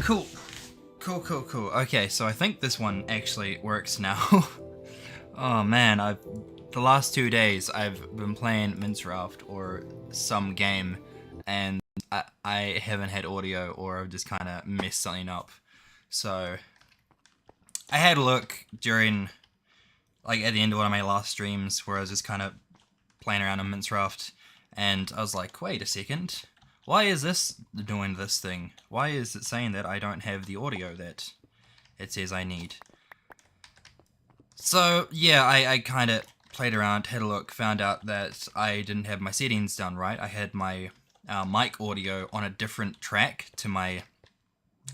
Cool. Cool. Okay, so I think this one actually works now. Oh man, the last 2 days I've been playing Minecraft or some game, and I haven't had audio, or I've just kind of messed something up. So I had a look during, like, at the end of one of my last streams where I was just kind of playing around in Minecraft, and I was like, wait a second, why is this doing this thing? Why is it saying that I don't have the audio that it says I need? So yeah, I kind of played around, had a look, found out that I didn't have my settings done right. I had my mic audio on a different track to my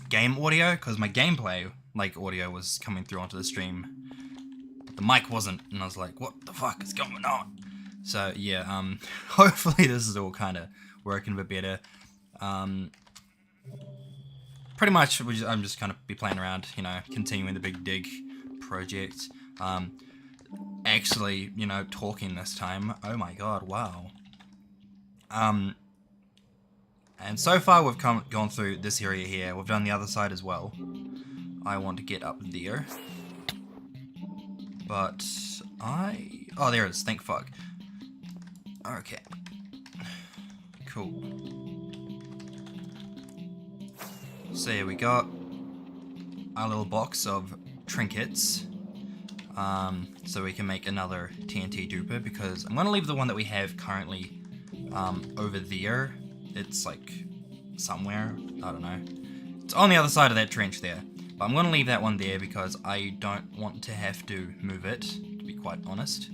game audio, because my gameplay audio was coming through onto the stream. The mic wasn't, and I was like, what the fuck is going on? So yeah, hopefully this is all kind of working a bit better. Pretty much, I'm just kind of be playing around, you know, continuing the Big Dig project. Actually, you know, talking this time. Oh my god, wow. And so far we've gone through this area here. We've done the other side as well. I want to get up there. But oh, there it is, thank fuck. Okay. Cool. So here we got our little box of trinkets. So we can make another TNT duper, because I'm going to leave the one that we have currently over there. It's like somewhere, I don't know. It's on the other side of that trench there. But I'm going to leave that one there because I don't want to have to move it, to be quite honest.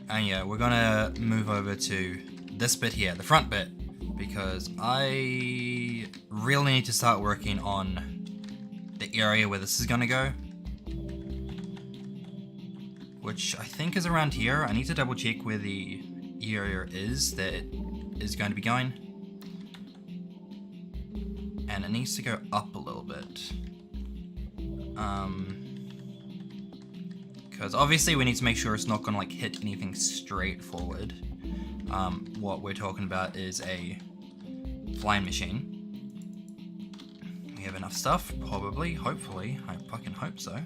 And yeah, we're going to move over to this bit here, the front bit, because I really need to start working on the area where this is going to go, which I think is around here. I need to double check where the area is that it is going to be going, and it needs to go up a little bit, because obviously we need to make sure it's not going to like hit anything straight forward. What we're talking about is a flying machine. We have enough stuff, probably, hopefully, I fucking hope so.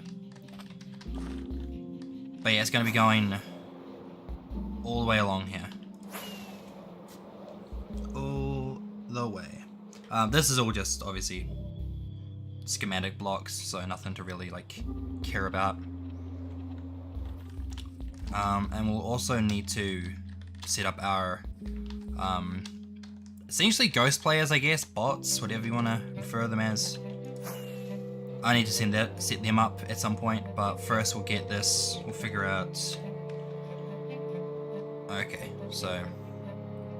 But yeah, it's going to be going all the way along here. All the way. This is all just, obviously, schematic blocks, so nothing to really, like, care about. And we'll also need to set up our, essentially ghost players, I guess, bots, whatever you want to refer them as. I need to set them up at some point, but first we'll get this, we'll figure out... Okay, so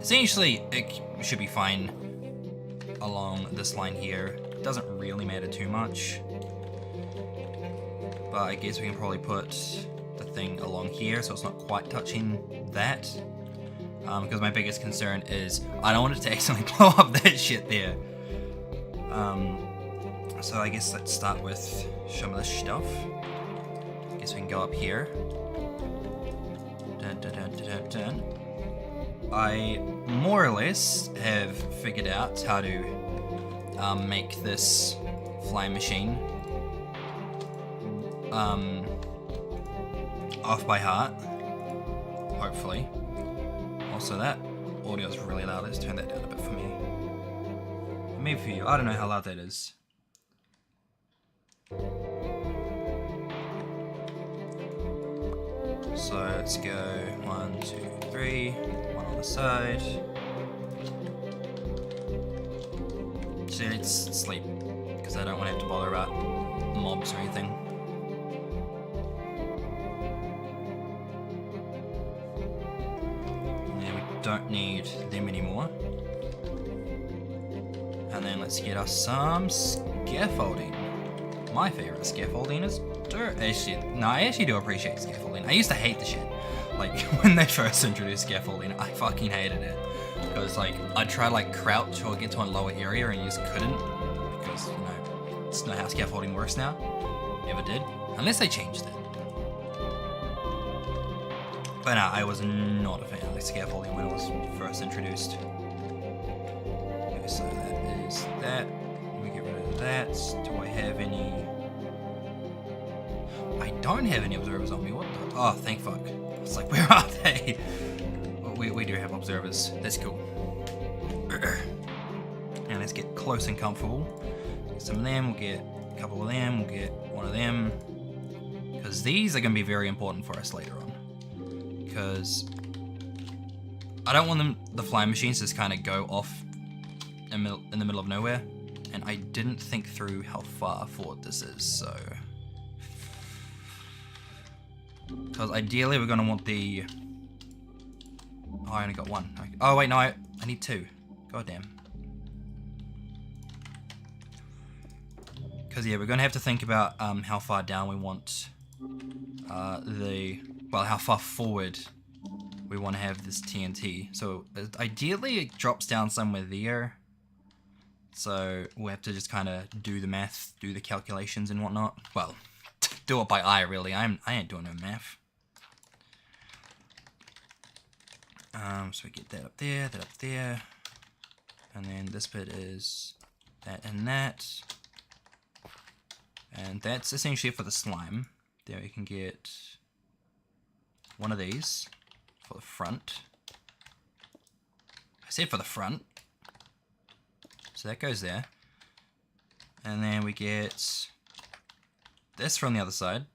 essentially it should be fine along this line here. It doesn't really matter too much, but I guess we can probably put the thing along here so it's not quite touching that. Because my biggest concern is I don't want it to accidentally blow up that shit there. So I guess let's start with some of this stuff. I guess we can go up here. Dun, dun, dun, dun, dun. I more or less have figured out how to make this flying machine off by heart, hopefully. Also, that audio is really loud. Let's turn that down a bit for me. Maybe for you. I don't know how loud that is. So let's go 1, 2, 3. One on the side. So let's sleep, because I don't want to have to bother about mobs or anything. Don't need them anymore. And then let's get us some scaffolding. My favorite scaffolding is dirt. I actually do appreciate scaffolding. I used to hate the shit. Like, when they first introduced scaffolding, I fucking hated it. Because, like, I'd try like crouch or get to a lower area and you just couldn't. Because, you know, it's not how scaffolding works now. Never did. Unless they changed it. But no, I was not a fan of the scaffolding when it was first introduced. so that is that. Let me get rid of that. Do I have any? I don't have any observers on me. What the? Oh, thank fuck. It's like, where are they? Well, we do have observers. That's cool. Now let's get close and comfortable. Get some of them. We'll get a couple of them. We'll get one of them. Because these are going to be very important for us later on. Because I don't want the flying machines to just kind of go off in the middle of nowhere. And I didn't think through how far forward this is, so... Because ideally we're going to want the... Oh, I only got one. Oh wait, no, I need two. God damn. Because yeah, we're going to have to think about how far down we want how far forward we want to have this TNT. So ideally it drops down somewhere there. So we'll have to just kind of do the math, do the calculations and whatnot. Well, do it by eye really. I ain't doing no math. So we get that up there, and then this bit is that and that, and that's essentially for the slime. There we can get one of these for the front. I said for the front, so that goes there, and then we get this from the other side,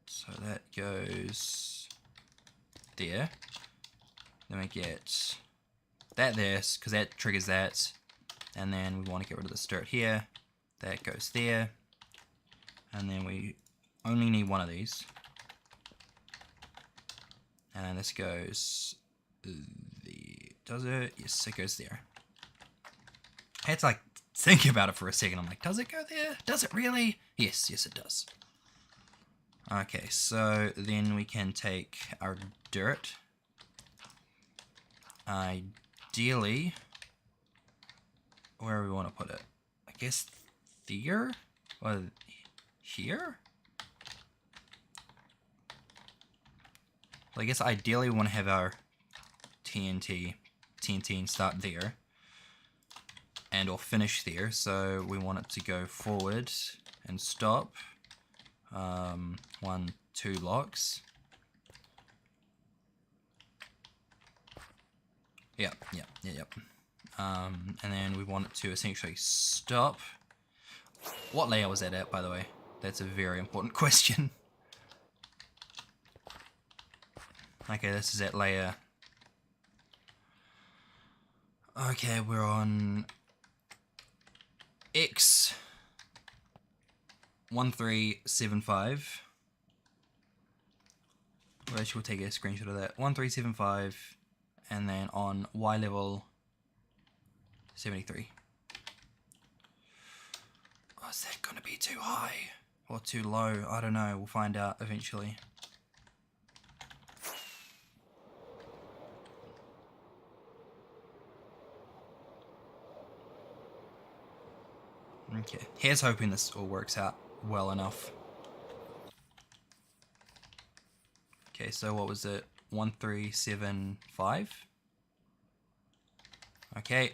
so that goes there. Then we get that there, because that triggers that. And then we want to get rid of this dirt here. That goes there. And then we only need one of these. And then this goes... Does it? Yes, it goes there. I had to like think about it for a second. I'm like, does it go there? Does it really? Yes, yes it does. Okay, so then we can take our dirt. Ideally, where we want to put it? I guess there? Or here? Well, I guess ideally we want to have our TNT and start there. And or finish there, so we want it to go forward and stop. 1, 2 blocks. Yep. And then we want it to essentially stop. What layer was that at, by the way? That's a very important question. Okay, this is at layer... Okay, we're on... X 1375. Well, actually, we'll take a screenshot of that. 1375, and then on Y level 73. Oh, is that gonna be too high or too low? I don't know. We'll find out eventually. Okay, here's hoping this all works out well enough. Okay, so what was it? 1375? Okay.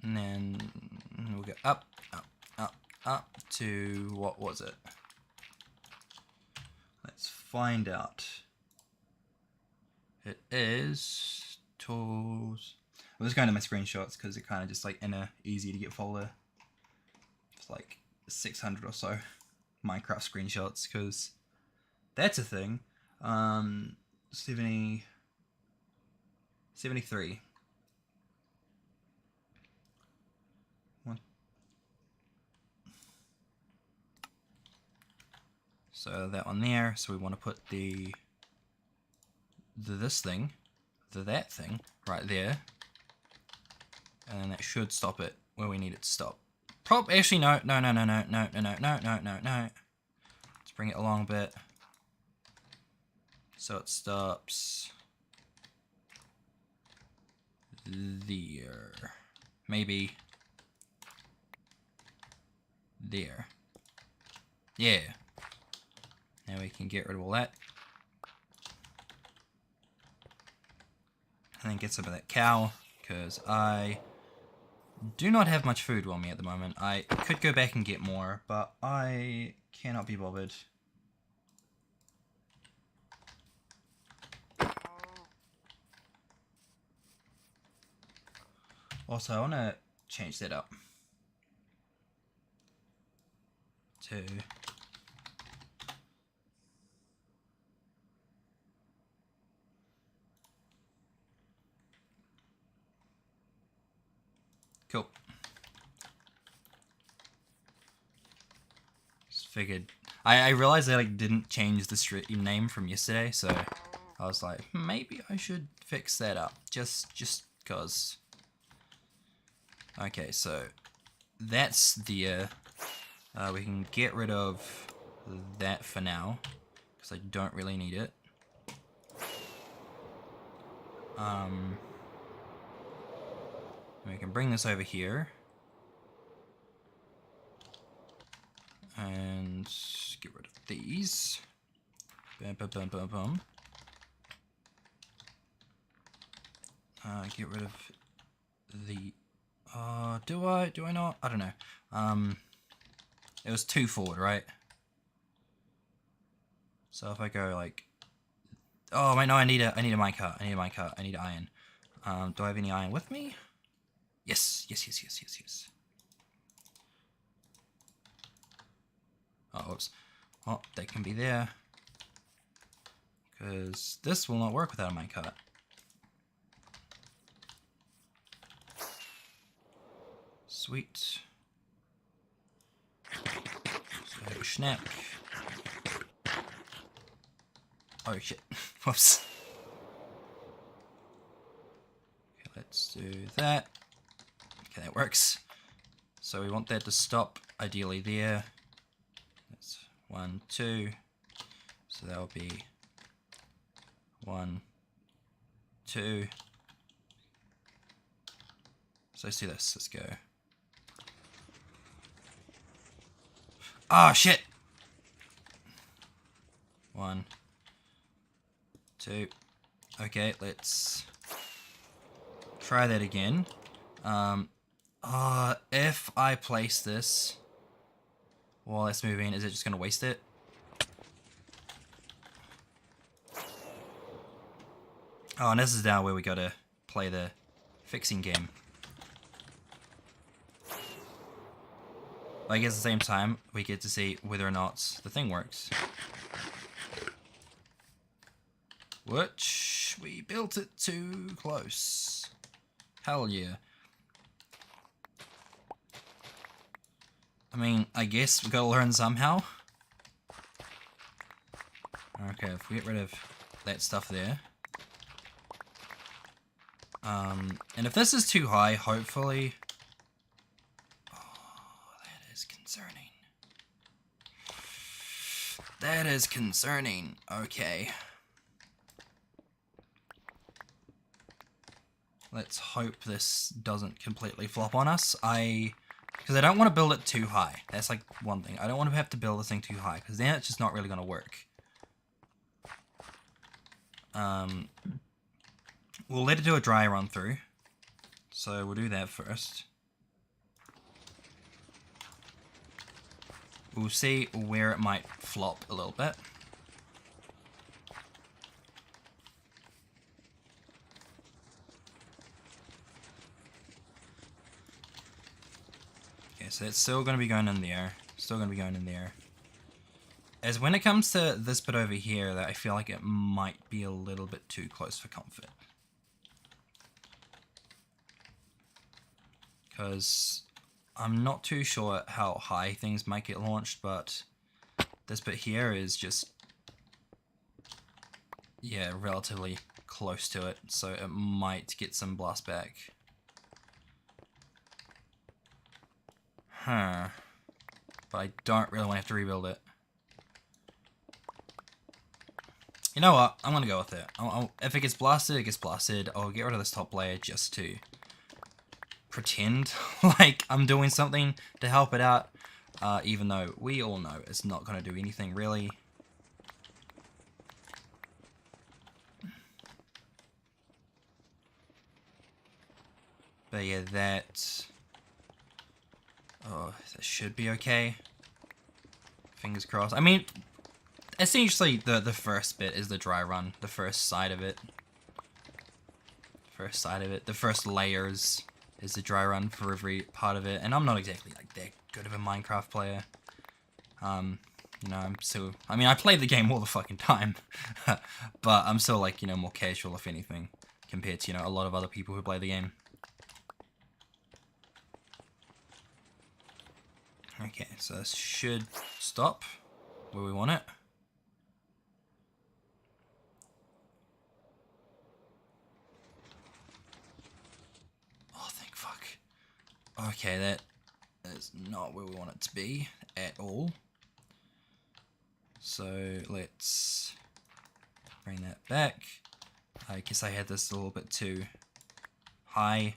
And then we'll go up to, what was it? Let's find out. It is tools. I'm just going to my screenshots because they're kind of just like in a easy to get folder. It's like 600 or so Minecraft screenshots because that's a thing. 73. So that one there. So we want to put that thing right there, and then that should stop it where we need it to stop. Actually, no. Let's bring it along a bit so it stops there. Maybe there. Yeah. Now we can get rid of all that. And then get some of that cow, because I do not have much food on me at the moment. I could go back and get more, but I cannot be bothered. Also, I want to change that up to cool. Just figured. I realized that I didn't change the stream name from yesterday, so I was like, maybe I should fix that up, just cause. Okay, so that's the. We can get rid of that for now, because I don't really need it. We can bring this over here. And get rid of these. Bum, bum, bum, bum, bum. Get rid of the... do I not? I don't know. It was 2 forward, right? So if I go like... Oh, wait, no, I need a minecart. I need a minecart. I need iron. Do I have any iron with me? Yes. Oh, oops. Oh, that can be there. Because this will not work without a minecart. Sweet. So, snack. Oh shit. Whoops. Okay, let's do that. Okay, that works. So we want that to stop ideally there. That's 1, 2. So that'll be 1, 2. So let's do this. Let's go. Ah, shit! 1, 2. Okay, let's try that again. If I place this while it's moving, is it just gonna waste it? Oh, and this is now where we gotta play the fixing game. Like, at the same time, we get to see whether or not the thing works. Which, we built it too close. Hell yeah. I mean, I guess we gotta learn somehow. Okay, if we get rid of that stuff there. And if this is too high, hopefully... Oh, that is concerning. That is concerning. Okay. Let's hope this doesn't completely flop on us. Because I don't want to build it too high. That's like one thing. I don't want to have to build this thing too high, because then it's just not really going to work. We'll let it do a dry run through. So we'll do that first. We'll see where it might flop a little bit. Okay, so it's still going to be going in there. Still going to be going in there. As when it comes to this bit over here, that I feel like it might be a little bit too close for comfort. Because I'm not too sure how high things might get launched, but this bit here is just, yeah, relatively close to it, so it might get some blast back. Huh. But I don't really want to have to rebuild it. You know what? I'm gonna go with it. If it gets blasted, it gets blasted. I'll get rid of this top layer just to pretend like I'm doing something to help it out, even though we all know it's not going to do anything really. But yeah, that Oh, that should be okay. Fingers crossed. I mean, essentially the first bit is the dry run. The first side of it. The first layers is the dry run for every part of it. And I'm not exactly like that good of a Minecraft player. You know, I play the game all the fucking time. But I'm still like, you know, more casual if anything. Compared to, you know, a lot of other people who play the game. Okay, so this should stop where we want it. Oh, thank fuck. Okay, that is not where we want it to be at all. So let's bring that back. I guess I had this a little bit too high.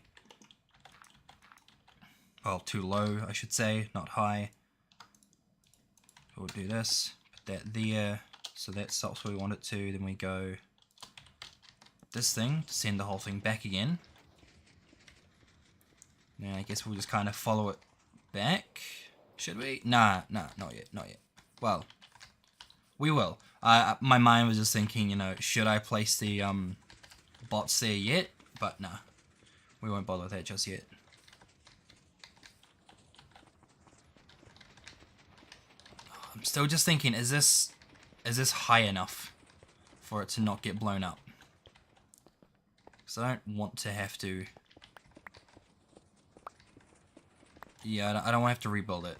Well, too low, I should say, not high. We'll do this, put that there, so that stops where we want it to. Then we go this thing to send the whole thing back again. Then I guess we'll just kind of follow it back. Should we? Nah, not yet, not yet. Well, we will. My mind was just thinking, you know, should I place the bots there yet? But nah, we won't bother with that just yet. I'm still just thinking, is this high enough for it to not get blown up? Because I don't want to have to. Yeah, I don't want to have to rebuild it.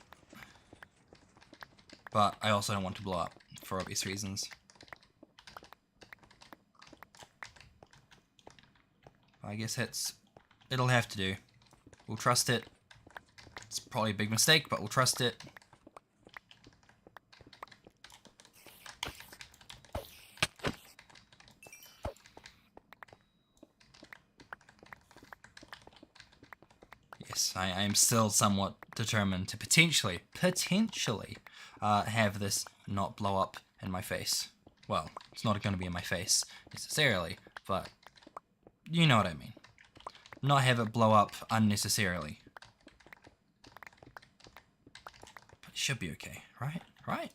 But I also don't want to blow up, for obvious reasons. I guess it'll have to do. We'll trust it. It's probably a big mistake, but we'll trust it. Yes, I am still somewhat determined to potentially have this not blow up in my face. Well, it's not going to be in my face necessarily, but you know what I mean. Not have it blow up unnecessarily. But it should be okay, right? Right?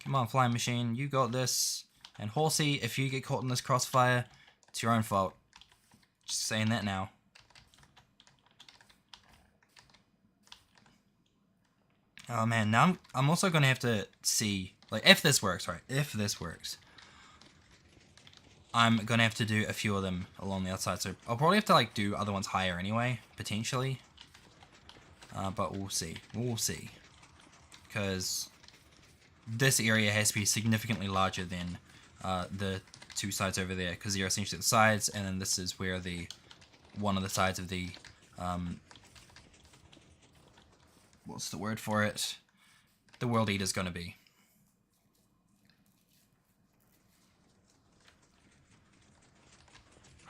Come on, flying machine, you got this. And Horsey, if you get caught in this crossfire, it's your own fault. Just saying that now. Oh man, now I'm also gonna have to see, like, if this works, right? If this works, I'm gonna have to do a few of them along the outside. So I'll probably have to like do other ones higher anyway, potentially. But we'll see. We'll see. Because this area has to be significantly larger than the two sides over there, because they're essentially the sides, and then this is where one of the sides of the what's the word for it? The World Eater's gonna be.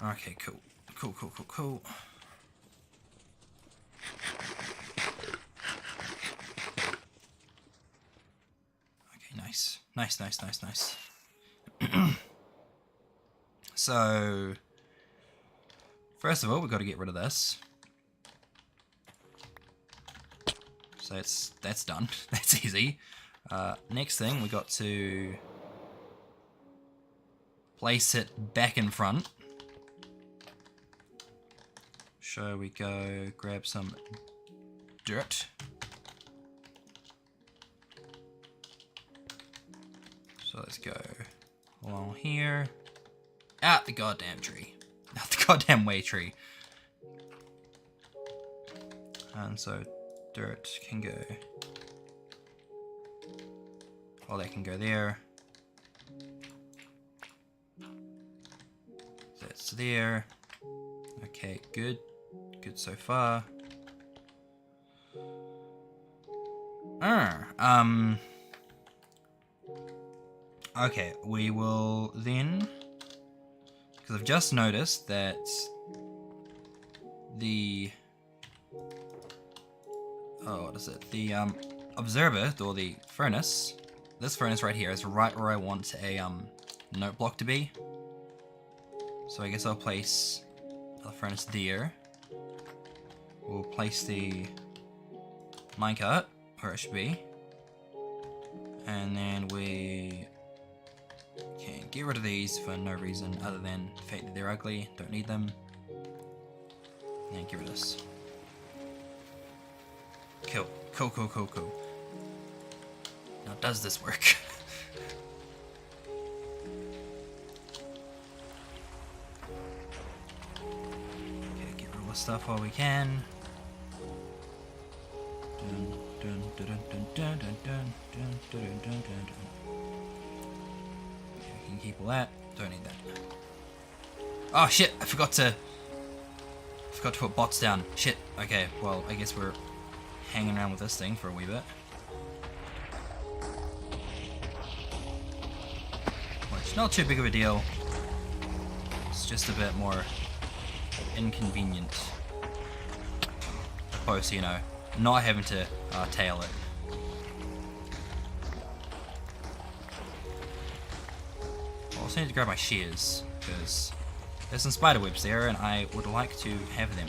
Okay, cool. Cool. Okay, nice. Nice. So, first of all, we've got to get rid of this. So that's done. That's easy. Next thing, we got to place it back in front. So we go grab some dirt. So let's go along here. Out the goddamn tree. Out the goddamn way tree. And so dirt can go. Well, that can go there. That's there. Okay, good. Good so far. Okay, we will then, because I've just noticed that the what is it? The observer, or the furnace, this furnace right here is right where I want a note block to be. So I guess I'll place the furnace there. We'll place the minecart where it should be. And then we can get rid of these for no reason other than the fact that they're ugly. Don't need them. And get rid of this. Cool. Cool, cool, cool, cool. Now does this work? Okay, get rid of the stuff while we can. Dun, dun, dun, dun, dun, dun, dun, dun, dun, dun, dun, dun. Okay, I can keep all that. Don't need that. Oh shit! I forgot to put bots down. Shit. Okay, well I guess we're hanging around with this thing for a wee bit. Which not too big of a deal. It's just a bit more inconvenient. Opposed to, you know, not having to tail it. I also need to grab my shears, because there's some spider webs there and I would like to have them.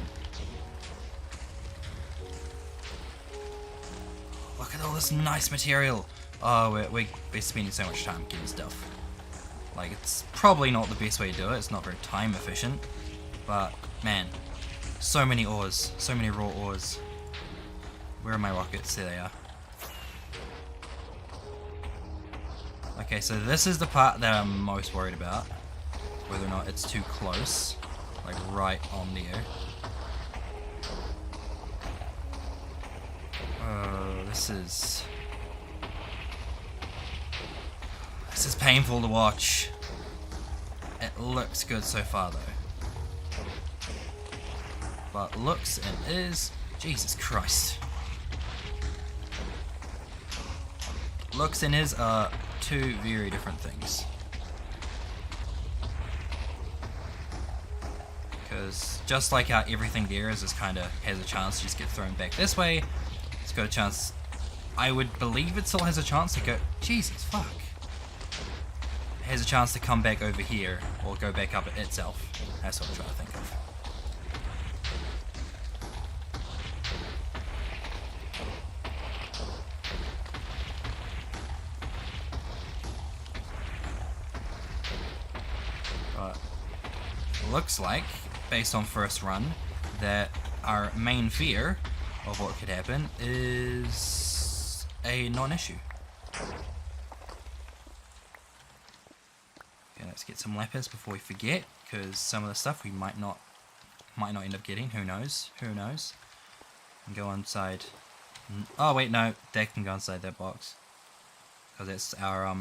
Look at all this nice material! Oh, we're spending so much time getting stuff. Like, it's probably not the best way to do it, it's not very time efficient, but man, so many ores, so many raw ores. Where are my rockets? There they are. Okay, so this is the part that I'm most worried about. Whether or not it's too close. Like right on there. This is painful to watch. It looks good so far though. But looks and is... Jesus Christ. Looks and is are two very different things. Because just like how everything there is kind of has a chance to just get thrown back this way, it's got a chance... I would believe it still has a chance to go... Jesus, fuck. It has a chance to come back over here, or go back up itself. That's what I'm trying to think of. But looks like, based on first run, that our main fear of what could happen is a non-issue. Okay, let's get some lapis before we forget, because some of the stuff we might not end up getting. Who knows? Who knows? And go inside. Oh wait, no, that can go inside that box, because it's our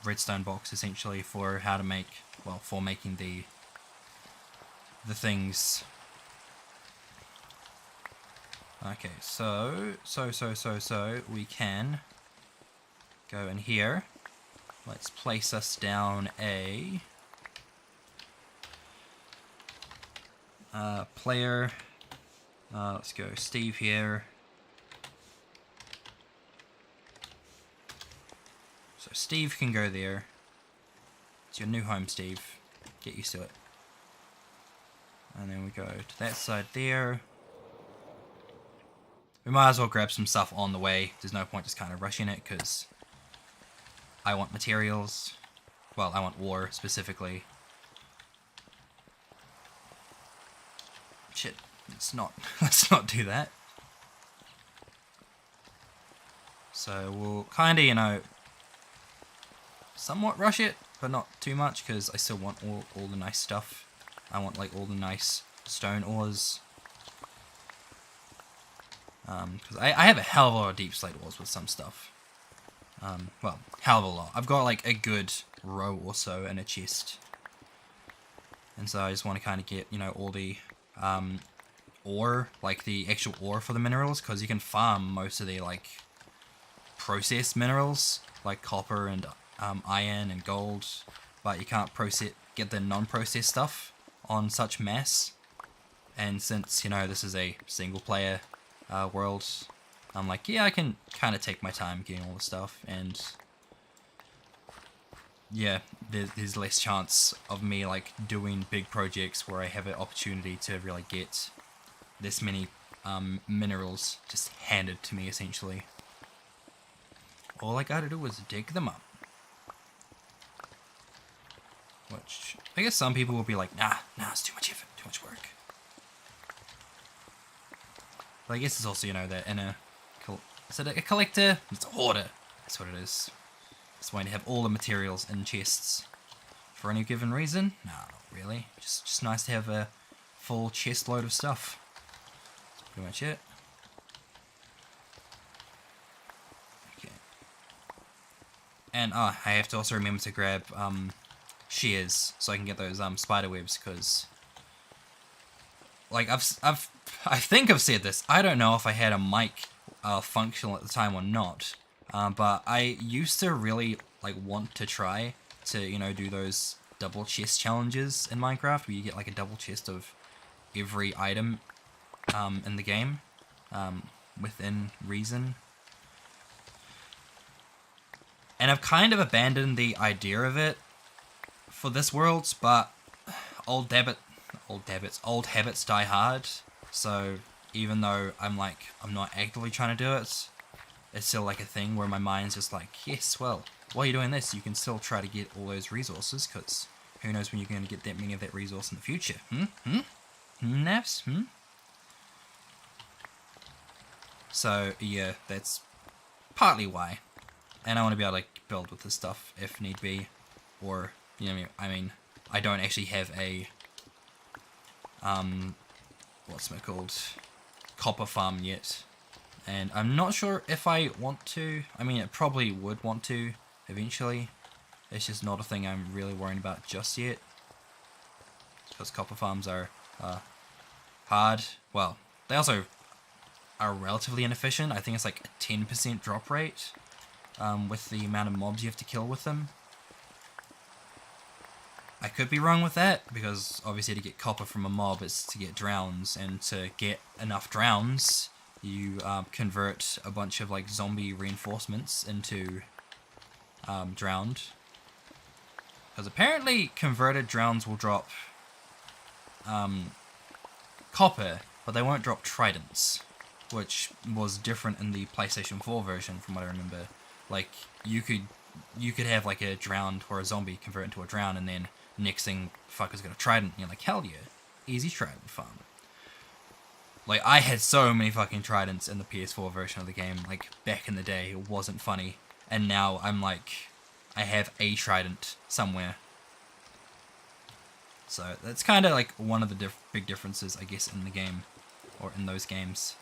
redstone box essentially for how to make, well, for making the things. Okay, so we can go in here. Let's place us down a player. Let's go Steve here. So Steve can go there. It's your new home, Steve. Get used to it. And then we go to that side there. We might as well grab some stuff on the way. There's no point just kind of rushing it, because I want materials. Well, I want ore, specifically. Shit, let's not do that. So we'll kind of, you know, somewhat rush it, but not too much, because I still want all the nice stuff. I want, like, all the nice stone ores. Because I have a hell of a lot of deep slate ores with some stuff. Well, hell of a lot. I've got like a good row or so in a chest. And so I just want to kind of get, you know, all the ore, like the actual ore for the minerals, because you can farm most of the like processed minerals, like copper and iron and gold, but you can't get the non-processed stuff on such mass. And since, you know, this is a single player world, I'm like, yeah, I can kind of take my time getting all the stuff, and yeah, there's less chance of me like doing big projects where I have an opportunity to really get this many minerals just handed to me essentially. All I gotta do is dig them up. Which I guess some people will be like, nah, it's too much effort, too much work. But I guess it's also, you know, that inner, is it a collector? It's a hoarder. That's what it is. It's why to have all the materials in chests for any given reason. No, not really. Just nice to have a full chest load of stuff. That's pretty much it. Okay. And I have to also remember to grab shears so I can get those spider webs, because like I think I've said this. I don't know if I had a mic functional at the time or not, but I used to really like want to try to, you know, do those double chest challenges in Minecraft where you get like a double chest of every item in the game within reason. And I've kind of abandoned the idea of it for this world, but old habits die hard. So even though I'm not actively trying to do it, it's still like a thing where my mind's just like, yes, well, while you're doing this, you can still try to get all those resources, because who knows when you're going to get that many of that resource in the future. Nafs? So yeah, that's partly why. And I want to be able to build with this stuff if need be, or, you know, I mean, I don't actually have a what's it called, copper farm yet, and I'm not sure if I want to. I mean, I probably would want to eventually. It's just not a thing I'm really worrying about just yet, because copper farms are hard. Well, they also are relatively inefficient. I think it's like a 10% drop rate with the amount of mobs you have to kill with them. I could be wrong with that, because obviously to get copper from a mob is to get drowns, and to get enough drowns you convert a bunch of like zombie reinforcements into drowned. Because apparently converted drowns will drop copper, but they won't drop tridents, which was different in the PlayStation 4 version from what I remember. Like, you could have like a drowned or a zombie convert into a drown, and then next thing, fucker's got a trident, and you're like, hell yeah, easy trident farm. Like, I had so many fucking tridents in the PS4 version of the game, like, back in the day. It wasn't funny. And now I'm like, I have a trident somewhere. So that's kind of like one of the big differences, I guess, in the game, or in those games.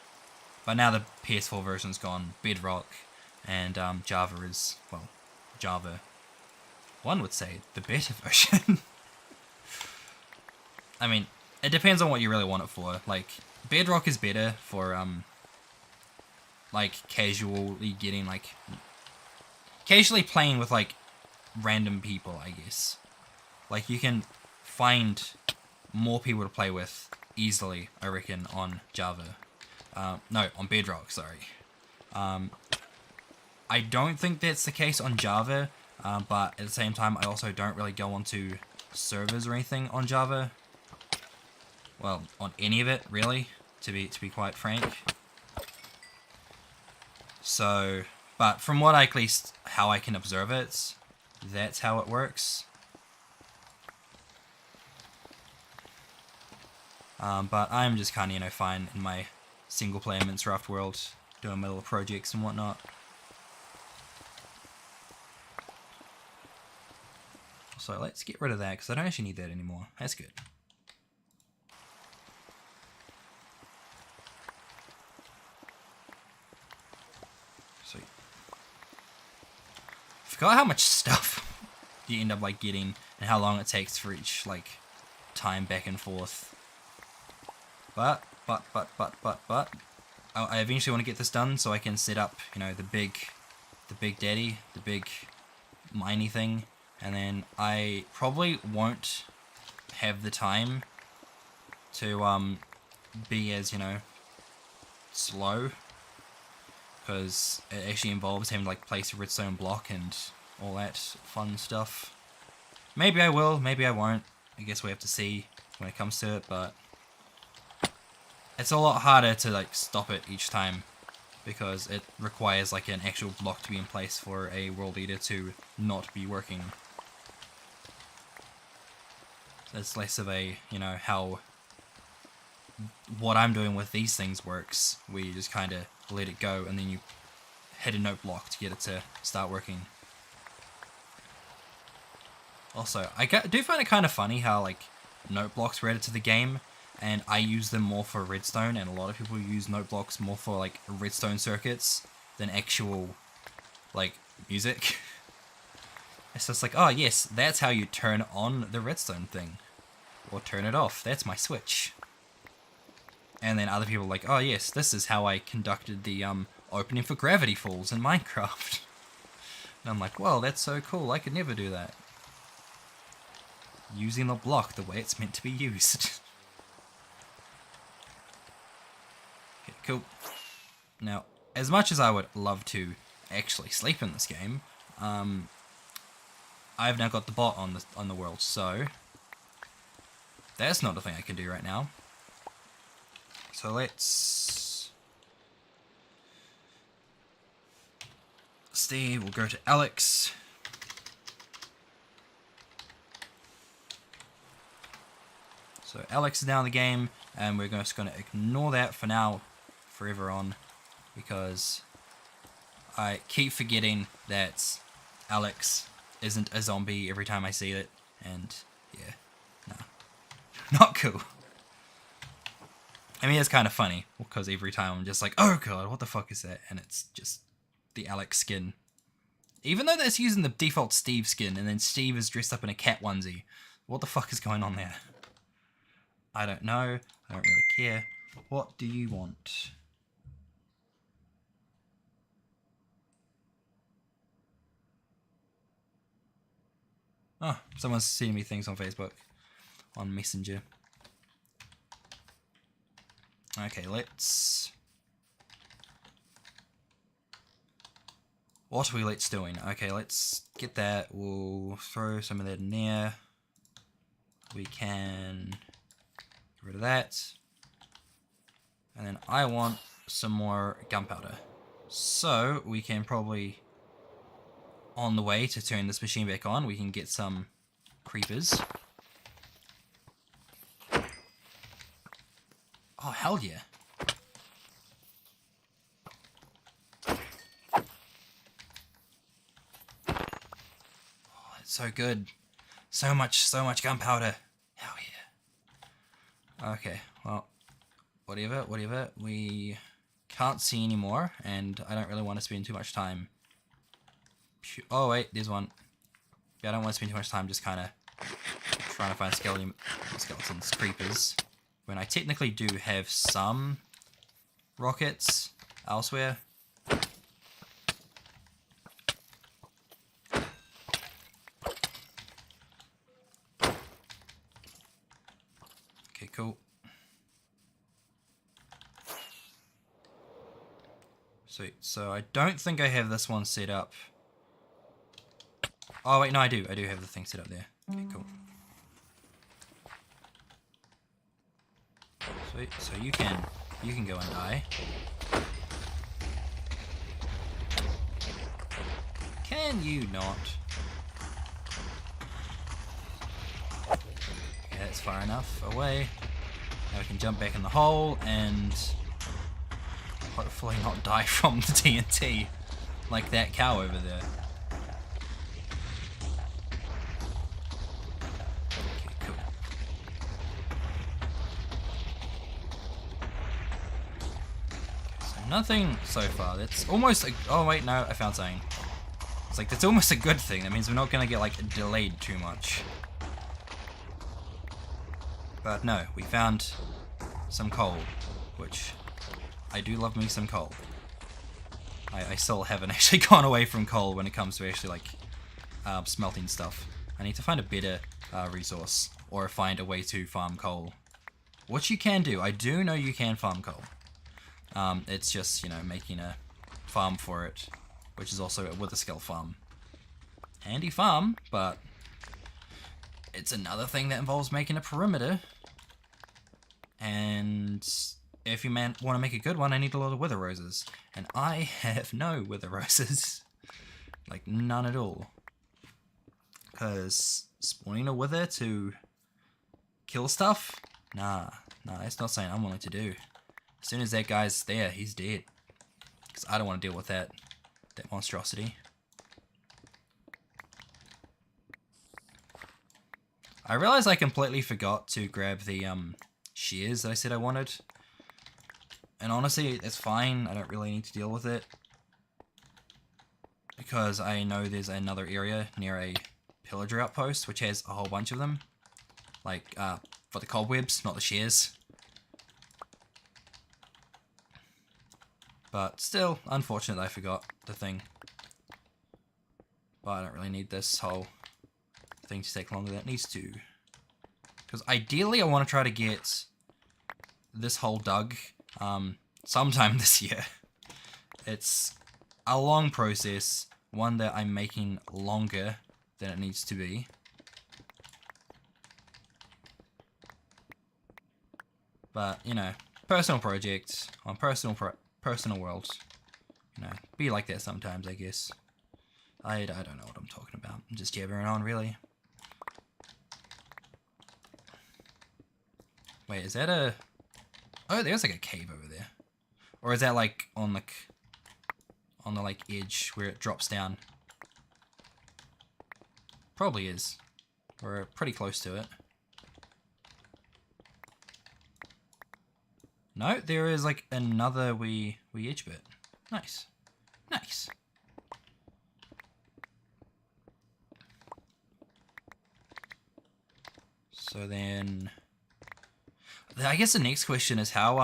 But now the PS4 version's gone Bedrock, and Java is, well, Java, one would say, the better version. I mean, it depends on what you really want it for. Like, Bedrock is better for, like, casually playing with, like, random people, I guess. Like, you can find more people to play with easily, I reckon, on Java. No, on Bedrock, sorry. I don't think that's the case on Java, but at the same time, I also don't really go onto servers or anything on Java. Well, on any of it, really, to be quite frank. So, but from what at least how I can observe it, that's how it works. But I'm just kind of, you know, fine in my single-player Minecraft world, doing my little projects and whatnot. So let's get rid of that, because I don't actually need that anymore. That's good. Sweet. Forgot how much stuff you end up like getting, and how long it takes for each like time back and forth. But I eventually want to get this done so I can set up, you know, the big daddy, the big miney thing, and then I probably won't have the time to be as, you know, slow, because it actually involves having to like place a redstone block and all that fun stuff. Maybe I will, maybe I won't. I guess we have to see when it comes to it, but it's a lot harder to like stop it each time because it requires like an actual block to be in place for a World Eater to not be working. So it's less of a, you know, how what I'm doing with these things works, where you just kind of let it go and then you hit a note block to get it to start working. Also, I do find it kind of funny how like note blocks were added to the game, and I use them more for redstone, and a lot of people use note blocks more for like redstone circuits than actual like music. It's just like, oh yes, that's how you turn on the redstone thing, or turn it off. That's my switch. And then other people are like, oh yes, this is how I conducted the opening for Gravity Falls in Minecraft. And I'm like, well, that's so cool. I could never do that. Using the block the way it's meant to be used. Okay, cool. Now, as much as I would love to actually sleep in this game, I've now got the bot on the world, so that's not a thing I can do right now. So let's Steve, we'll go to Alex. So Alex is now in the game, and we're just going to ignore that for now, forever on, because I keep forgetting that Alex isn't a zombie every time I see it, and yeah, no, not cool. I mean, it's kind of funny, because every time I'm just like, oh god, what the fuck is that? And it's just the Alex skin. Even though that's using the default Steve skin, and then Steve is dressed up in a cat onesie. What the fuck is going on there? I don't know. I don't really care. What do you want? Oh, someone's sending me things on Facebook. On Messenger. Okay, let's... What are we let's doing? Okay, let's get that. We'll throw some of that in there. We can get rid of that. And then I want some more gunpowder. So we can probably, on the way to turn this machine back on, we can get some creepers. Oh, hell yeah. Oh, it's so good. So much gunpowder. Hell yeah. Okay, well, whatever. We can't see anymore, and I don't really want to spend too much time. Oh wait, there's one. Yeah, I don't want to spend too much time just kind of trying to find skeletons, creepers, when I technically do have some rockets elsewhere. Okay, cool. Sweet. So I don't think I have this one set up. Oh wait, no, I do have the thing set up there. Okay, cool. Sweet. So you can go and die. Can you not? Okay, that's far enough away. Now we can jump back in the hole and hopefully not die from the TNT like that cow over there. Okay, cool. So nothing so far. That's almost like, oh wait, no, I found something. It's like, that's almost a good thing. That means we're not gonna get like delayed too much. But no, we found some coal, which I do love me some coal. I still haven't actually gone away from coal when it comes to actually like smelting stuff. I need to find a better resource, or find a way to farm coal, which you can do. I do know you can farm coal. It's just, you know, making a farm for it, which is also a wither skull farm. Handy farm, but it's another thing that involves making a perimeter. And if you want to make a good one, I need a lot of wither roses. And I have no wither roses. Like, none at all. Because spawning a wither to kill stuff? Nah, that's not something I'm willing to do. As soon as that guy's there, he's dead. Because I don't want to deal with that monstrosity. I realized I completely forgot to grab the shears that I said I wanted. And honestly, it's fine. I don't really need to deal with it. Because I know there's another area near a pillager outpost, which has a whole bunch of them. Like, for the cobwebs, not the shears. But still, unfortunate that I forgot the thing. But I don't really need this whole thing to take longer than it needs to. Because ideally I want to try to get this hole dug sometime this year. It's a long process, one that I'm making longer than it needs to be. But, you know, personal projects on personal worlds. You know, be like that sometimes, I guess. I don't know what I'm talking about. I'm just jabbering on, really. Wait, is that a... Oh, there's like a cave over there. Or is that like on the like edge where it drops down? Probably is. We're pretty close to it. No, there is like another wee edge bit. Nice. Nice. So then, I guess the next question is how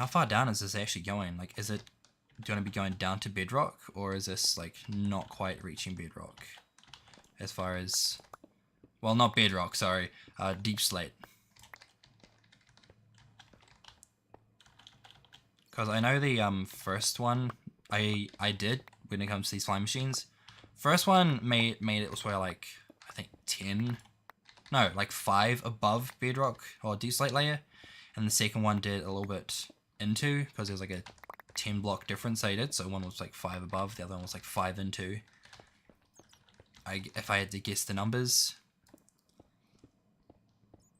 far down is this actually going? Like, is it going to be going down to bedrock, or is this like not quite reaching bedrock? As far as, well, not bedrock, sorry, deep slate. Because I know the first one I did when it comes to these flying machines. First one made it where like I think 10. No, like 5 above bedrock or deep slate layer, and the second one did a little bit into, because there was like a 10 block difference they did, so one was like 5 above, the other one was like 5 into. If I had to guess the numbers.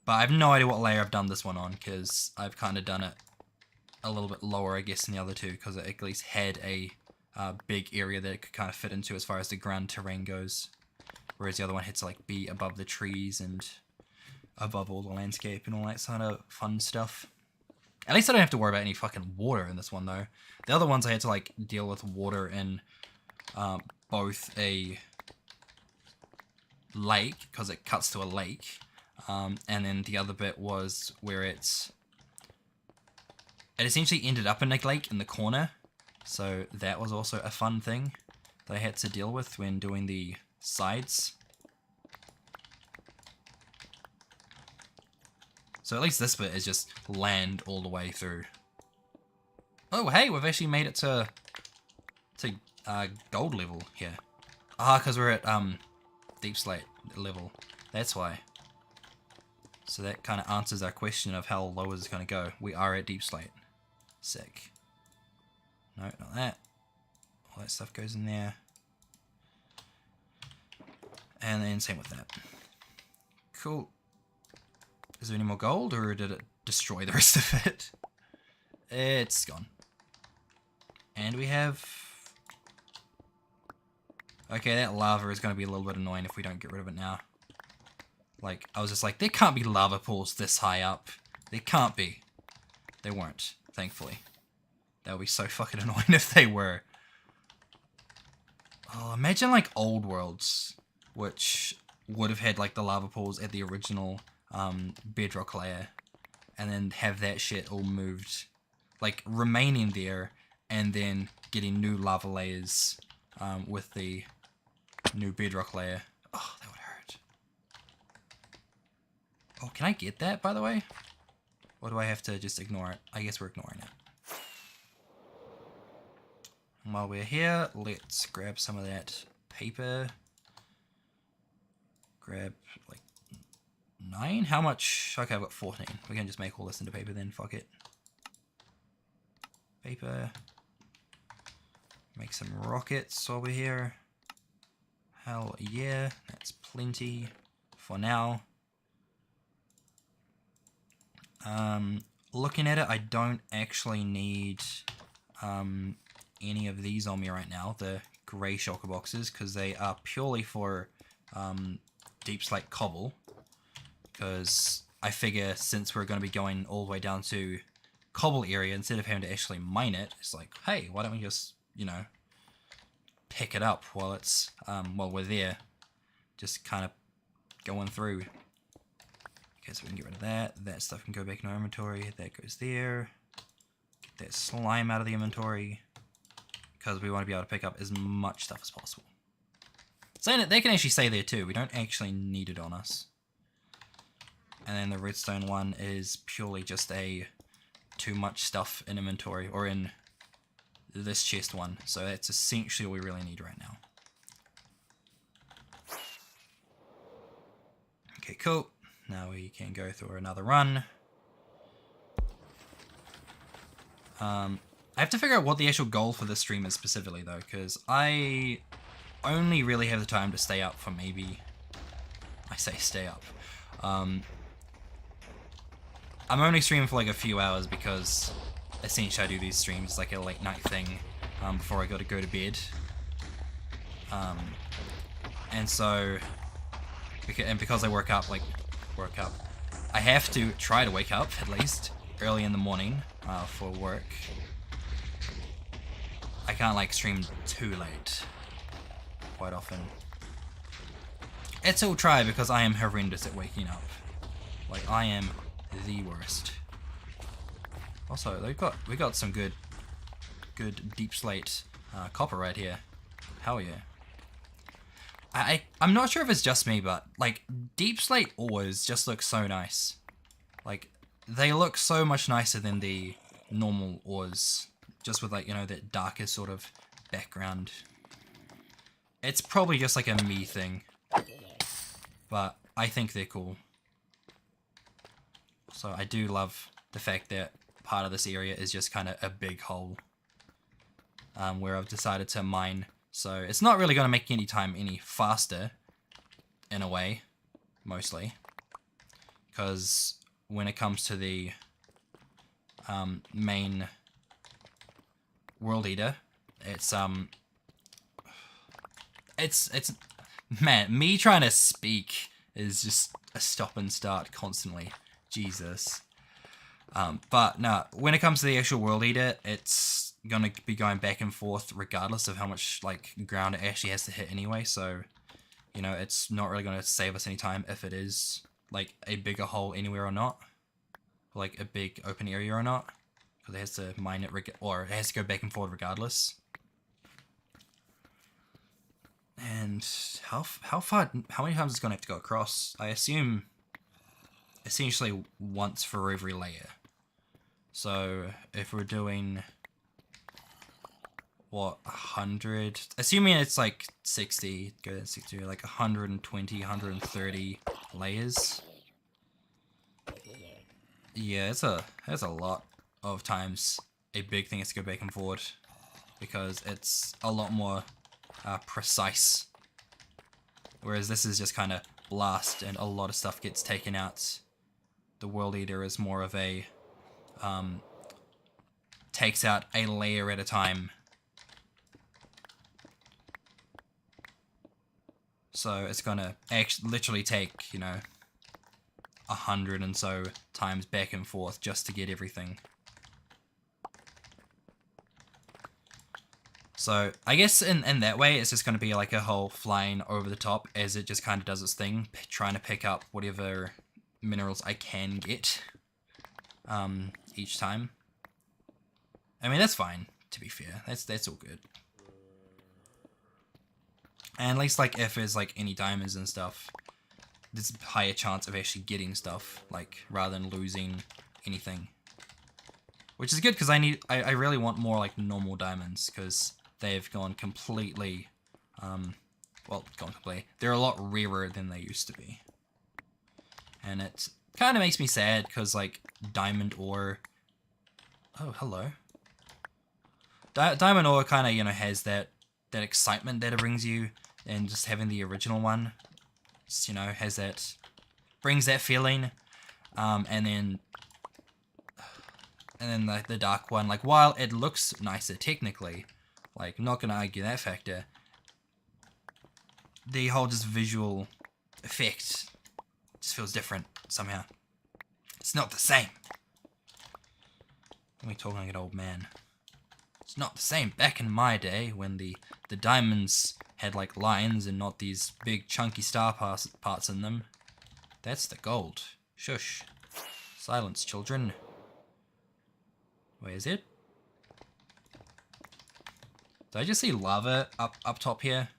But I have no idea what layer I've done this one on, because I've kind of done it a little bit lower, I guess, than the other two, because it at least had a big area that it could kind of fit into as far as the ground terrain goes. Whereas the other one had to like be above the trees and above all the landscape and all that sort of fun stuff. At least I don't have to worry about any fucking water in this one though. The other ones I had to like deal with water in both a lake, because it cuts to a lake, and then the other bit was where it essentially ended up in a lake in the corner. So that was also a fun thing that I had to deal with when doing the sides. So at least this bit is just land all the way through. Oh hey, we've actually made it to gold level here. Ah, because we're at deep slate level. That's why. So that kind of answers our question of how low is it going to go. We are at deep slate. Sick. No, not that. All that stuff goes in there. And then same with that. Cool. Is there any more gold, or did it destroy the rest of it? It's gone. And we have... Okay, that lava is going to be a little bit annoying if we don't get rid of it now. Like, I was just like, there can't be lava pools this high up. There can't be. They weren't, thankfully. That would be so fucking annoying if they were. Oh, imagine like old worlds, which would have had like the lava pools at the original bedrock layer, and then have that shit all moved, like remaining there, and then getting new lava layers with the new bedrock layer. Oh, that would hurt. Oh, can I get that, by the way? Or do I have to just ignore it? I guess we're ignoring it. And while we're here, let's grab some of that paper. Grab like 9? How much? Okay, I've got 14. We can just make all this into paper then, fuck it. Paper. Make some rockets over here. Hell yeah, that's plenty for now. Looking at it, I don't actually need any of these on me right now, the grey shulker boxes, because they are purely for deep slate cobble. Because I figure since we're going to be going all the way down to cobble area, instead of having to actually mine it, it's like, hey, why don't we just, you know, pick it up while it's while we're there, just kind of going through. Okay, so we can get rid of that. That stuff can go back in our inventory. That goes there. Get that slime out of the inventory, because we want to be able to pick up as much stuff as possible. Saying it, they can actually stay there too. We don't actually need it on us. And then the redstone one is purely just a too much stuff in inventory, or in this chest one. So that's essentially all we really need right now. Okay, cool. Now we can go through another run. I have to figure out what the actual goal for this stream is specifically though, because I only really have the time to stay up for maybe... I say stay up. I'm only streaming for like a few hours because essentially I do these streams like a late night thing before I got to go to bed. And so... And because I work up, I have to try to wake up, at least, early in the morning for work. I can't, like, stream too late, quite often. It's all try because I am horrendous at waking up. Like, I am the worst. Also, we got some good deep slate copper right here. Hell yeah. I'm not sure if it's just me, but, like, deep slate ores just look so nice. Like, they look so much nicer than the normal ores, just with, like, you know, that darker sort of background. It's probably just, like, a me thing, but I think they're cool. So I do love the fact that part of this area is just kind of a big hole, where I've decided to mine. So it's not really going to make any time any faster, in a way, mostly. Because when it comes to the main World Eater, it's man, me trying to speak is just a stop and start constantly. Jesus. But no, when it comes to the actual World Eater, it's gonna be going back and forth regardless of how much like ground it actually has to hit anyway, so you know, it's not really gonna save us any time if it is like a bigger hole anywhere or not, like a big open area or not, because it has to mine it or it has to go back and forth regardless. And how many times it's gonna have to go across? I assume essentially once for every layer. So if we're doing what, 100, assuming it's like 60, go to 60, like 120, 130 layers. Yeah, it's a lot of times a big thing has to go back and forth, because it's a lot more precise. Whereas this is just kind of blast and a lot of stuff gets taken out. The World Eater is more of a takes out a layer at a time. So it's gonna literally take, you know, 100 and so times back and forth just to get everything. So I guess in that way it's just gonna be like a whole flying over the top as it just kind of does its thing, trying to pick up whatever minerals I can get each time. I mean, that's fine, to be fair. That's all good. And at least, like, if there's, like, any diamonds and stuff, there's a higher chance of actually getting stuff, like, rather than losing anything. Which is good, because I really want more, like, normal diamonds, because they've gone completely, well, gone completely. They're a lot rarer than they used to be. and it kind of makes me sad because like diamond ore. Oh, hello. Diamond ore kind of, you know, has that excitement that it brings you, and just having the original one, just, you know, brings that feeling. And then the dark one, like, while it looks nicer technically, like, not gonna argue that factor, the whole just visual effect just feels different somehow. It's not the same. Let me talk like an old man. It's not the same. Back in my day, when the diamonds had like lines and not these big chunky star parts in them. That's the gold. Shush. Silence, children. Where is it? Did I just see lava up top here?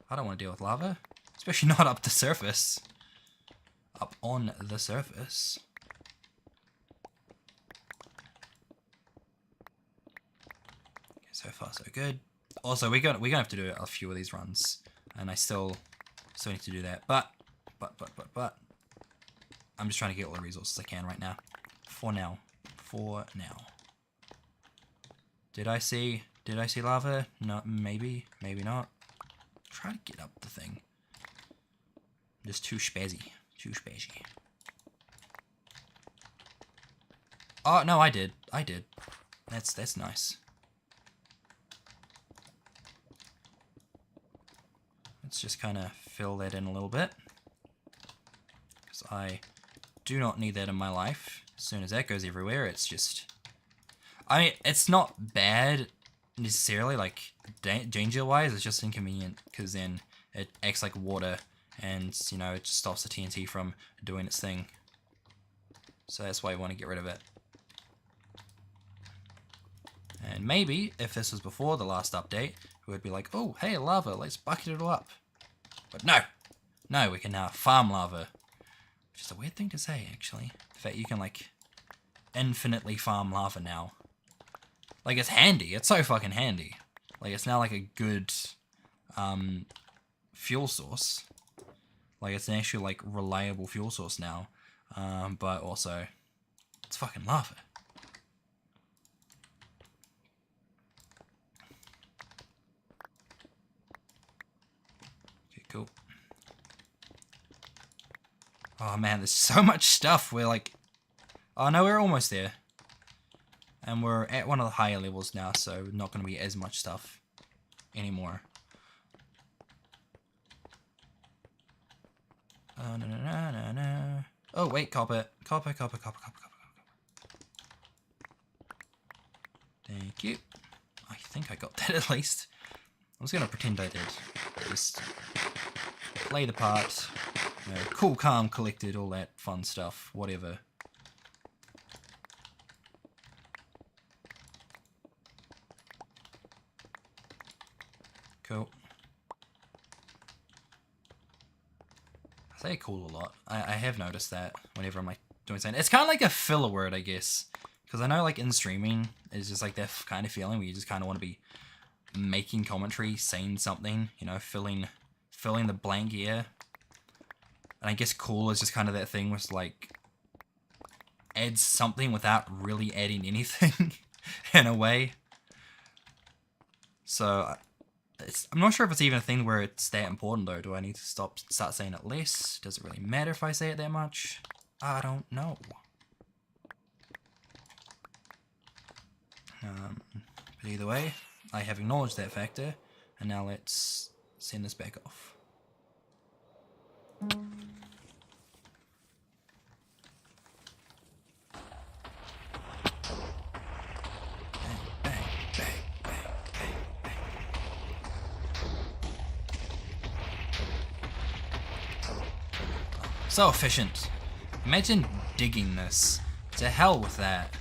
I don't want to deal with lava. Especially not up the surface. Up on the surface. So far, so good. Also, we're gonna have to do a few of these runs, and I still need to do that. But, I'm just trying to get all the resources I can right now. For now. Did I see lava? No, maybe not. Try to get up the thing. I'm just too spazzy. Oh no, I did. That's nice. Let's just kind of fill that in a little bit, because I do not need that in my life. As soon as that goes everywhere, it's just... I mean, it's not bad necessarily, like, danger-wise, it's just inconvenient, because then it acts like water, and, you know, it just stops the TNT from doing its thing. So that's why I want to get rid of it. And maybe, if this was before the last update, we would be like, oh, hey, lava, let's bucket it all up. But no, we can now farm lava. Which is a weird thing to say, actually. The fact you can, like, infinitely farm lava now. Like, it's handy. It's so fucking handy. Like, it's now, like, a good, fuel source. Like, it's an actual, like, reliable fuel source now. But also, it's fucking lava. Okay, cool. Oh man, there's so much stuff. We're like... Oh no, we're almost there. And we're at one of the higher levels now, so not going to be as much stuff anymore. Oh, no. Oh, wait, copper. Copper. Thank you. I think I got that at least. I was going to pretend I did. Just play the part. You know, cool, calm, collected, all that fun stuff. Whatever. Cool. I say cool a lot. I have noticed that whenever I'm like doing something. It's kind of like a filler word, I guess. Because I know like in streaming, it's just like that kind of feeling where you just kind of want to be making commentary, saying something, you know, filling the blank air. And I guess cool is just kind of that thing with like adds something without really adding anything in a way. So I'm not sure if it's even a thing where it's that important though. Do I need to start saying it less? Does it really matter if I say it that much? I don't know. But either way, I have acknowledged that factor, and now let's send this back off. So efficient. Imagine digging this. To hell with that.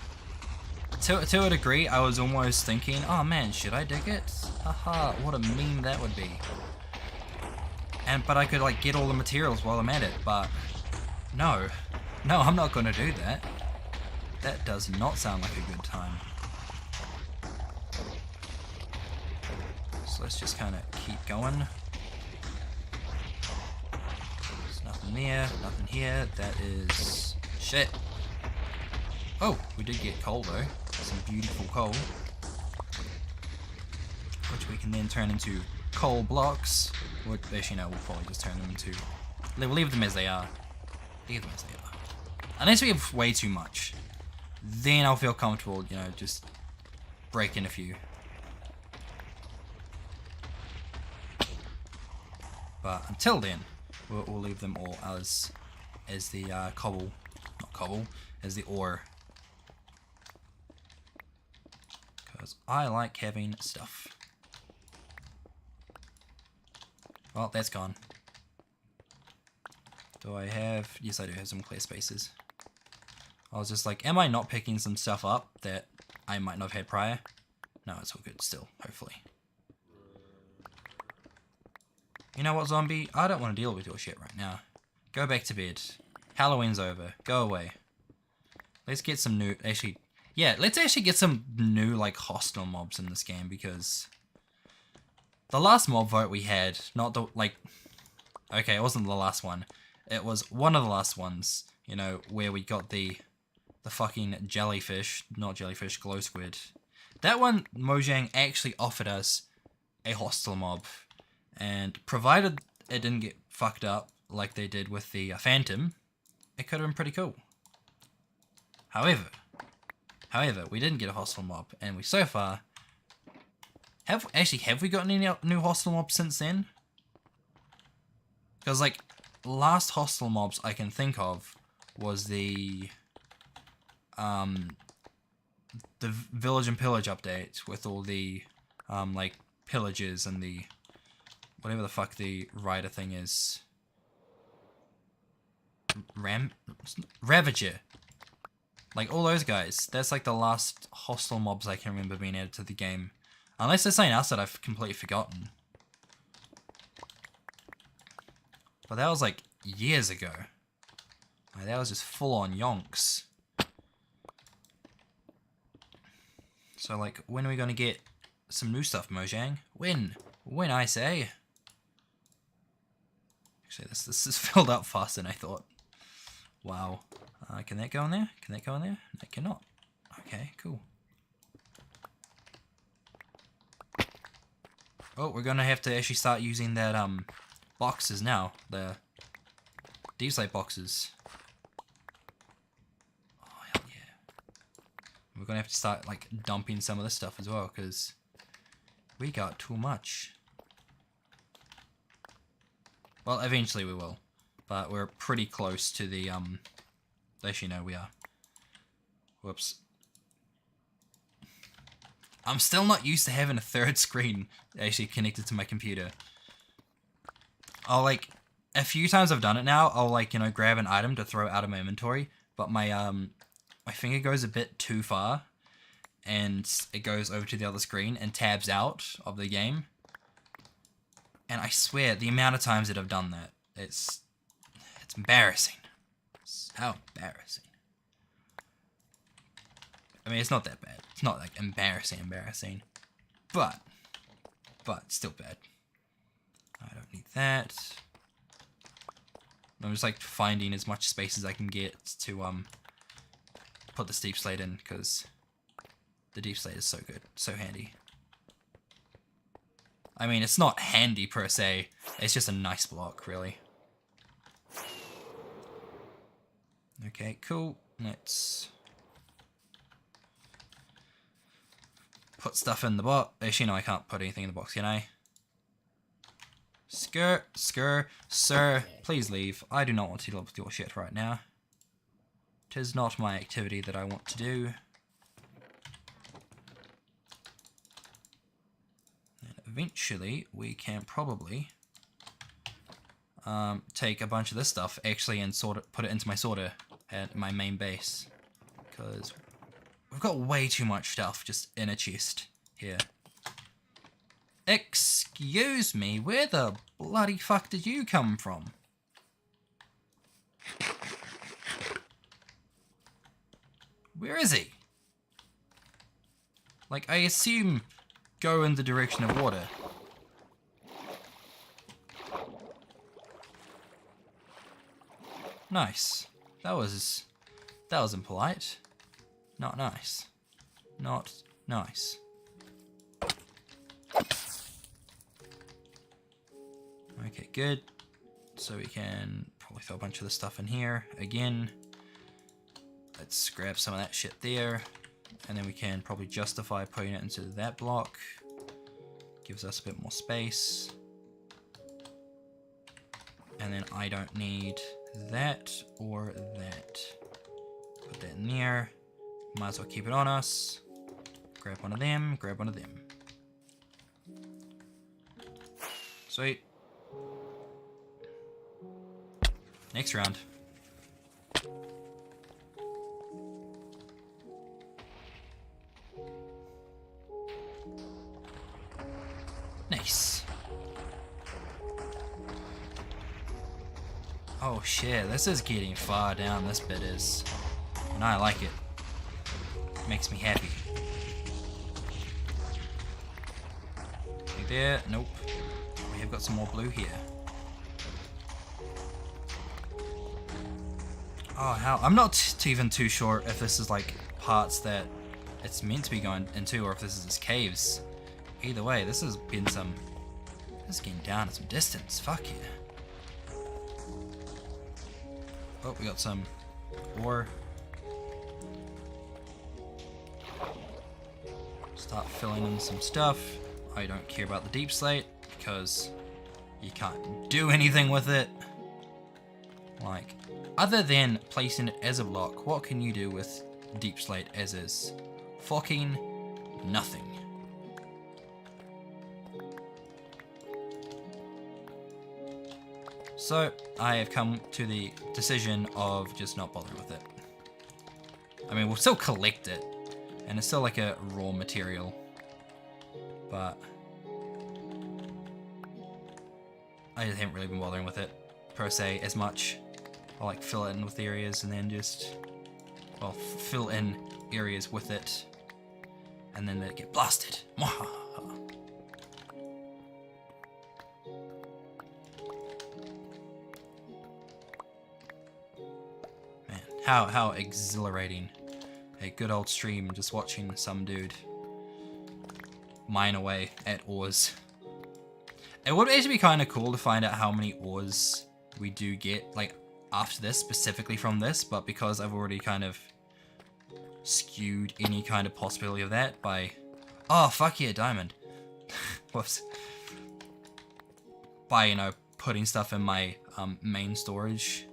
To a degree, I was almost thinking, oh man, should I dig it? Haha, what a meme that would be. But I could like get all the materials while I'm at it, but no, I'm not gonna do that. That does not sound like a good time. So let's just kind of keep going. There's nothing Nothing there, nothing here. That is shit. Oh, we did get coal though. Some beautiful coal. Which we can then turn into coal blocks. Which, actually no, we'll probably just turn them into... We'll leave them as they are. Leave them as they are. Unless we have way too much. Then I'll feel comfortable, you know, just breaking a few. But until then, we'll leave them all as the cobble, not cobble, as the ore. Because I like having stuff. Well, that's gone. Do I have... Yes, I do have some clear spaces. I was just like, am I not picking some stuff up that I might not have had prior? No, it's all good still, hopefully. You know what, zombie? I don't want to deal with your shit right now. Go back to bed. Halloween's over. Go away. Let's get some new... Actually, yeah, let's actually get some new, like, hostile mobs in this game, because... The last mob vote we had, not the, like... Okay, it wasn't the last one. It was one of the last ones, you know, where we got the fucking jellyfish, not jellyfish, glow squid. That one, Mojang actually offered us a hostile mob. And provided it didn't get fucked up like they did with the Phantom, it could have been pretty cool. However, we didn't get a hostile mob, and we so far... Have we gotten any new hostile mobs since then? Because, like, last hostile mobs I can think of was the Village and Pillage update with all the, like, pillages and the... Whatever the fuck the rider thing is. Ravager. Like, all those guys. That's, like, the last hostile mobs I can remember being added to the game. Unless there's something else that I've completely forgotten. But that was like years ago. Like, that was just full on yonks. So like, when are we gonna get some new stuff, Mojang? When? When, I say? Actually, this is filled up faster than I thought. Wow. Can that go in there? Can that go in there? No, it cannot. Okay, cool. Oh, we're gonna have to actually start using that, boxes now. The deep slate boxes. Oh, hell yeah. We're gonna have to start, like, dumping some of this stuff as well, because we got too much. Well, eventually we will. But we're pretty close to the, actually, no, we are. Whoops. I'm still not used to having a third screen actually connected to my computer. I'll, like, a few times I've done it now, I'll, like, you know, grab an item to throw out of my inventory, but my, my finger goes a bit too far, and it goes over to the other screen and tabs out of the game. And I swear, the amount of times that I've done that, it's embarrassing. So embarrassing. I mean, it's not that bad. It's not, like, embarrassing, but still bad. I don't need that. I'm just, like, finding as much space as I can get to, put this deep slate in, because the deep slate is so good, so handy. I mean, it's not handy per se, it's just a nice block, really. Okay, cool. Let's put stuff in the box. Actually, no, I can't put anything in the box, can I? Sir, please leave. I do not want to deal with your shit right now. 'Tis not my activity that I want to do. And eventually, we can probably take a bunch of this stuff actually and put it into my sorter at my main base, because we've got way too much stuff just in a chest here. Excuse me, where the bloody fuck did you come from? Where is he? Like, I assume go in the direction of water. Nice. That was impolite. Not nice. Not nice. Okay, good. So we can probably throw a bunch of the stuff in here again. Let's grab some of that shit there. And then we can probably justify putting it into that block. Gives us a bit more space. And then I don't need that or that. Put that in there. Might as well keep it on us. Grab one of them, grab one of them. Sweet. Next round. Nice. Oh shit, this is getting far down, this bit is. And I like it. Makes me happy. There, nope. We have got some more blue here. Oh, how? I'm not even too sure if this is like parts that it's meant to be going into or if this is just caves. Either way, this has been some... This is getting down at some distance. Fuck yeah. Oh, we got some ore. Start filling in some stuff. I don't care about the deep slate because you can't do anything with it. Like, other than placing it as a block, what can you do with deep slate as is? Fucking nothing. So, I have come to the decision of just not bothering with it. I mean, we'll still collect it, and it's still like a raw material, but I just haven't really been bothering with it, per se, as much. I'll like fill it in with areas and then just, well, fill in areas with it, and then they get blasted. Man, how exhilarating. A good old stream just watching some dude mine away at ores. It would actually be kind of cool to find out how many ores we do get, like, after this, specifically from this, but because I've already kind of skewed any kind of possibility of that by... Oh, fuck yeah, diamond. Whoops. By, you know, putting stuff in my main storage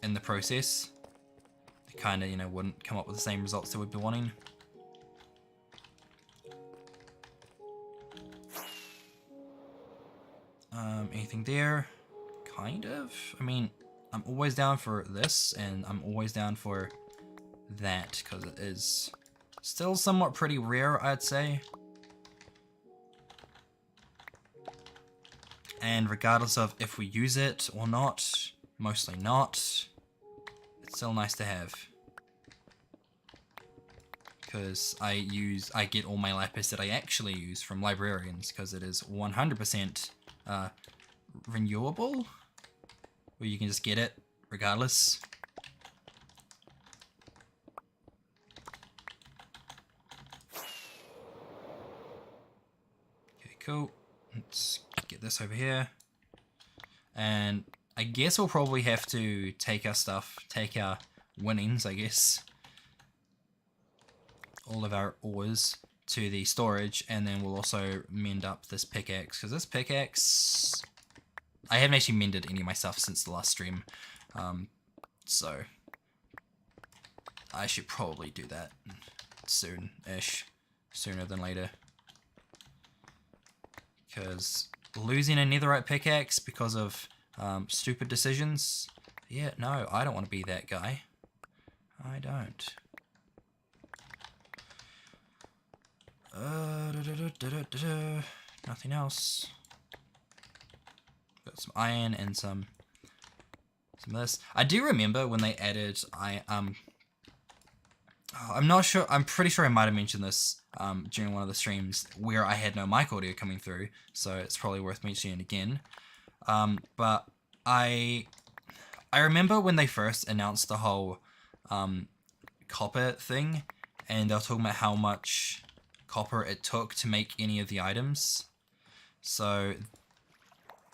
in the process. It kind of, you know, wouldn't come up with the same results that we'd be wanting. Anything there? Kind of. I mean, I'm always down for this, and I'm always down for that, because it is still somewhat pretty rare, I'd say. And regardless of if we use it or not, mostly not, it's still nice to have. Because I get all my lapis that I actually use from librarians, because it is 100% renewable, where you can just get it regardless. Okay, cool. Let's get this over here. And I guess we'll probably have to take our stuff, take our winnings, I guess. All of our ores to the storage, and then we'll also mend up this pickaxe, because this pickaxe... I haven't actually mended any of my stuff since the last stream, so I should probably do that soon-ish, sooner than later. Because losing a netherite pickaxe because of stupid decisions, yeah, no, I don't want to be that guy. I don't. Nothing else. Got some iron and some of this. I do remember when they added I'm not sure, I'm pretty sure I might have mentioned this during one of the streams where I had no mic audio coming through, so it's probably worth mentioning again. But I I remember when they first announced the whole copper thing, and they were talking about how much copper it took to make any of the items. So,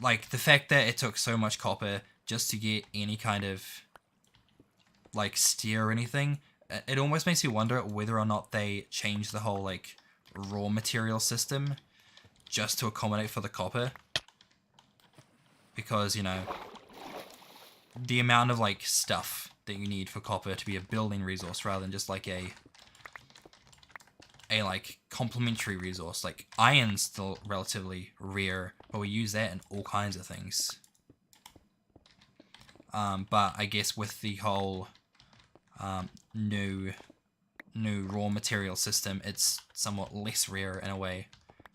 like, the fact that it took so much copper just to get any kind of, like, steer or anything, it almost makes me wonder whether or not they changed the whole, like, raw material system just to accommodate for the copper. Because, you know, the amount of, like, stuff that you need for copper to be a building resource rather than just, like, a like, complementary resource. Like, iron's still relatively rare, but we use that in all kinds of things. But I guess with the whole new raw material system, it's somewhat less rare in a way.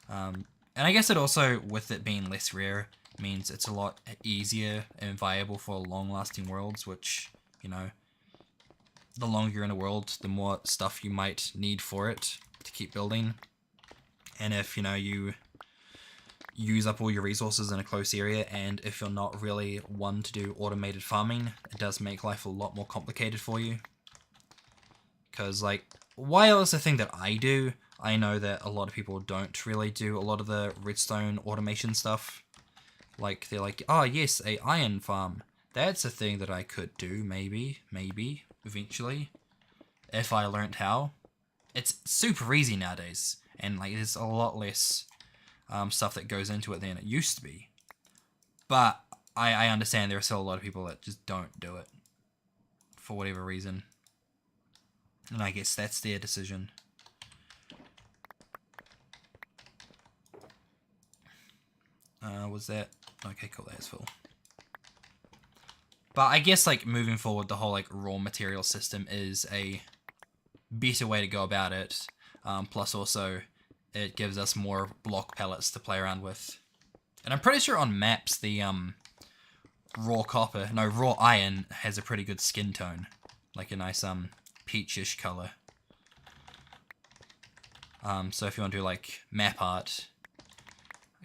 And I guess it also, with it being less rare, means it's a lot easier and viable for long-lasting worlds, which, you know, the longer you're in a world, the more stuff you might need for it to keep building. And if, you know, you use up all your resources in a close area, and if you're not really one to do automated farming, it does make life a lot more complicated for you. Because, like, while it's a thing that I do, I know that a lot of people don't really do a lot of the redstone automation stuff. Like, they're like, oh yes, a iron farm. That's a thing that I could do, maybe, eventually, if I learnt how. It's super easy nowadays, and, like, there's a lot less stuff that goes into it than it used to be. But I understand there are still a lot of people that just don't do it, for whatever reason. And I guess that's their decision. Was that... Okay, cool, that's full. But I guess, like, moving forward, the whole, like, raw material system is a better way to go about it. Plus also, it gives us more block pellets to play around with. And I'm pretty sure on maps, the raw iron has a pretty good skin tone. Like a nice peachish color. So if you want to do, like, map art,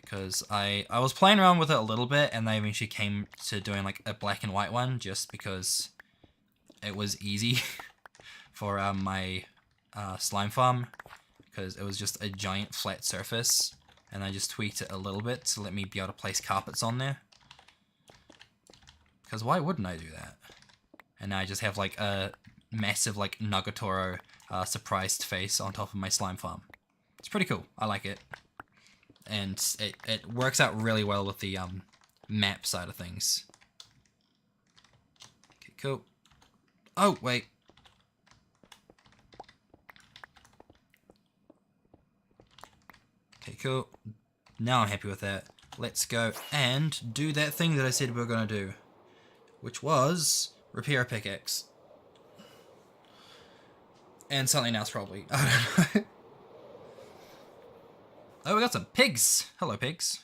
because I was playing around with it a little bit, and I eventually came to doing, like, a black and white one, just because it was easy for my slime farm, because it was just a giant flat surface, and I just tweaked it a little bit to let me be able to place carpets on there. Because why wouldn't I do that? And now I just have, like, a massive, like, Nagatoro surprised face on top of my slime farm. It's pretty cool. I like it. And it works out really well with the map side of things. Okay, cool. Oh, wait. Okay, cool. Now I'm happy with that. Let's go and do that thing that I said we were going to do, which was repair a pickaxe. And something else, probably. I don't know. Oh, we got some pigs. Hello, pigs.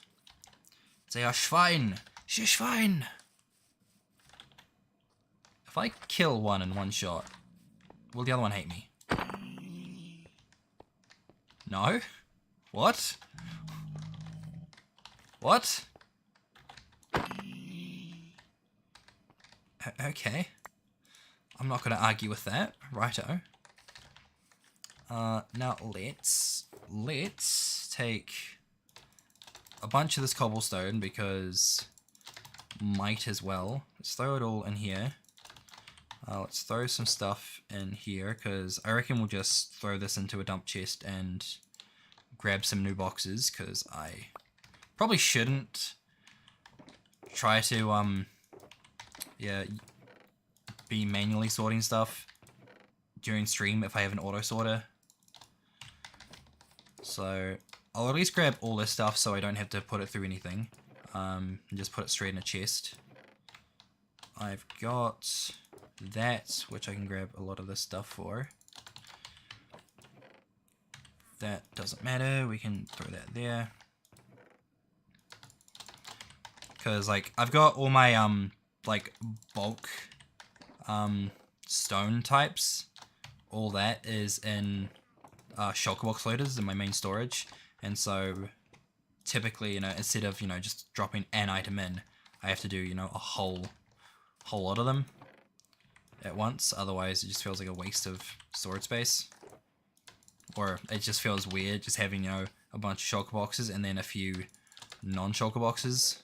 They are Schwein. Schwein. If I kill one in one shot, will the other one hate me? No? What? What? Okay. I'm not going to argue with that. Righto. Now let's take a bunch of this cobblestone, because might as well. Let's throw it all in here. Let's throw some stuff in here, because I reckon we'll just throw this into a dump chest and grab some new boxes, because I probably shouldn't try to be manually sorting stuff during stream if I have an auto sorter. So I'll at least grab all this stuff so I don't have to put it through anything, and just put it straight in a chest. I've got that, which I can grab a lot of this stuff for. That doesn't matter, we can throw that there. Because, like, I've got all my, like, bulk, stone types. All that is in, shulker box loaders in my main storage. And so, typically, you know, instead of, you know, just dropping an item in, I have to do, you know, a whole whole lot of them at once. Otherwise, it just feels like a waste of storage space. Or it just feels weird just having, you know, a bunch of shulker boxes and then a few non-shulker boxes.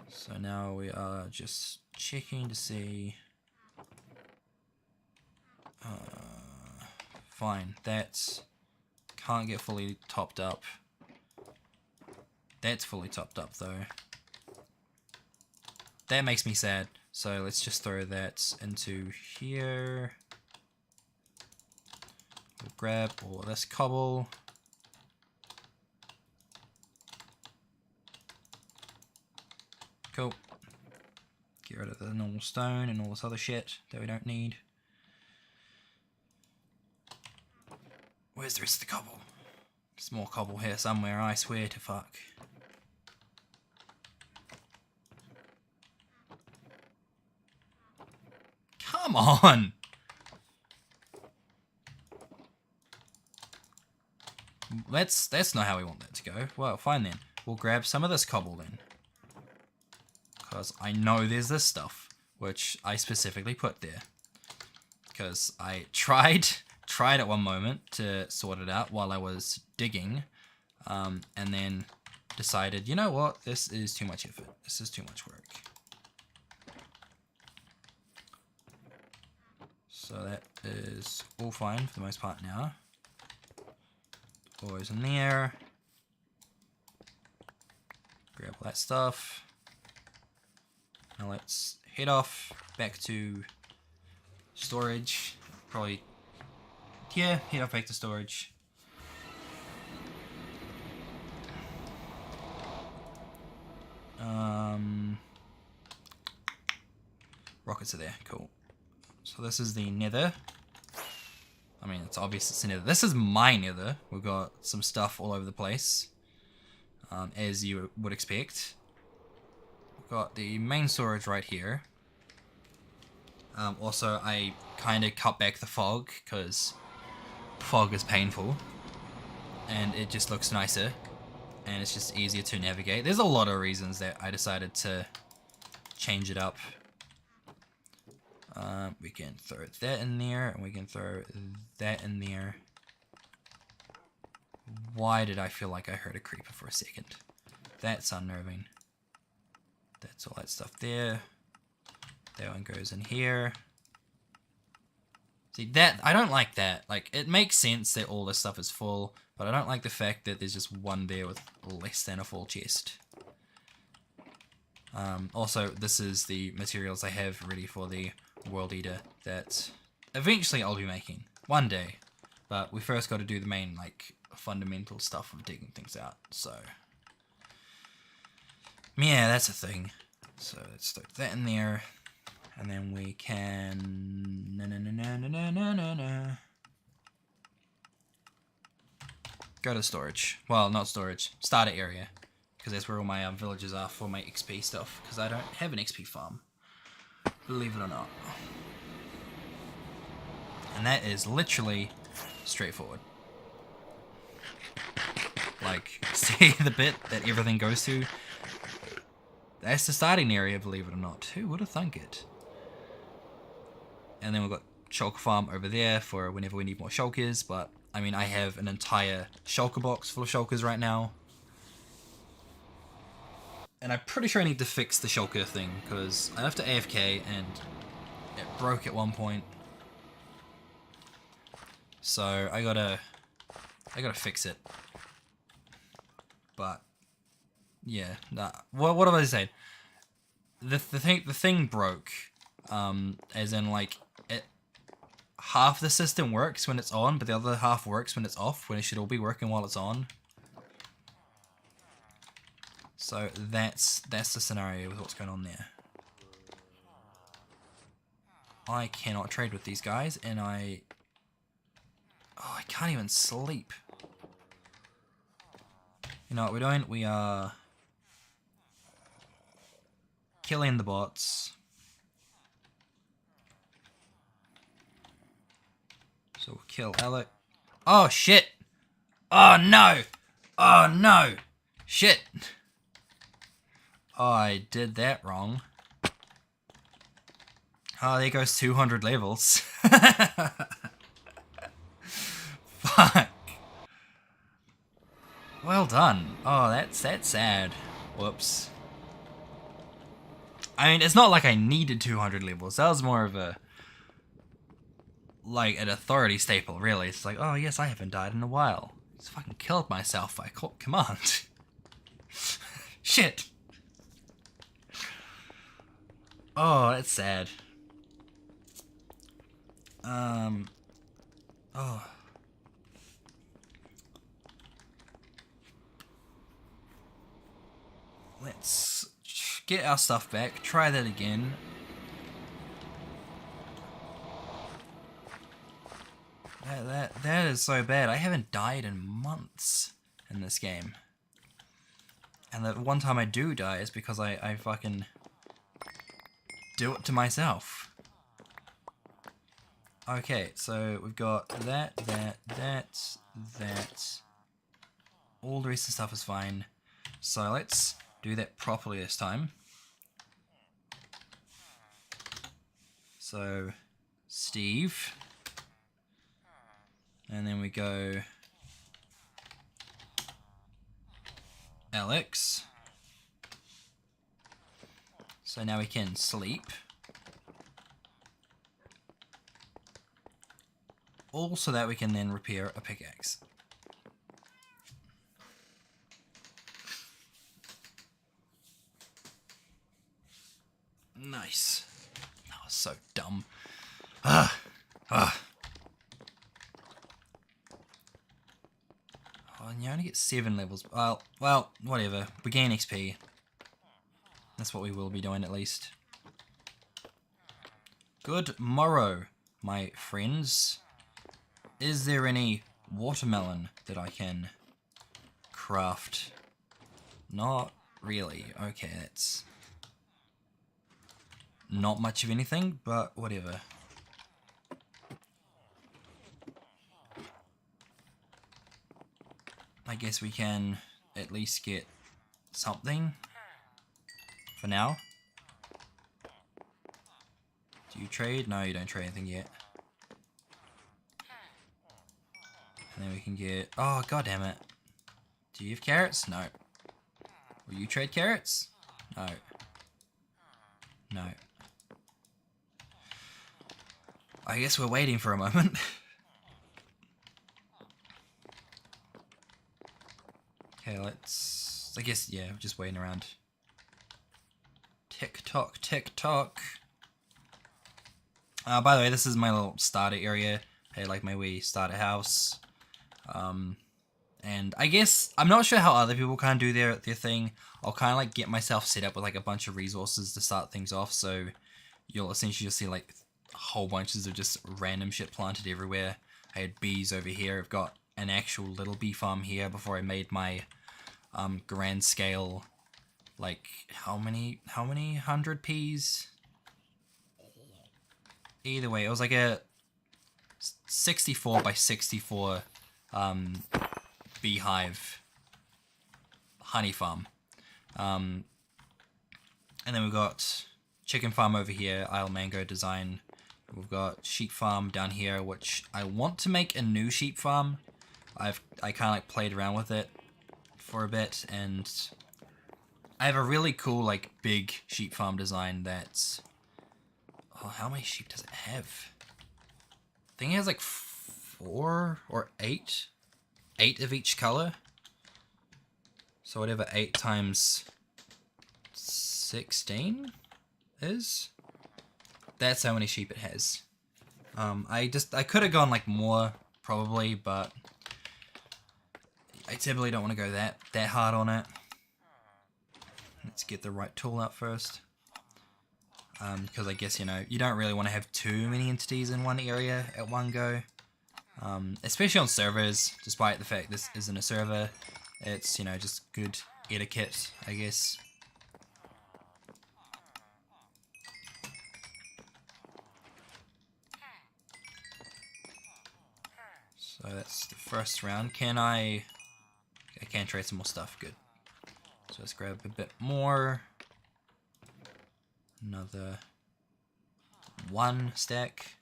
So now we are just checking to see. Fine, that's can't get fully topped up. That's fully topped up though. That makes me sad. So let's just throw that into here. We'll grab all of this cobble. Cool. Get rid of the normal stone and all this other shit that we don't need. Where's the rest of the cobble? There's more cobble here somewhere, I swear to fuck. Come on! That's not how we want that to go. Well, fine then. We'll grab some of this cobble then. Because I know there's this stuff, which I specifically put there. Because I tried at one moment to sort it out while I was digging, and then decided, you know what, this is too much effort. This is too much work. So that is all fine for the most part now. Always in there. Grab all that stuff. Now let's head off back to storage. Probably, yeah, head off back to storage. Rockets are there, cool. So this is the nether. I mean, it's obvious it's the nether. This is my nether. We've got some stuff all over the place, as you would expect. We've got the main storage right here. Also, I kind of cut back the fog, because fog is painful. And it just looks nicer. And it's just easier to navigate. There's a lot of reasons that I decided to change it up. We can throw that in there, and we can throw that in there. Why did I feel like I heard a creeper for a second? That's unnerving. That's all that stuff there. That one goes in here. See, that, I don't like that. Like, it makes sense that all this stuff is full, but I don't like the fact that there's just one there with less than a full chest. Also, this is the materials I have ready for the World Eater that eventually I'll be making. One day. But we first got to do the main, like, fundamental stuff of digging things out, so... yeah, that's a thing. So, let's throw that in there. And then we can... go to storage. Well, not storage. Starter area. Because that's where all my villages are for my XP stuff. Because I don't have an XP farm. Believe it or not. And that is literally straightforward. Like, see the bit that everything goes to? That's the starting area, believe it or not. Who would have thunk it? And then we've got shulker farm over there for whenever we need more shulkers. But, I mean, I have an entire shulker box full of shulkers right now. And I'm pretty sure I need to fix the shulker thing, because I left it AFK and it broke at one point. So I gotta fix it. But yeah, nah. What have I said? The thing broke. As in, like, half the system works when it's on, but the other half works when it's off, when it should all be working while it's on. So that's the scenario with what's going on there. I cannot trade with these guys, and I can't even sleep. You know what we're doing? We are killing the bots. So we'll kill Alec. Oh shit! Oh no! Oh no! Shit! Oh, I did that wrong. Oh, there goes 200 levels. Fuck. Well done. Oh, that's sad. Whoops. I mean, it's not like I needed 200 levels. That was more of a, like, an authority staple, really. It's like, oh yes, I haven't died in a while. Just fucking killed myself by command. Shit. Oh, that's sad. Oh. Let's get our stuff back. Try that again. That is so bad. I haven't died in months in this game. And the one time I do die is because I fucking do it to myself. Okay, so we've got that. All the rest of the stuff is fine. So let's do that properly this time. So, Steve. And then we go Alex. So now we can sleep. All so that we can then repair a pickaxe. Nice. That was so dumb. Oh, and you only get 7 levels. Well, whatever. We gain XP. That's what we will be doing at least. Good morrow, my friends. Is there any watermelon that I can craft? Not really. Okay, that's not much of anything, but whatever. I guess we can at least get something for now. Do you trade? No, you don't trade anything yet. And then we can get... Oh, god damn it. Do you have carrots? No. Will you trade carrots? No. No. I guess we're waiting for a moment. Okay, let's... I guess, yeah, we're just waiting around. Tick tock, tick tock. By the way, this is my little starter area. I had like my wee starter house. And I guess, I'm not sure how other people kind of do their thing. I'll kind of like get myself set up with like a bunch of resources to start things off. So you'll essentially just see like whole bunches of just random shit planted everywhere. I had bees over here. I've got an actual little bee farm here before I made my grand scale, like how many 100 peas? Either way, it was like a 64 by 64 beehive honey farm. And then we've got chicken farm over here, Isle Mango design. We've got sheep farm down here, which I want to make a new sheep farm. I kind of like played around with it for a bit, and I have a really cool like big sheep farm design that's... Oh, how many sheep does it have? I think it has like 4 or 8. 8 of each color. So whatever 8 times 16 is, that's how many sheep it has. I could have gone like more probably, but I typically don't want to go that hard on it. Let's get the right tool out first. Because I guess, you know, you don't really want to have too many entities in one area at one go. Especially on servers, despite the fact this isn't a server. It's, you know, just good etiquette, I guess. So that's the first round. I can trade some more stuff, good. So let's grab a bit more. Another 1 stack.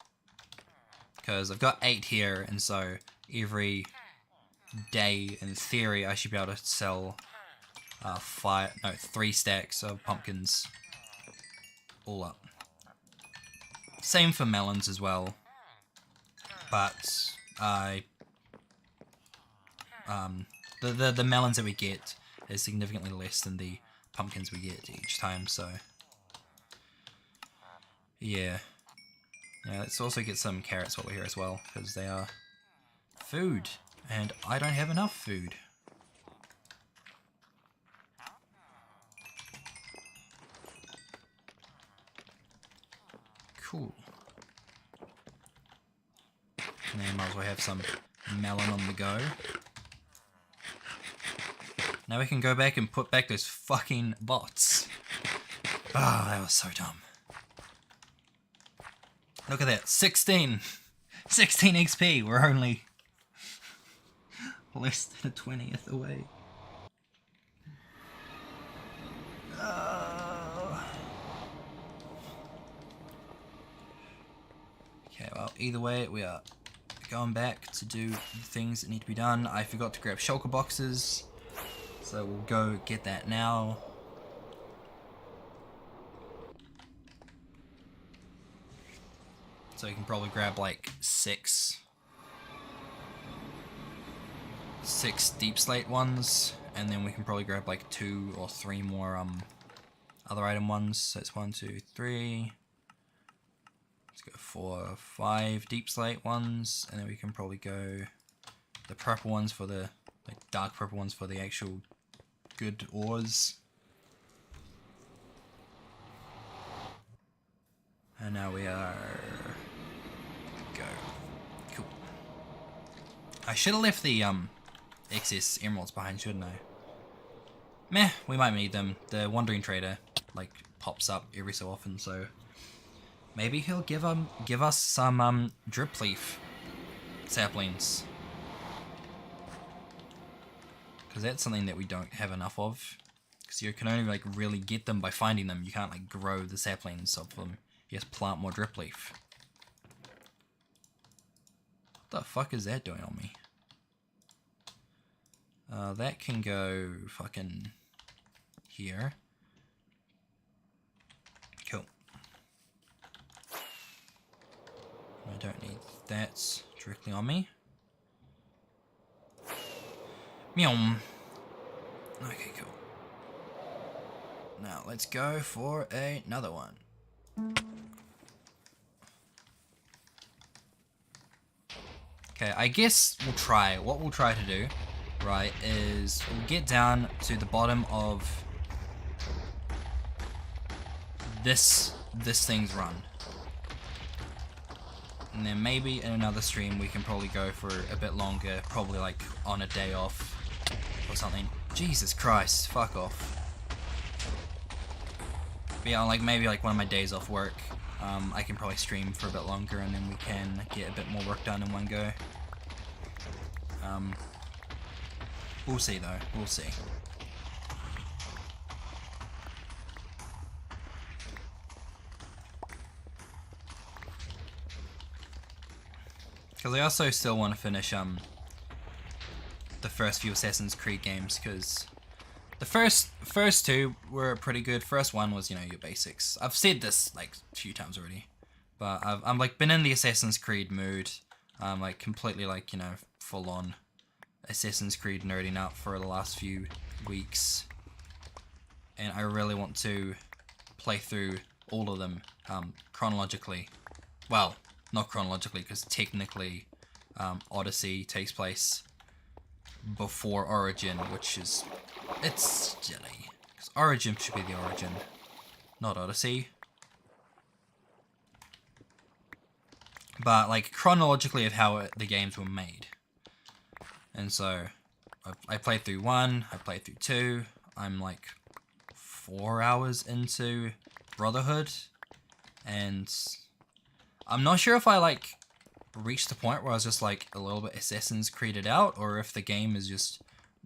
Because I've got 8 here, and so every day, in theory, I should be able to sell 3 stacks of pumpkins all up. Same for melons as well, but the melons that we get is significantly less than the pumpkins we get each time, so yeah. Yeah, let's also get some carrots while we're here as well, because they are food, and I don't have enough food. Cool. And then might as well have some melon on the go. Now we can go back and put back those fucking bots. Ah, that was so dumb. Look at that, 16 XP, we're only less than a 20th away. Okay, well, either way, we are going back to do the things that need to be done. I forgot to grab shulker boxes, so we'll go get that now. So you can probably grab like 6 deep slate ones, and then we can probably grab like 2 or 3 more other item ones. So it's 1, 2, 3. Let's go 4, 5 deep slate ones, and then we can probably go the purple ones for the dark purple ones for the actual good ores. And now we are go. Cool. I should have left the excess emeralds behind, shouldn't I? Meh, we might need them. The wandering trader like pops up every so often, so maybe he'll give us some drip leaf saplings, because that's something that we don't have enough of. Because you can only like really get them by finding them. You can't like grow the saplings of them. You just plant more drip leaf. What the fuck is that doing on me? That can go fucking here. Cool. I don't need that directly on me. Meow. Okay, cool. Now let's go for another one. Okay, I guess we'll try. What we'll try to do, right, is we'll get down to the bottom of this thing's run. And then maybe in another stream we can probably go for a bit longer, probably like on a day off or something. Jesus Christ, fuck off. But yeah, like maybe like one of my days off work, I can probably stream for a bit longer, and then we can get a bit more work done in one go. We'll see though, we'll see. Because I also still want to finish the first few Assassin's Creed games, because the first 2 were pretty good. First one was, you know, your basics. I've said this like a few times already, but I'm like been in the Assassin's Creed mood. Like completely like, you know, full on Assassin's Creed nerding out for the last few weeks, and I really want to play through all of them chronologically. Well, not chronologically, because technically Odyssey takes place before Origin, which is, it's silly, because Origin should be the origin, not Odyssey. But like chronologically of how the games were made. And so I played through 1, I played through 2, I'm like 4 hours into Brotherhood, and I'm not sure if I like reached the point where I was just like a little bit Assassin's Creeded out, or if the game is just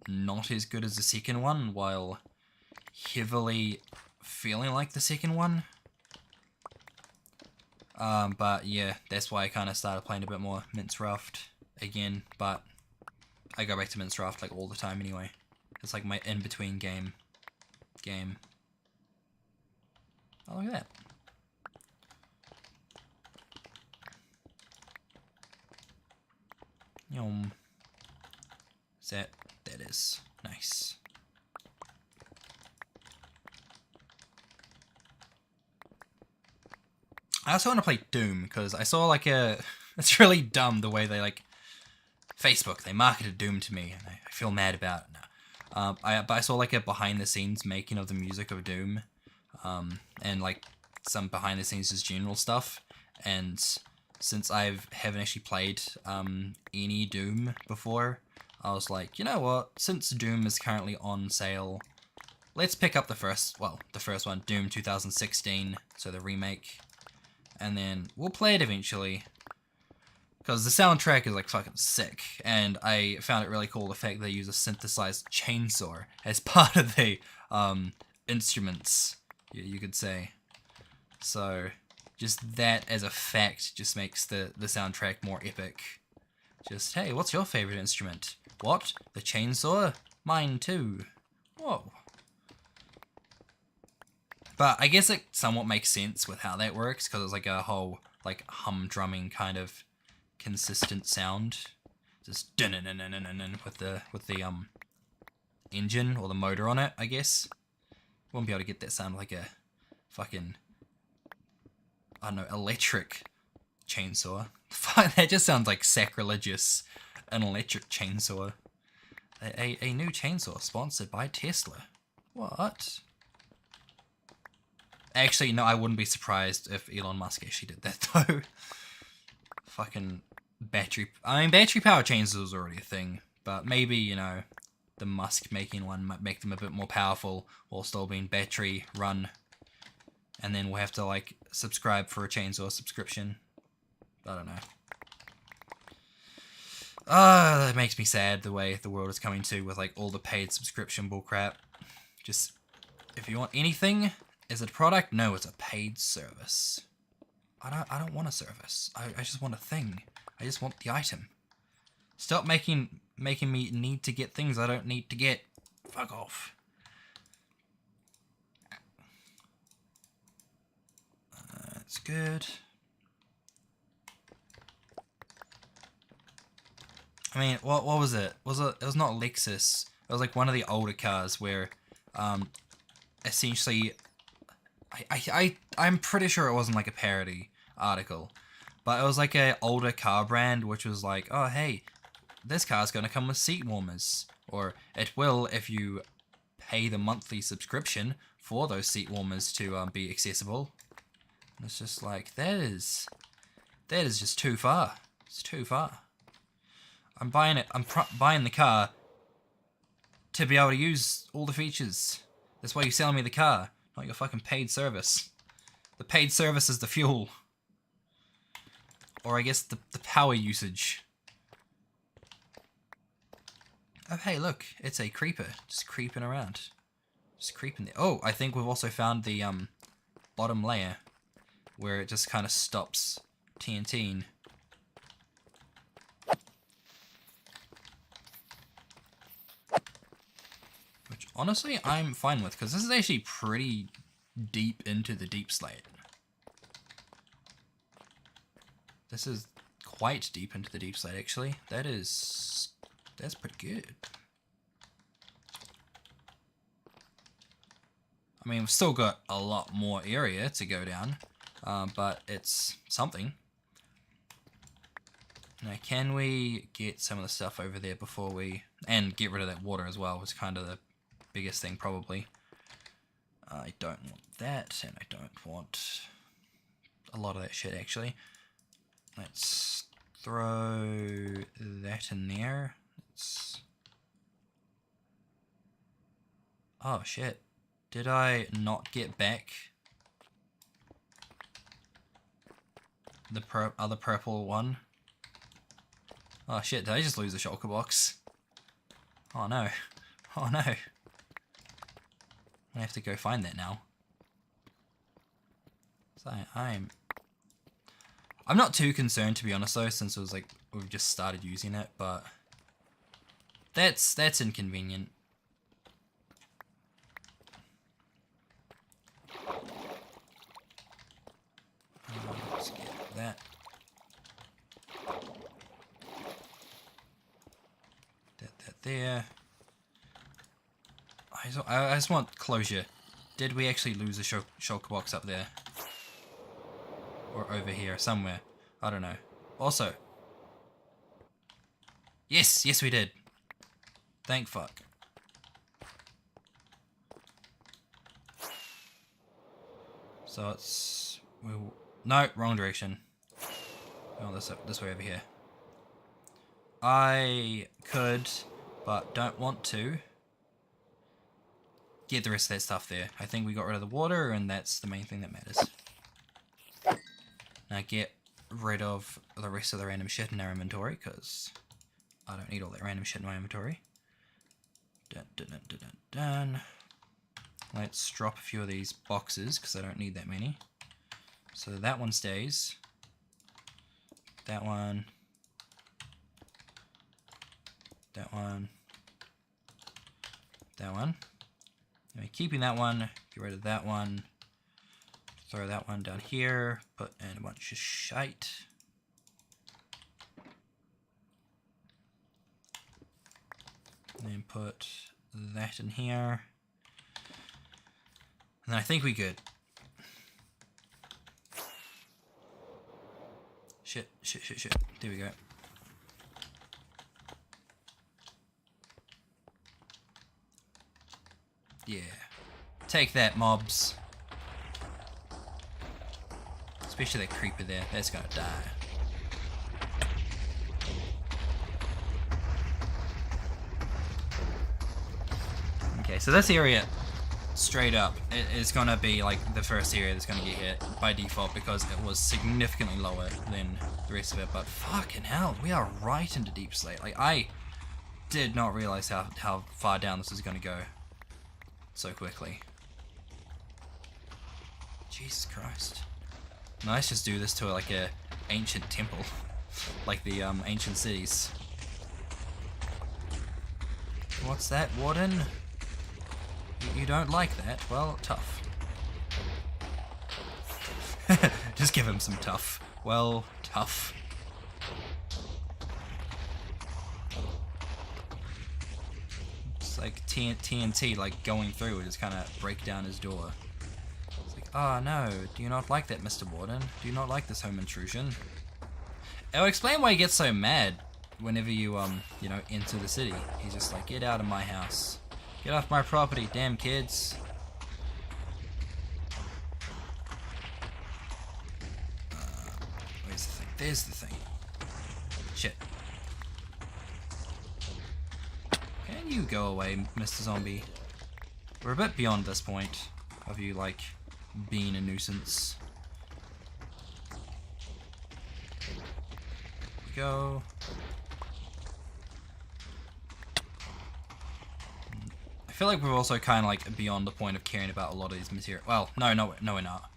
not as good as the second one while heavily feeling like the second one. But yeah, that's why I kind of started playing a bit more Minecraft again. But I go back to Minecraft like all the time anyway. It's like my in-between game. Oh, look at that. Yum. Is that? That is. Nice. I also want to play Doom, because I saw like a... It's really dumb the way they like... Facebook, they marketed Doom to me, and I feel mad about it now. But I saw like a behind the scenes making of the music of Doom, and like some behind the scenes just general stuff. And since I haven't actually played any Doom before, I was like, you know what? Since Doom is currently on sale, let's pick up the first one, Doom 2016, so the remake, and then we'll play it eventually. Because the soundtrack is like fucking sick, and I found it really cool the fact they use a synthesized chainsaw as part of the instruments, you could say. So just that as a fact just makes the soundtrack more epic. Just, hey, what's your favorite instrument? What? The chainsaw? Mine too. Whoa. But I guess it somewhat makes sense with how that works, because it's like a whole like humdrumming kind of consistent sound, just with the engine or the motor on it. I guess won't be able to get that sound like a fucking, I don't know, electric chainsaw. That just sounds like sacrilegious. An electric chainsaw. A new chainsaw sponsored by Tesla. What? Actually, no, I wouldn't be surprised if Elon Musk actually did that though. Fucking battery power chainsaws was already a thing, but maybe, you know, the Musk making one might make them a bit more powerful while still being battery run, and then we'll have to like subscribe for a chainsaw subscription. I don't know. That makes me sad the way the world is coming to with like all the paid subscription bullcrap. Just, if you want anything, is it a product? No, it's a paid service. I don't want a service. I just want a thing. I just want the item. Stop making me need to get things I don't need to get. Fuck off. That's good. I mean, what was it? It was not Lexus. It was like one of the older cars where, essentially, I'm pretty sure it wasn't like a parody article, but it was like a older car brand which was like, oh hey, this car's gonna come with seat warmers, or it will if you pay the monthly subscription for those seat warmers to be accessible. And it's just like, that is just too far. It's too far. I'm buying it. I'm buying the car to be able to use all the features. That's why you're selling me the car, not your fucking paid service. The paid service is the fuel. Or I guess the power usage. Oh hey, look, it's a creeper, just creeping around. Just creeping there. Oh, I think we've also found the bottom layer, where it just kind of stops TNTing. Which, honestly, I'm fine with, because this is actually pretty deep into the deep slate. This is quite deep into the deep slate, actually. That's pretty good. I mean, we've still got a lot more area to go down, but it's something. Now, can we get some of the stuff over there before we... And get rid of that water as well, was kind of the biggest thing, probably. I don't want that, and I don't want a lot of that shit, actually. Let's throw that in there. Oh, shit. Did I not get back the other purple one? Oh shit, did I just lose the shulker box? Oh no. Oh no. I have to go find that now. So I'm I'm not too concerned, to be honest, though, since it was like we've just started using it, but that's inconvenient. Let's get that. That there. I just want closure. Did we actually lose a shulker box up there? Or over here, somewhere. I don't know. Also. Yes, we did. Thank fuck. So it's... no, wrong direction. Oh, this way over here. I could, but don't want to, get the rest of that stuff there. I think we got rid of the water, and that's the main thing that matters. Now get rid of the rest of the random shit in our inventory, because I don't need all that random shit in my inventory. Done. Let's drop a few of these boxes, because I don't need that many. So that one stays. That one. That one. That one. And keeping that one, get rid of that one. Throw that one down here, put in a bunch of shite. And then put that in here. And I think we're good. Shit. There we go. Yeah. Take that, mobs. Especially that creeper there. That's gonna die. Okay, so this area, straight up, is gonna be like the first area that's gonna get hit by default because it was significantly lower than the rest of it. But fucking hell, we are right into Deep Slate. Like, I did not realize how far down this was gonna go so quickly. Jesus Christ. No, let's just do this to like a ancient temple, like the ancient cities. What's that, Warden? You don't like that? Well, tough. Just give him some tough. Well, tough. It's like TNT like going through and just kind of break down his door. It's like, oh no, do you not like that, Mr. Warden? Do you not like this home intrusion? It'll explain why he gets so mad whenever you you know, enter the city. He's just like, get out of my house. Get off my property, damn kids. Where's the thing? There's the thing. Shit. Can you go away, Mr. Zombie? We're a bit beyond this point of you, like, being a nuisance. Here we go. I feel like we're also kind of like beyond the point of caring about a lot of these material. Well, no, we're not.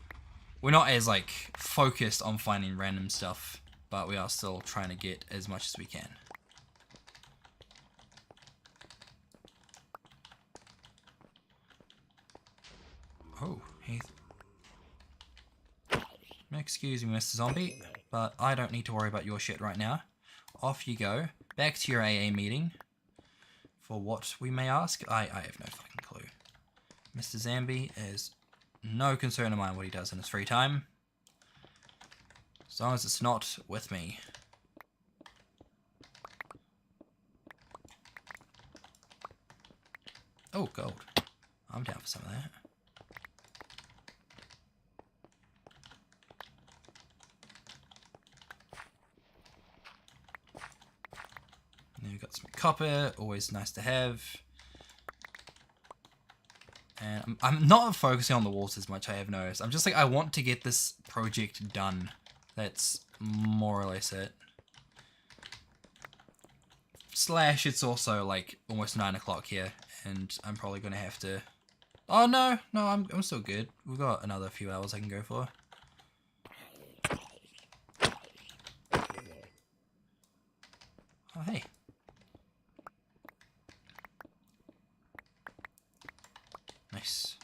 We're not as like focused on finding random stuff, but we are still trying to get as much as we can. Oh, excuse me, Mr. Zombie, but I don't need to worry about your shit right now. Off you go, back to your AA meeting. For what we may ask, I have no fucking clue. Mr. Zombie is no concern of mine what he does in his free time. As long as it's not with me. Oh, gold. I'm down for some of that. We've got some copper, always nice to have. And I'm not focusing on the walls as much, I have noticed. I'm just like, I want to get this project done. That's more or less it. Slash, it's also like almost 9 o'clock here, and I'm probably going to have to... Oh no, I'm still good. We've got another few hours I can go for. Oh, hey. Nice.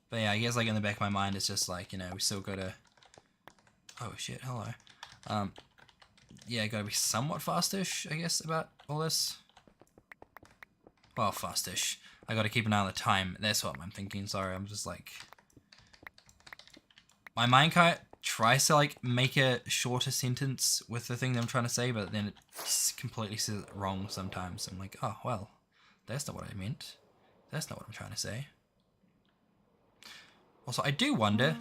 But yeah, I guess like in the back of my mind it's just like, you know, we still gotta... Oh shit, hello. Yeah, gotta be somewhat fastish, I guess, about all this. Well, fastish. I gotta keep an eye on the time. That's what I'm thinking. Sorry, I'm just like... My mind kind of tries to like make a shorter sentence with the thing that I'm trying to say, but then it completely says it wrong sometimes. I'm like, oh, well, that's not what I meant. That's not what I'm trying to say. Also, I do wonder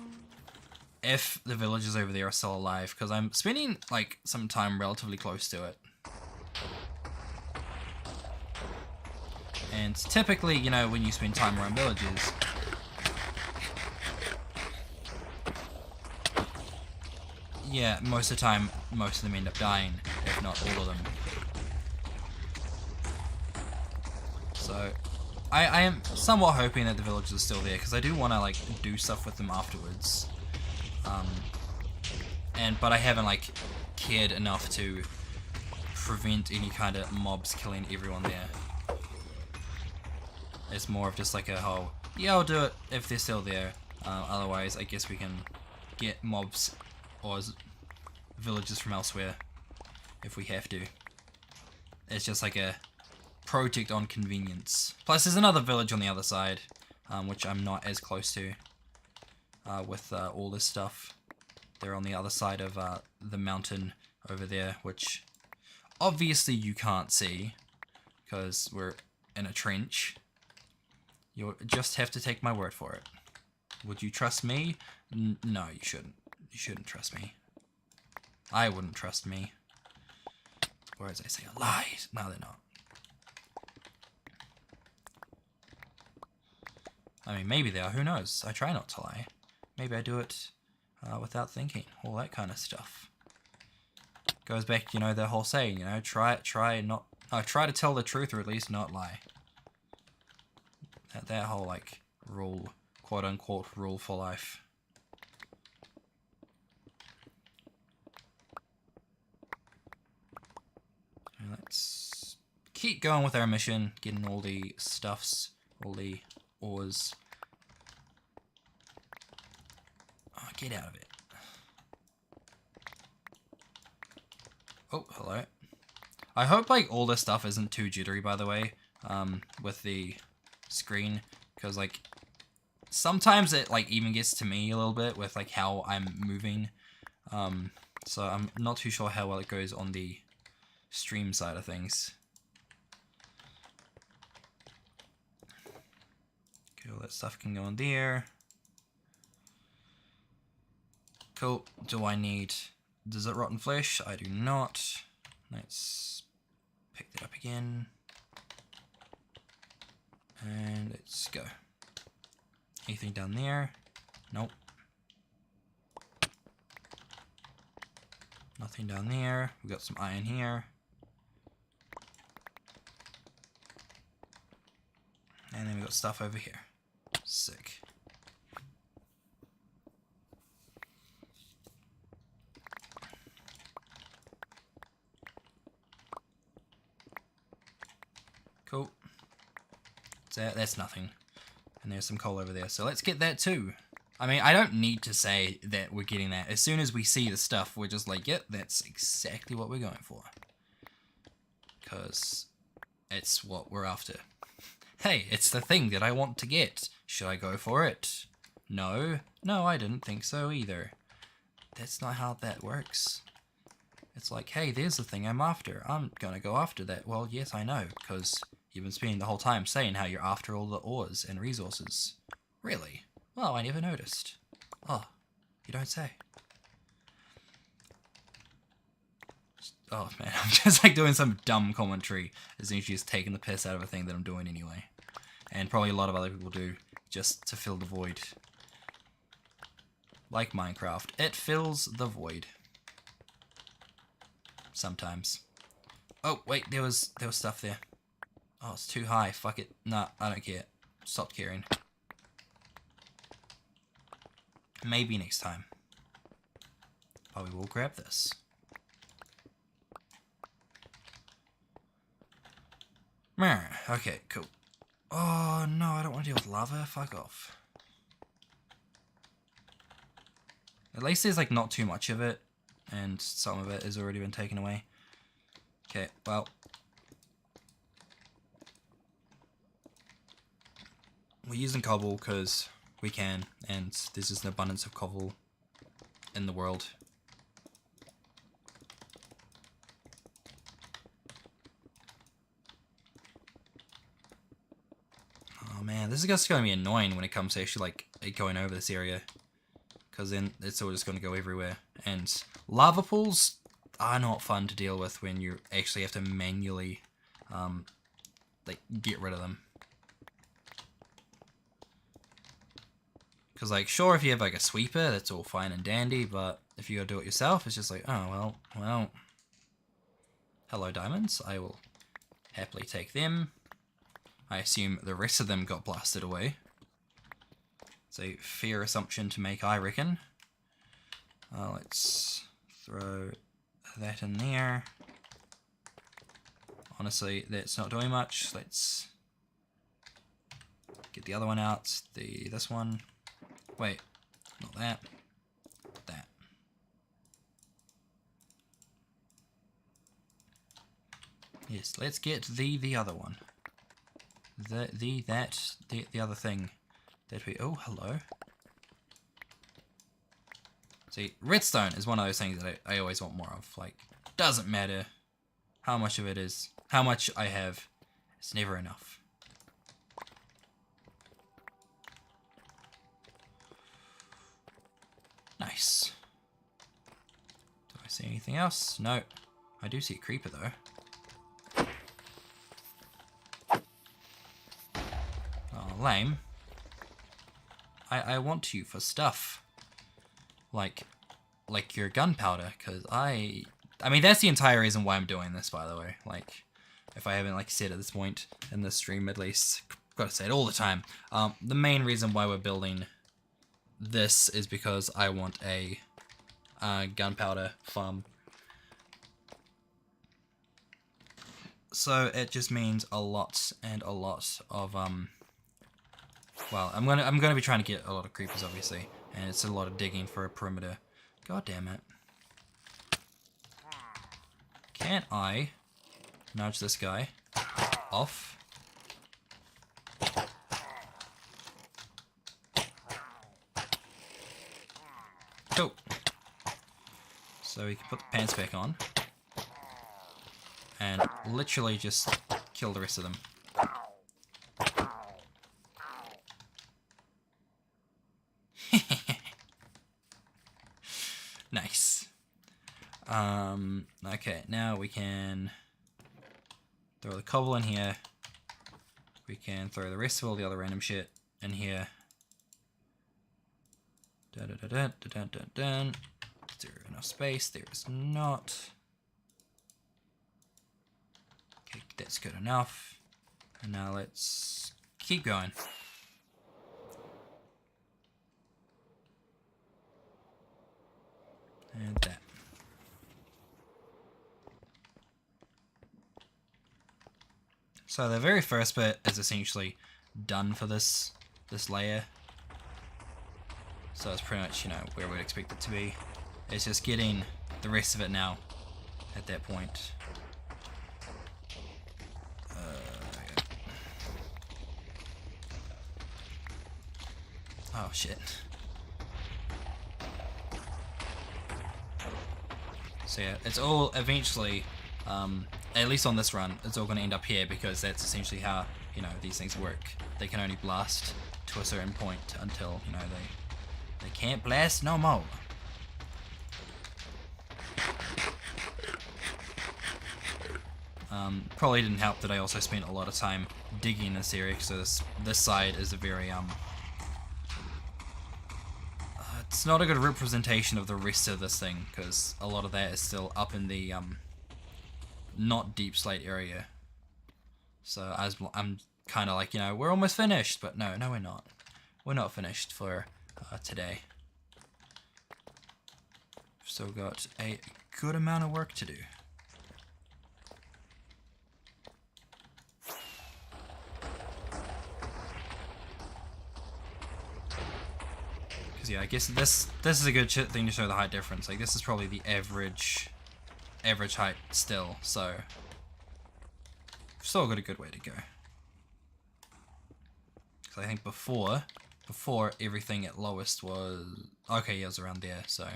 if the villagers over there are still alive, because I'm spending like some time relatively close to it. And typically, you know, when you spend time around villages, yeah, most of the time, most of them end up dying, if not all of them. So, I am somewhat hoping that the villagers are still there, because I do want to, like, do stuff with them afterwards. But I haven't, like, cared enough to prevent any kind of mobs killing everyone there. It's more of just like a whole, yeah, I'll do it if they're still there. Otherwise, I guess we can get mobs or villagers from elsewhere if we have to. It's just like a project on convenience. Plus, there's another village on the other side, which I'm not as close to with all this stuff. They're on the other side of the mountain over there, which obviously you can't see because we're in a trench. You'll just have to take my word for it. Would you trust me? No, you shouldn't. You shouldn't trust me. I wouldn't trust me. Or as I say, lies. No, they're not. I mean, maybe they are. Who knows? I try not to lie. Maybe I do it without thinking. All that kind of stuff. Goes back, you know, the whole saying, you know, try to tell the truth or at least not lie. That whole, like, rule, quote-unquote, rule for life. Let's keep going with our mission, getting all the stuffs, all the ores. Oh, get out of it. Oh, hello. I hope, like, all this stuff isn't too jittery, by the way, with the screen, because, like, sometimes it, like, even gets to me a little bit with, like, how I'm moving, so I'm not too sure how well it goes on the stream side of things. Okay, all that stuff can go in there. Cool. Do I need desert rotten flesh? I do not. Let's pick that up again. And let's go. Anything down there? Nope. Nothing down there. We got some iron here. And then we got stuff over here. Sick. Cool. That's nothing. And there's some coal over there. So let's get that too. I mean, I don't need to say that we're getting that. As soon as we see the stuff, we're just like, yep, that's exactly what we're going for. Because it's what we're after. Hey, it's the thing that I want to get. Should I go for it? No. No, I didn't think so either. That's not how that works. It's like, hey, there's the thing I'm after. I'm gonna go after that. Well, yes, I know, because you've been spending the whole time saying how you're after all the ores and resources. Really? Well, I never noticed. Oh, you don't say. Oh, man, I'm just like doing some dumb commentary, essentially just taking the piss out of a thing that I'm doing anyway. And probably a lot of other people do, just to fill the void. Like Minecraft, it fills the void. Sometimes. Oh, wait, there was stuff there. Oh, it's too high. Fuck it. Nah, I don't care. Stop caring. Maybe next time. But we will grab this. Okay, cool. Oh no, I don't want to deal with lava. Fuck off. At least there's like not too much of it, and some of it has already been taken away. Okay, well. We're using cobble because we can, and there's just an abundance of cobble in the world. Oh man, this is just going to be annoying when it comes to actually like going over this area, because then it's all just going to go everywhere. And lava pools are not fun to deal with when you actually have to manually like get rid of them. Because, like, sure, if you have, like, a sweeper, that's all fine and dandy, but if you gotta do it yourself, it's just like, oh, well, hello, diamonds. I will happily take them. I assume the rest of them got blasted away. It's a fair assumption to make, I reckon. Let's throw that in there. Honestly, that's not doing much. Let's get the other one out. This one. Wait, not that. That. Yes, let's get the other one. The other thing that we. Oh, hello. See, redstone is one of those things that I always want more of. Like, doesn't matter how much of it is, how much I have. It's never enough. Nice. Do I see anything else? No. I do see a creeper though. Oh, lame. I want you for stuff. Like your gunpowder, because I mean, that's the entire reason why I'm doing this, by the way. Like, if I haven't, like, said at this point in the stream, at least. Gotta say it all the time. The main reason why we're building this is because I want a gunpowder farm. So it just means a lot and a lot of well, I'm gonna be trying to get a lot of creepers, obviously, and it's a lot of digging for a perimeter. God damn it! Can't I nudge this guy off? Cool. So we can put the pants back on and literally just kill the rest of them. Nice. Okay, now we can throw the cobble in here. We can throw the rest of all the other random shit in here. Dun, dun, dun, dun, dun, dun, dun. Is there enough space? There is not. Okay, that's good enough. And now let's keep going. And that. So the very first bit is essentially done for this layer. So it's pretty much, you know, where we'd expect it to be. It's just getting the rest of it now at that point. Yeah. Oh shit. So yeah, it's all eventually, at least on this run, it's all going to end up here because that's essentially how, you know, these things work. They can only blast to a certain point until, you know, they can't blast no more. Probably didn't help that I also spent a lot of time digging this area, so this side is a very it's not a good representation of the rest of this thing, because a lot of that is still up in the not deep slate area. So I'm kind of like, you know, we're almost finished, but no, we're not. We're not finished for today. We've still got a good amount of work to do. Because yeah, I guess this is a good thing to show the height difference. Like this is probably the average height still, so still got a good way to go. Because I think before everything at lowest was okay. Yeah, it was around there. So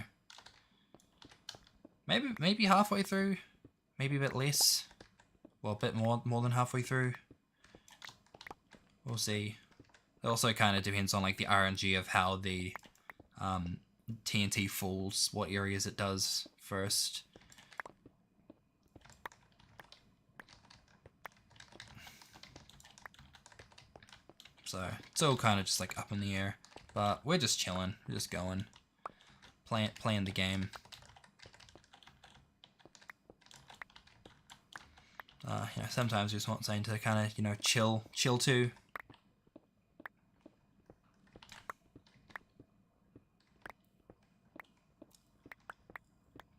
maybe halfway through, maybe a bit less. Well, a bit more than halfway through. We'll see. It also kind of depends on like the RNG of how the TNT falls, what areas it does first. So it's all kind of just like up in the air, but we're just chilling, we're just going, playing the game. You know, sometimes we just want something to kind of, you know, chill to.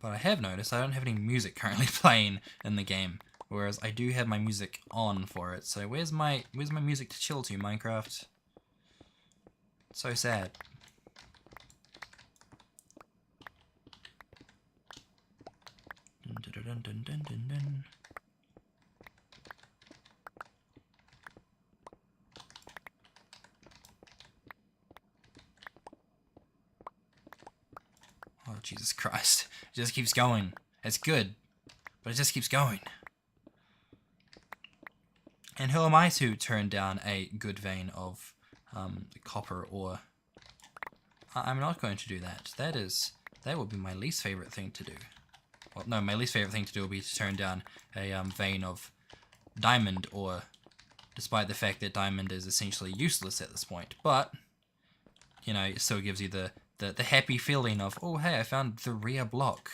But I have noticed I don't have any music currently playing in the game, whereas I do have my music on for it. So where's my music to chill to, Minecraft? So sad. Dun, dun, dun, dun, dun, dun. Oh, Jesus Christ. It just keeps going. It's good, but it just keeps going. And who am I to turn down a good vein of copper ore? I'm not going to do that. That would be my least favorite thing to do. Well, no, my least favorite thing to do would be to turn down a vein of diamond ore, despite the fact that diamond is essentially useless at this point. But, you know, it still gives you the happy feeling of, oh hey, I found the rare block.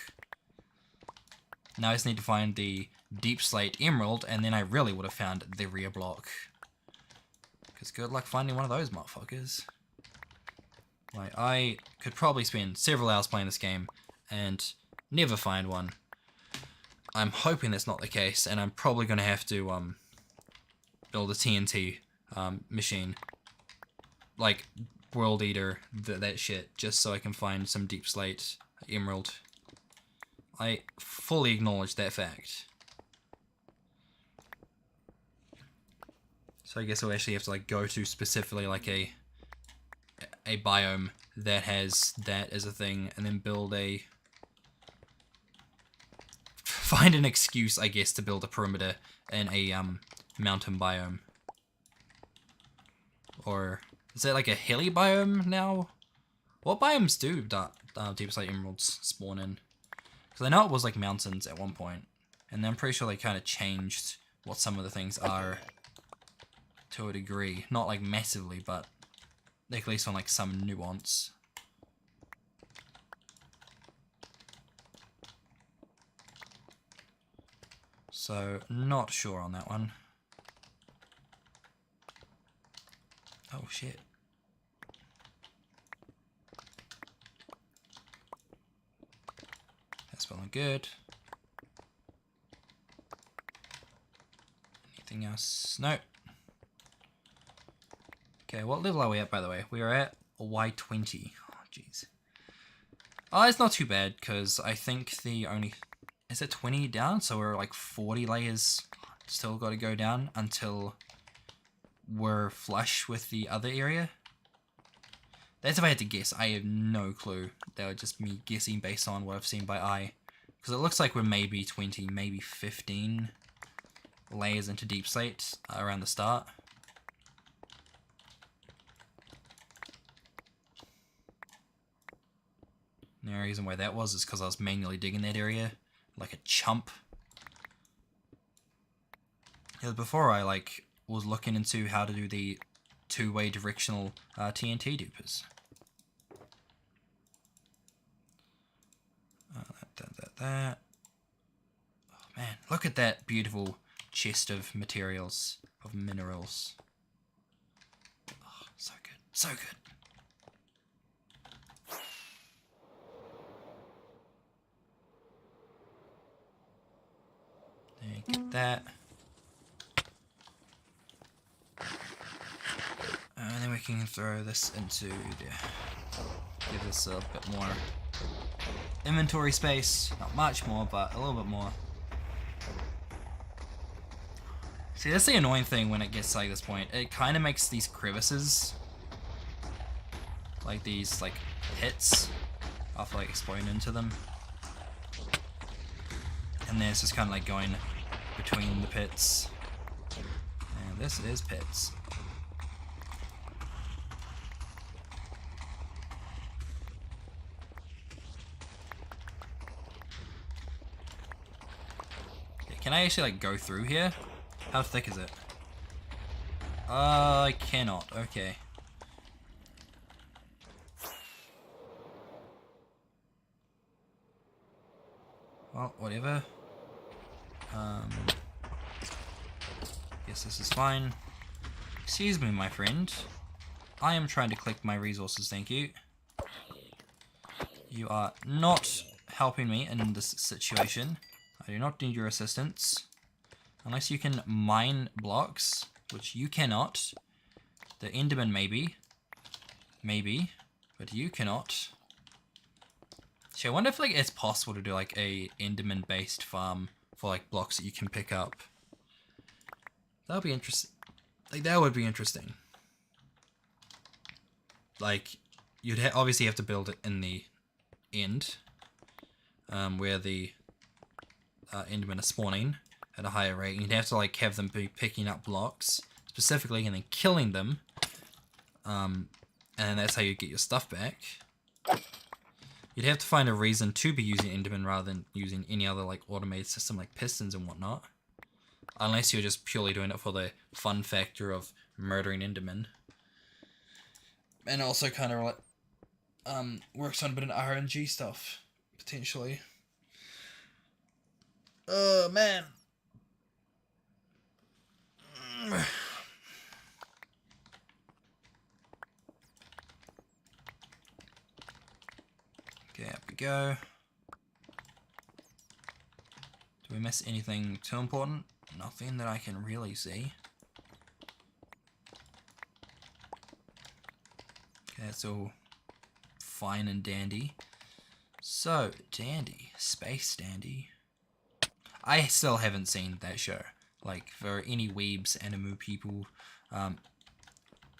Now I just need to find the deep slate emerald, and then I really would have found the rare block. Because good luck finding one of those motherfuckers. Like, I could probably spend several hours playing this game and never find one. I'm hoping that's not the case, and I'm probably going to have to build a TNT machine. Like, World Eater, that shit, just so I can find some deep slate emerald. I fully acknowledge that fact. So I guess I'll actually have to like go to specifically like a biome that has that as a thing, and then build find an excuse, I guess, to build a perimeter in a mountain biome. Or is that like a hilly biome now? What biomes do deep slate emeralds spawn in? Because I know it was like mountains at one point, and then I'm pretty sure they kind of changed what some of the things are to a degree. Not like massively, but at least on like some nuance. So, not sure on that one. Oh shit. That's feeling good. Anything else? Nope. Okay, what level are we at, by the way? We are at Y20. Oh, jeez. Oh, it's not too bad, because I think the only... Is it 20 down? So we're like 40 layers still got to go down until we're flush with the other area. That's if I had to guess. I have no clue. That would just me guessing based on what I've seen by eye. Because it looks like we're maybe 20, maybe 15 layers into deep slate around the start. The only reason why that was is because I was manually digging that area like a chump. Yeah, before I like was looking into how to do the two-way directional TNT dupers. That. Oh man, look at that beautiful chest of materials, of minerals. Oh, so good, so good. Get that. And then we can throw this into give us a bit more inventory space. Not much more, but a little bit more. See, that's the annoying thing when it gets to like this point. It kind of makes these crevices, like these like pits, after like exploding into them. And then it's just kind of like going between the pits. And this is pits. Okay, can I actually like go through here? How thick is it? I cannot. Okay. Well, whatever. Guess this is fine. Excuse me, my friend. I am trying to collect my resources, thank you. You are not helping me in this situation. I do not need your assistance. Unless you can mine blocks, which you cannot. The Enderman maybe. Maybe. But you cannot. So I wonder if like it's possible to do like a Enderman based farm for like blocks that you can pick up. That would be interesting. Like that would be interesting. Like you'd obviously have to build it in the end, where the Endermen are spawning at a higher rate. You'd have to like have them be picking up blocks specifically and then killing them, and that's how you get your stuff back. You'd have to find a reason to be using Enderman rather than using any other like automated system like pistons and whatnot. Unless you're just purely doing it for the fun factor of murdering Endermen. And also kind of like works on a bit of RNG stuff, potentially. Oh man. Okay, up we go. Do we miss anything too important? Nothing that I can really see. Okay, it's all fine and dandy. So, Dandy, Space Dandy. I still haven't seen that show. Like, for any weebs, anime people,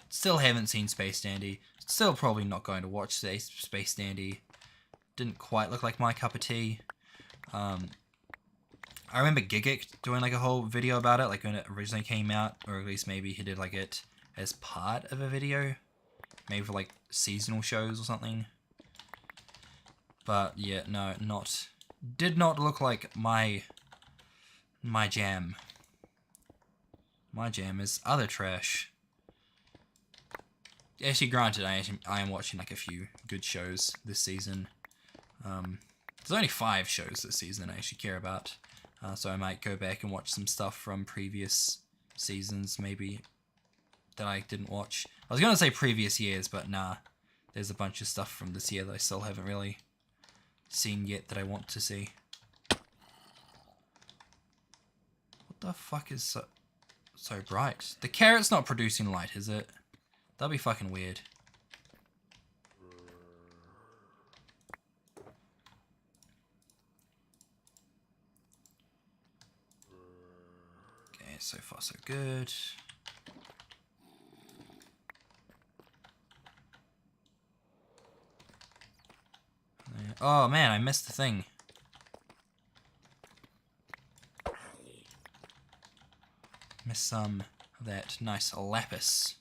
still haven't seen Space Dandy. Still probably not going to watch Space Dandy. Didn't quite look like my cup of tea. I remember Gigic doing like a whole video about it, like when it originally came out, or at least maybe he did like it as part of a video. Maybe for like seasonal shows or something. But yeah, no, did not look like my jam. My jam is other trash. Actually, granted, I am watching like a few good shows this season. There's only 5 shows this season I actually care about. So I might go back and watch some stuff from previous seasons, maybe, that I didn't watch. I was going to say previous years, but nah. There's a bunch of stuff from this year that I still haven't really seen yet that I want to see. What the fuck is so bright? The carrot's not producing light, is it? That'd be fucking weird. Okay, so far so good. Oh man, I missed the thing. Missed some of that nice lapis.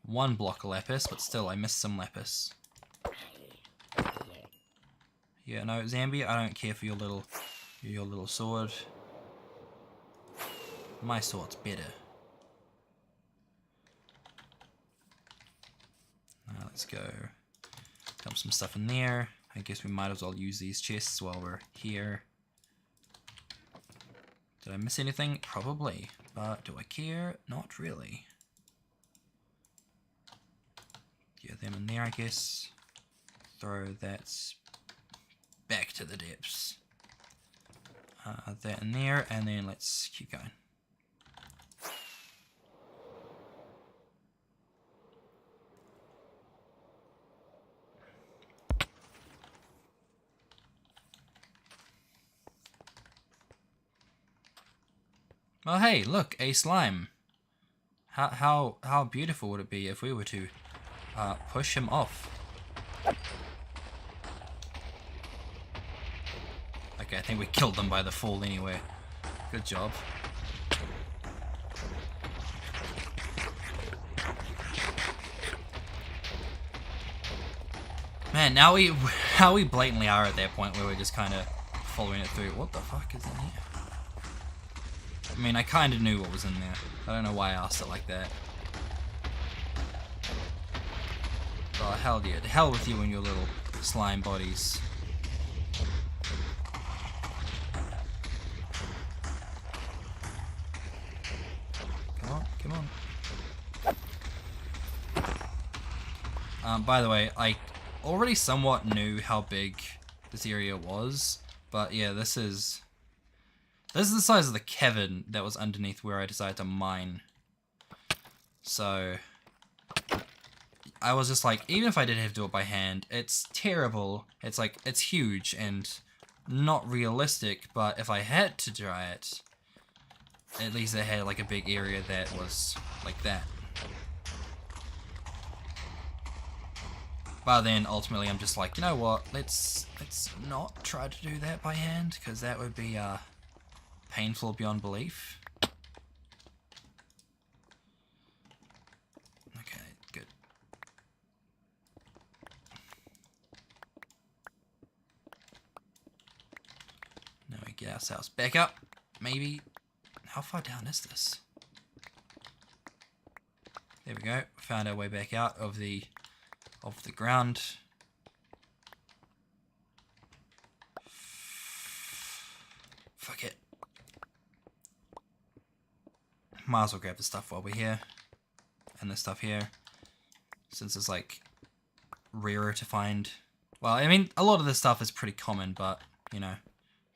1 block of lapis, but still I missed some lapis. Yeah, no, Zambi, I don't care for your little sword. My sword's better. Let's go dump some stuff in there. I guess we might as well use these chests while we're here. Did I miss anything? Probably. But do I care? Not really. Get them in there, I guess. Throw that back to the depths. That in there, and then let's keep going. Oh hey, look, a slime. How beautiful would it be if we were to push him off? Okay, I think we killed them by the fall anyway. Good job. Man, now we blatantly are at that point where we're just kind of following it through. What the fuck is in here? I mean, I kind of knew what was in there. I don't know why I asked it like that. Oh, hell yeah. The hell with you and your little slime bodies. Come on, come on. By the way, I already somewhat knew how big this area was, but yeah, this is the size of the cavern that was underneath where I decided to mine. So I was just like, even if I did have to do it by hand, it's terrible. It's like, it's huge and not realistic, but if I had to try it, at least I had like a big area that was like that. But then ultimately I'm just like, you know what, let's not try to do that by hand, because that would be painful beyond belief. Okay, good. Now we get ourselves back up, maybe. How far down is this? There we go, found our way back out of the ground. Fuck it. Might as well grab the stuff while we're here. And this stuff here. Since it's like rarer to find. Well, I mean, a lot of this stuff is pretty common, but, you know,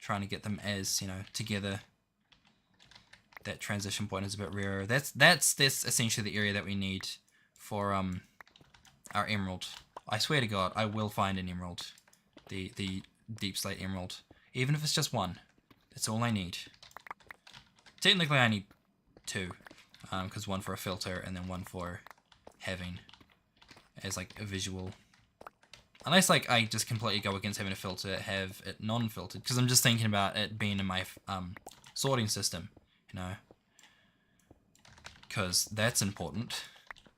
trying to get them as, you know, together. That transition point is a bit rarer. That's essentially the area that we need for our emerald. I swear to God, I will find an emerald. The deep slate emerald. Even if it's just one. That's all I need. Technically I need two. Because one for a filter and then one for having as like a visual. Unless like I just completely go against having a filter, have it non-filtered. Because I'm just thinking about it being in my sorting system. You know. Because that's important.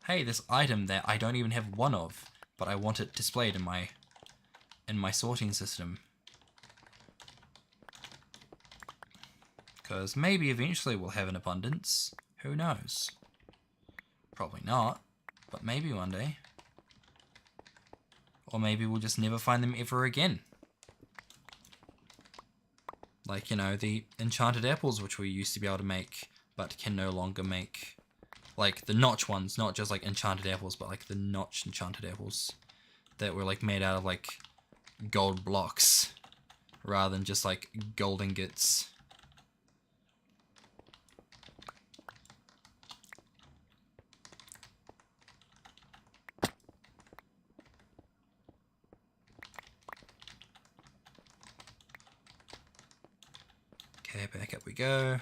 Hey, this item that I don't even have one of, but I want it displayed in my sorting system. Because maybe eventually we'll have an abundance. Who knows? Probably not, but maybe one day. Or maybe we'll just never find them ever again. Like, you know, the enchanted apples which we used to be able to make, but can no longer make. Like, the notch ones, not just, like, enchanted apples, but, like, the notch enchanted apples. That were, like, made out of, like, gold blocks. Rather than just, like, gold ingots. Okay, back up we go.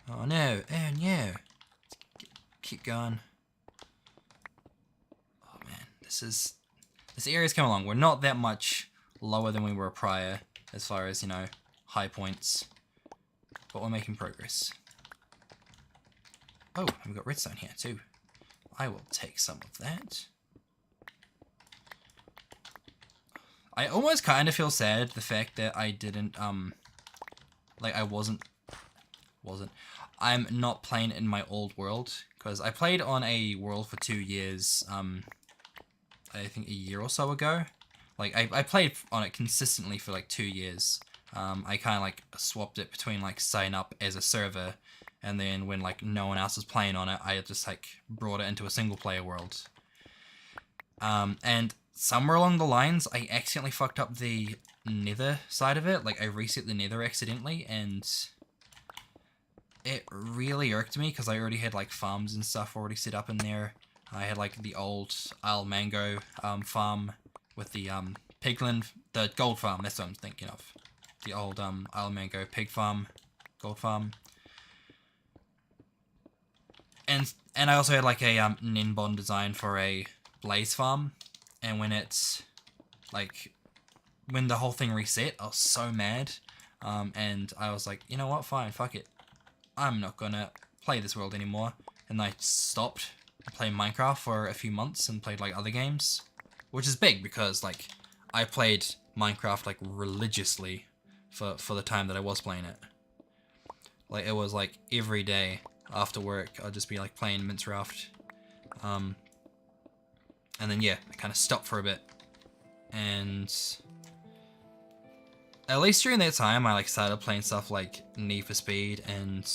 Oh no, oh no. Keep going. Oh man, this area's coming along. We're not that much lower than we were prior, as far as, you know, high points. But we're making progress. Oh, and we've got redstone here too. I will take some of that. I almost kind of feel sad the fact that I didn't, like I wasn't, I'm not playing in my old world, because I played on a world for 2 years, I think a year or so ago. Like, I played on it consistently for like 2 years. I kind of like swapped it between like sign up as a server, and then when like no one else was playing on it, I just like brought it into a single player world. And somewhere along the lines, I accidentally fucked up the nether side of it. Like, I reset the nether accidentally, and it really irked me, because I already had, like, farms and stuff already set up in there. I had, like, the old Isle Mango farm with the Pigland, the gold farm, that's what I'm thinking of. The old Isle Mango pig farm, gold farm. And I also had like a Ninbon design for a blaze farm, and when it's like when the whole thing reset, I was so mad, and I was like, you know what, fine, fuck it, I'm not gonna play this world anymore, and I stopped playing Minecraft for a few months and played like other games, which is big because like I played Minecraft like religiously for the time that I was playing it. Like it was like every day after work I'd just be like playing Minecraft, and then yeah, I kind of stopped for a bit, and at least during that time I like started playing stuff like Need for Speed, and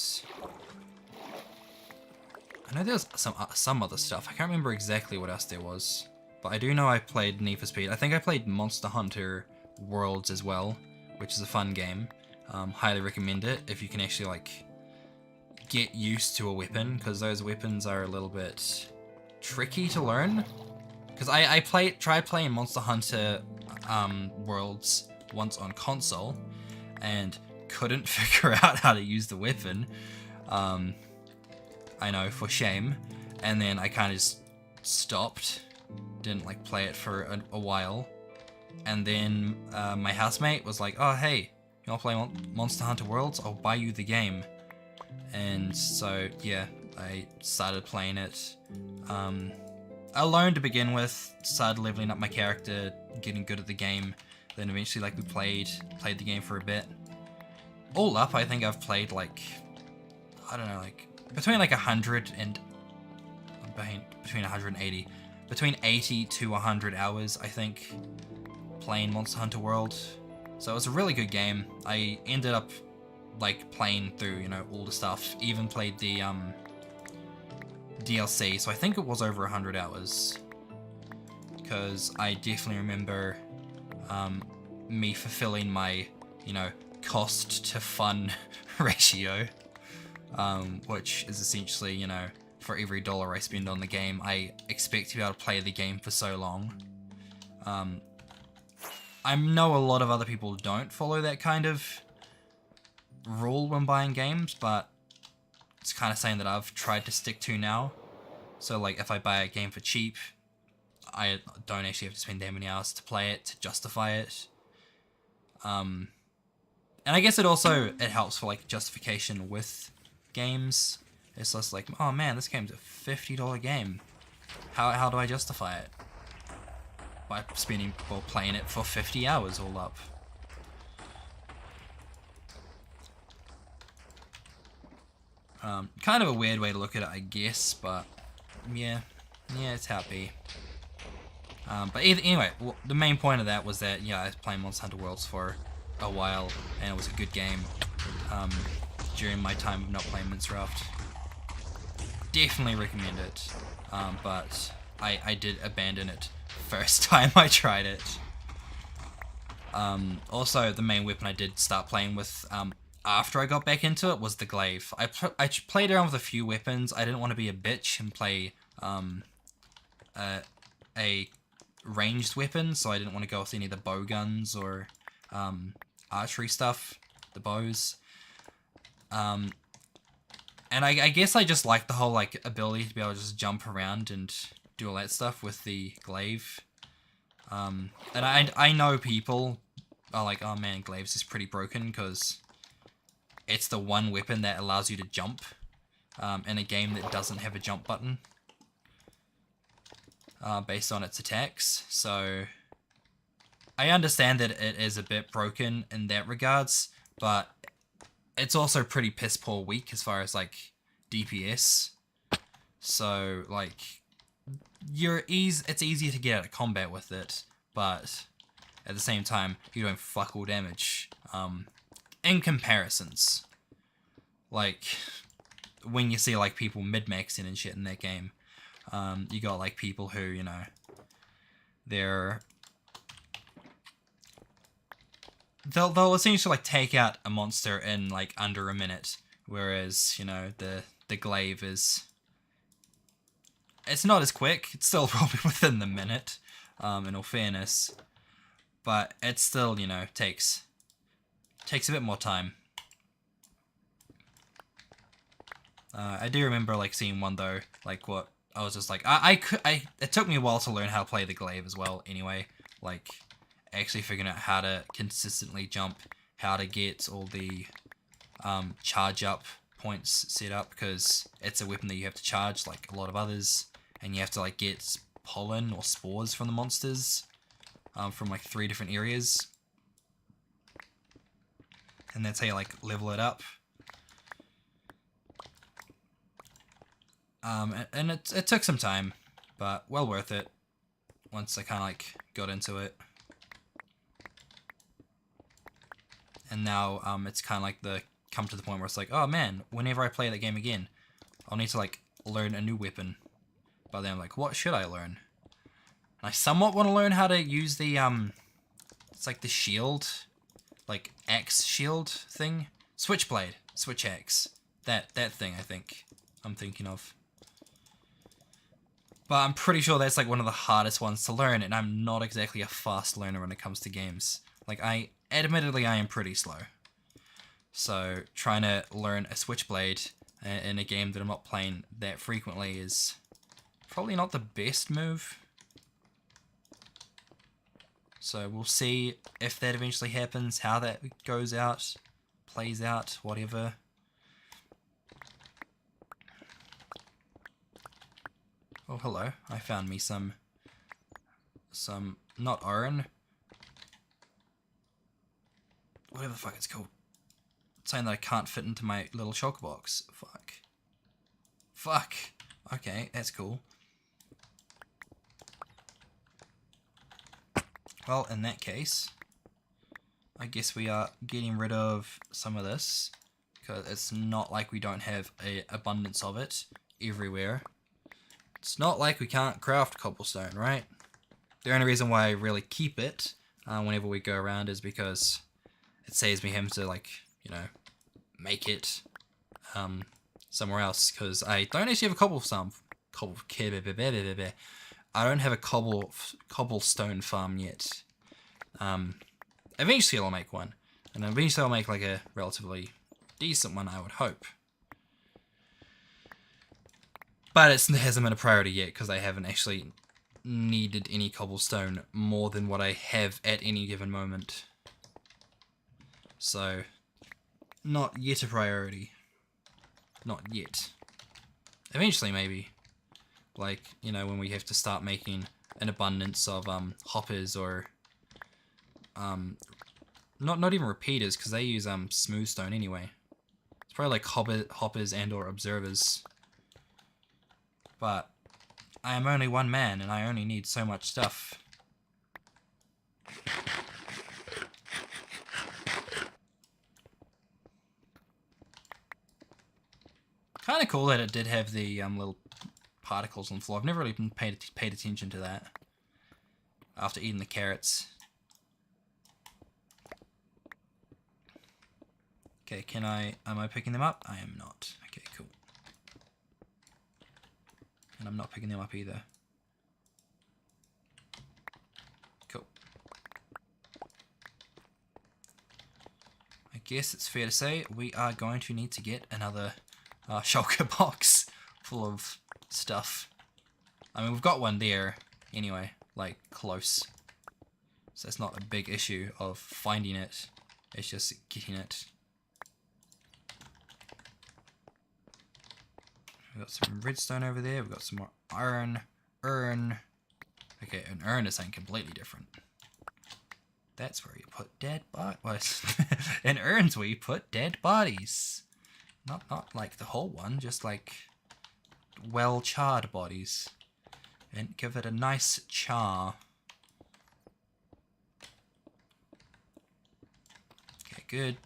I know there was some other stuff. I can't remember exactly what else there was, but I do know I played Need for Speed. I think I played Monster Hunter Worlds as well, which is a fun game. Highly recommend it if you can actually like get used to a weapon, because those weapons are a little bit tricky to learn. Because I tried playing Monster Hunter Worlds once on console and couldn't figure out how to use the weapon. I know, for shame. And then I kind of just stopped, didn't like play it for a while. And then my housemate was like, oh hey, you wanna play Monster Hunter Worlds? I'll buy you the game. And so yeah, I started playing it alone to begin with, started leveling up my character, getting good at the game. Then eventually like we played the game for a bit. All up, I think I've played like, I don't know, like between like 100 and between 180, between 80 to 100 hours, I think, playing Monster Hunter World. So it was a really good game. I ended up like playing through, you know, all the stuff, even played the DLC, so I think it was over 100 hours, because I definitely remember me fulfilling my, you know, cost to fun ratio, which is essentially, you know, for every dollar I spend on the game, I expect to be able to play the game for so long. I know a lot of other people don't follow that kind of rule when buying games, but it's kind of something that I've tried to stick to now. So like if I buy a game for cheap, I don't actually have to spend that many hours to play it to justify it. And I guess it helps for like justification with games. It's just like, oh man, this game's a $50 game. How do I justify it? By playing it for 50 hours all up. Kind of a weird way to look at it, I guess, but yeah, it's how it be. But anyway, well, the main point of that was that, yeah, I was playing Monster Hunter Worlds for a while, and it was a good game during my time of not playing Minecraft. Definitely recommend it, but I did abandon it first time I tried it. Also, the main weapon I did start playing with after I got back into it was the glaive. I played around with a few weapons. I didn't want to be a bitch and play a ranged weapon, so I didn't want to go with any of the bow guns or archery stuff, the bows. And I guess I just like the whole like ability to be able to just jump around and do all that stuff with the glaive. And I know people are like, oh man, glaives is pretty broken because it's the one weapon that allows you to jump in a game that doesn't have a jump button based on its attacks. So I understand that it is a bit broken in that regards, but it's also pretty piss poor weak as far as like DPS. So like it's easier to get out of combat with it, but at the same time you're doing fuck all damage in comparisons. Like when you see like people mid-maxing and shit in that game, you got like people who, you know, they'll essentially like take out a monster in like under a minute, whereas, you know, the glaive it's not as quick. It's still probably within the minute, in all fairness, but it still, you know, takes a bit more time. I do remember like seeing one though, like what I was just like, it took me a while to learn how to play the glaive as well. Anyway, like actually figuring out how to consistently jump, how to get all the charge up points set up, because it's a weapon that you have to charge like a lot of others, and you have to like get pollen or spores from the monsters from like 3 different areas, and that's how you like level it up. And it took some time, but well worth it once I kind of like got into it. And now it's kind of like come to the point where it's like, oh man, whenever I play that game again, I'll need to like learn a new weapon. But then I'm like, what should I learn? And I somewhat want to learn how to use the it's like the shield, like axe shield thing, switchblade, switch axe, that thing I think I'm thinking of. But I'm pretty sure that's like one of the hardest ones to learn, and I'm not exactly a fast learner when it comes to games. Like admittedly I am pretty slow. So trying to learn a switchblade in a game that I'm not playing that frequently is probably not the best move. So we'll see if that eventually happens, how that goes out, plays out, whatever. Oh, hello. I found me some not iron. Whatever the fuck it's called. It's saying that I can't fit into my little shulker box. Fuck. Fuck. Okay, that's cool. Well, in that case, I guess we are getting rid of some of this, because it's not like we don't have an abundance of it everywhere. It's not like we can't craft cobblestone, right? The only reason why I really keep it whenever we go around is because it saves me having to, like, you know, make it somewhere else, because I don't actually have a I don't have a cobblestone farm yet. Eventually I'll make one, and eventually I'll make like a relatively decent one, I would hope. But it hasn't been a priority yet, because I haven't actually needed any cobblestone more than what I have at any given moment. So, not yet a priority. Not yet. Eventually, maybe. Like, you know, when we have to start making an abundance of hoppers, or not even repeaters, because they use smooth stone anyway. It's probably like hoppers and or observers. But I am only one man, and I only need so much stuff. Kind of cool that it did have the little particles on the floor. I've never really been paid attention to that after eating the carrots. Okay, am I picking them up? I am not. Okay, cool. And I'm not picking them up either. Cool. I guess it's fair to say we are going to need to get another shulker box full of stuff. I mean, we've got one there anyway, like close. So it's not a big issue of finding it. It's just getting it. We've got some redstone over there. We've got some more iron. Urn. Okay, an urn is something completely different. That's where you put dead bodies. An urn's where you put dead bodies. Not like the whole one, just like well-charred bodies. And give it a nice char. Okay, good.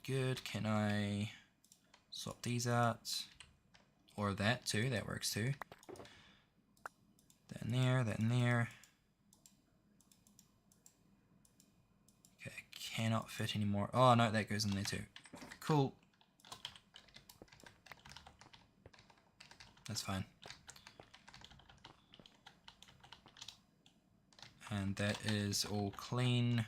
Good. Can I swap these out? Or that too, that works too. That in there. Okay, cannot fit anymore. Oh no, that goes in there too. Cool. That's fine. And that is all clean.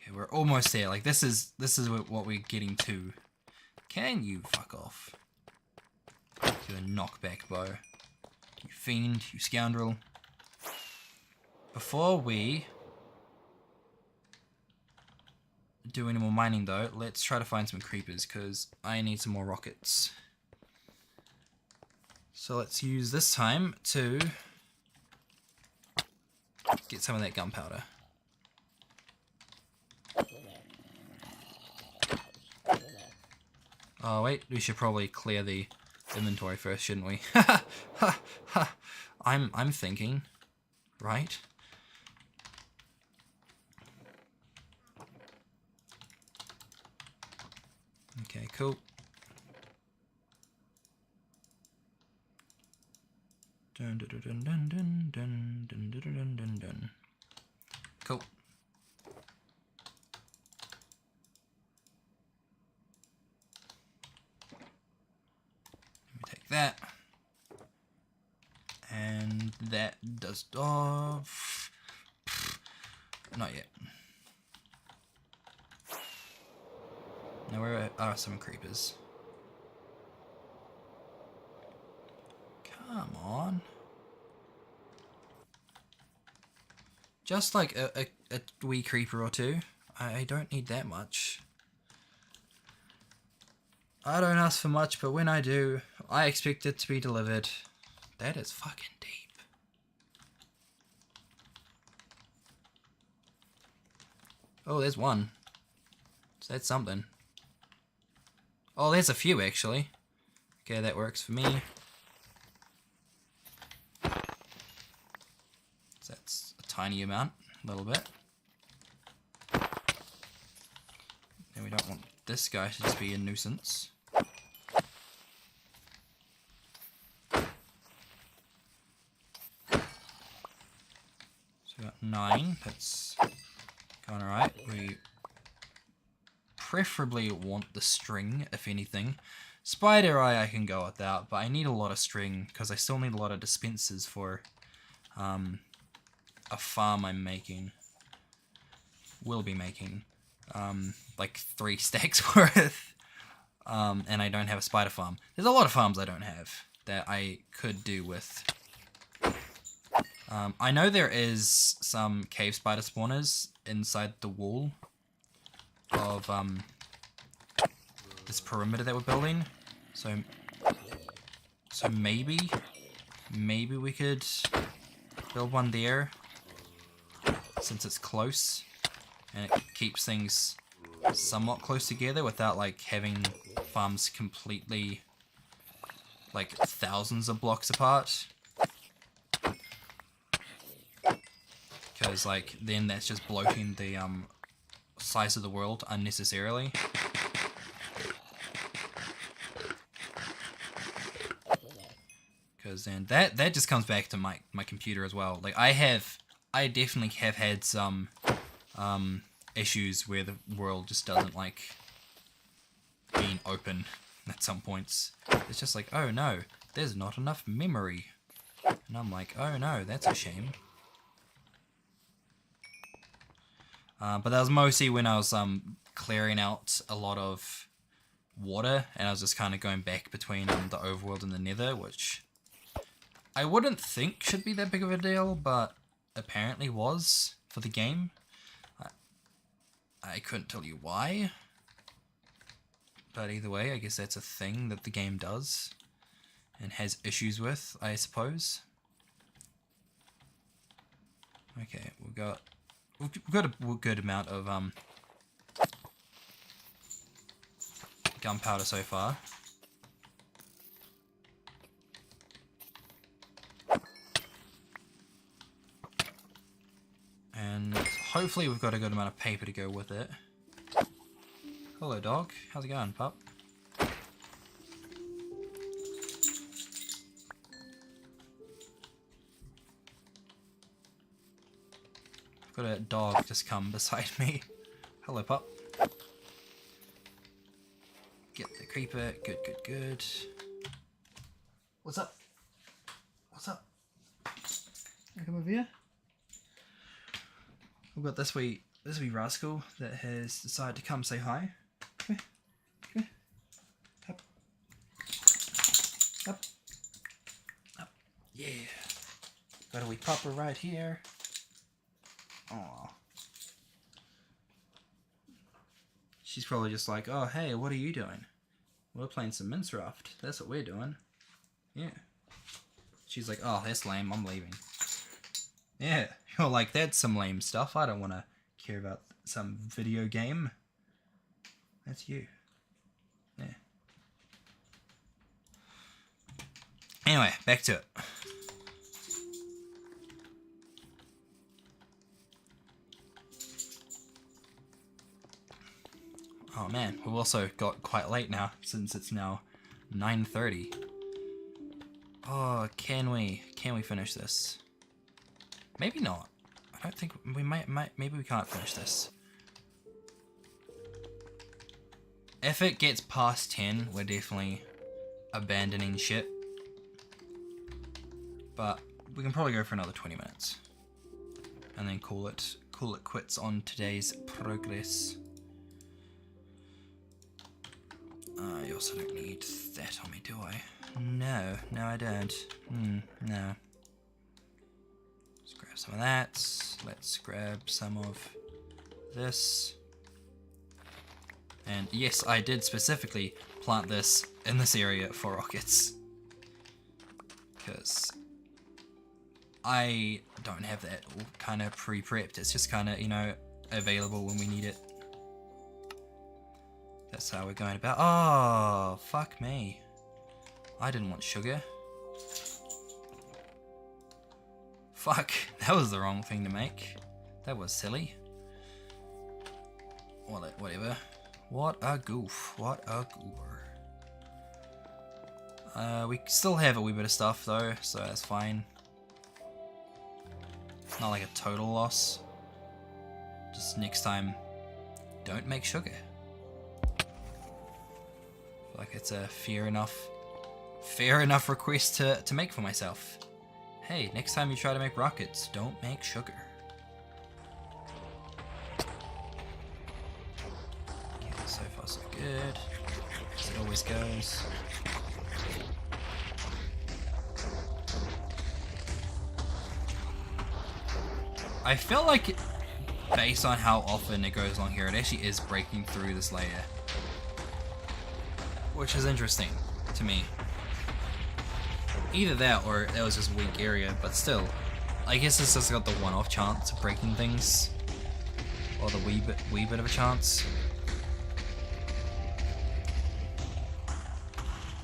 Okay, we're almost there. Like this is what we're getting to. Can you fuck off? You knockback bow. You fiend, you scoundrel. Before we do any more mining though, let's try to find some creepers because I need some more rockets. So let's use this time to get some of that gunpowder. Oh wait, we should probably clear the inventory first, shouldn't we? I'm thinking, right? Okay, cool. Dun dun dun dun dun dun dun dun dun dun dun. Cool. Let me take that. And that does off. Not yet. Now where are some creepers? Come on. Just like a wee creeper or two. I don't need that much. I don't ask for much, but when I do, I expect it to be delivered. That is fucking deep. Oh, there's one. So that's something. Oh, there's a few actually. Okay, that works for me. So that's a tiny amount, a little bit. And we don't want this guy to just be a nuisance. So we got 9, that's going alright. We preferably want the string, if anything. Spider eye I can go without, but I need a lot of string, because I still need a lot of dispensers for a farm I'm making. Will be making. Like 3 stacks worth. And I don't have a spider farm. There's a lot of farms I don't have that I could do with. I know there is some cave spider spawners inside the wall of this perimeter that we're building. So maybe we could build one there since it's close and it keeps things somewhat close together without like having farms completely like thousands of blocks apart. Because like then that's just bloating the size of the world unnecessarily. Because then that just comes back to my computer as well. Like I definitely have had some issues where the world just doesn't like being open at some points. It's just like, oh no, there's not enough memory. And I'm like, oh no, that's a shame. But that was mostly when I was clearing out a lot of water, and I was just kind of going back between the overworld and the nether, which I wouldn't think should be that big of a deal, but apparently was for the game. I couldn't tell you why, but either way, I guess that's a thing that the game does and has issues with, I suppose. Okay, we've got a good amount of gunpowder so far. And hopefully we've got a good amount of paper to go with it. Hello dog, how's it going, pup? I've got a dog just come beside me. Hello pup. Get the creeper, good, good, good. What's up? What's up? Come over here. We've got this wee rascal that has decided to come say hi. Come here. Come here. Up. Up. Up. Yeah. Got a wee pupper right here. Aww. She's probably just like, oh hey, what are you doing? We're playing some Minecraft. That's what we're doing. Yeah. She's like, oh, that's lame, I'm leaving. Yeah, you're like, that's some lame stuff. I don't want to care about some video game. That's you. Yeah. Anyway, back to it. Oh man, we've also got quite late now, since it's now 9:30. Oh, can we finish this? Maybe not. I don't think we maybe we can't finish this. If it gets past 10, we're definitely abandoning shit. But we can probably go for another 20 minutes. And then call it quits on today's progress. I also don't need that on me, do I? No, I don't. No. Let's grab some of that. Let's grab some of this. And yes, I did specifically plant this in this area for rockets. Because I don't have that all kind of pre-prepped. It's just kind of, you know, available when we need it. That's how we're going about. Oh, fuck me. I didn't want sugar. Fuck, that was the wrong thing to make. That was silly. Whatever. What a goof. What a goober. We still have a wee bit of stuff though, so that's fine. It's not like a total loss. Just next time, don't make sugar. Like it's a fair enough request to make for myself. Hey, next time you try to make rockets, don't make sugar. Okay, so far so good. As it always goes. I feel like, based on how often it goes along here, it actually is breaking through this layer. Which is interesting to me. Either that or that was just a weak area, but still. I guess this has got the one-off chance of breaking things. Or the wee bit of a chance.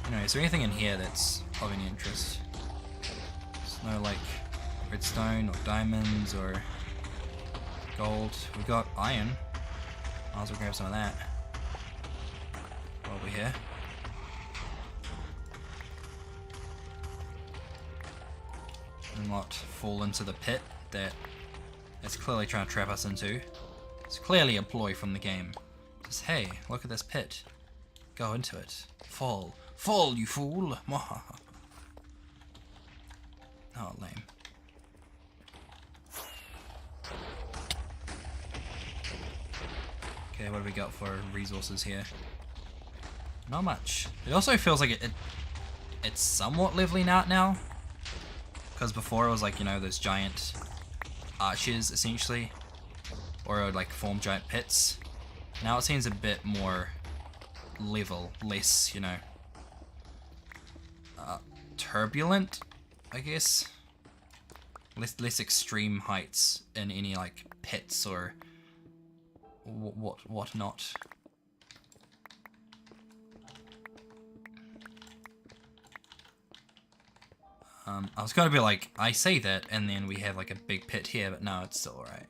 Anyway, is there anything in here that's of any interest? There's no like redstone or diamonds or gold. We got iron. Might as well grab some of that while we're here. And not fall into the pit that it's clearly trying to trap us into. It's clearly a ploy from the game. Just, hey, look at this pit. Go into it. Fall. Fall, you fool! Oh, lame. Okay, what do we got for resources here? Not much. It also feels like it's somewhat leveling out now. Because before it was like, you know, those giant arches, essentially. Or it would like form giant pits. Now it seems a bit more level, less, you know, turbulent, I guess. Less extreme heights in any like pits or whatnot. I was gonna be like, I say that, and then we have like a big pit here, but no, it's still alright.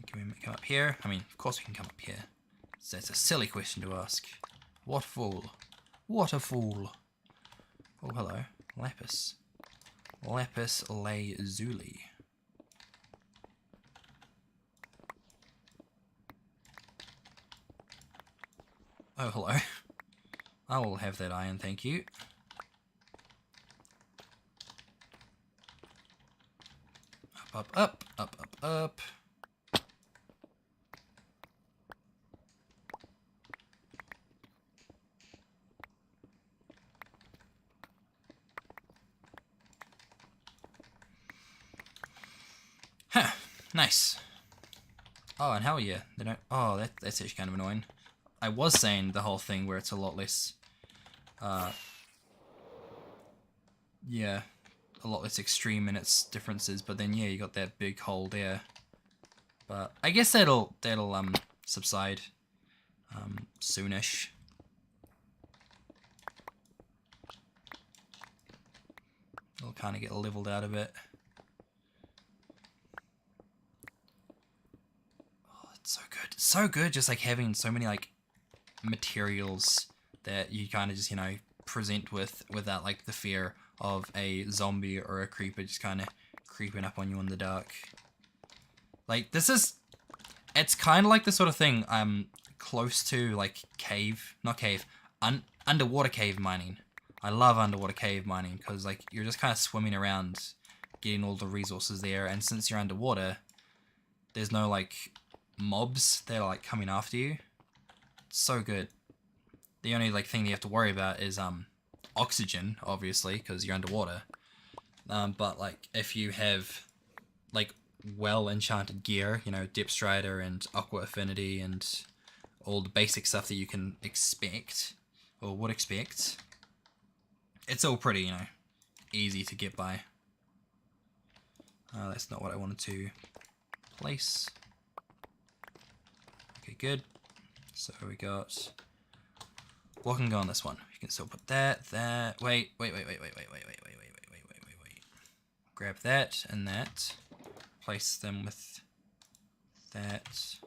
Can we come up here? I mean, of course we can come up here. So that's a silly question to ask. What fool? What a fool. Oh, hello. Lapis. Lapis lazuli. Oh, hello. I will have that iron, thank you. Up, up, up, up, up, up. Huh, nice. Oh, and how are you? They don't. Oh, that's actually kind of annoying. I was saying the whole thing where it's a lot less. Yeah, a lot less extreme in its differences, but then yeah, you got that big hole there. But I guess that'll subside soonish. It'll kind of get leveled out a bit. Oh, it's so good. It's so good just like having so many like materials that you kind of just, you know, present with without like the fear of a zombie or a creeper just kind of creeping up on you in the dark. Like this is, it's kind of like the sort of thing I'm close to, like underwater cave mining. I love underwater cave mining because like you're just kind of swimming around getting all the resources there, and since you're underwater there's no like mobs that are like coming after you. It's so good. The only like thing you have to worry about is oxygen, obviously, because you're underwater. But like if you have like well enchanted gear, you know, Depth Strider and Aqua Affinity and all the basic stuff that you can expect or would expect, it's all pretty, you know, easy to get by. That's not what I wanted to place. Okay, good. So we got, what can go on this one? You can still put that. Wait. Grab that and that. Place them with that.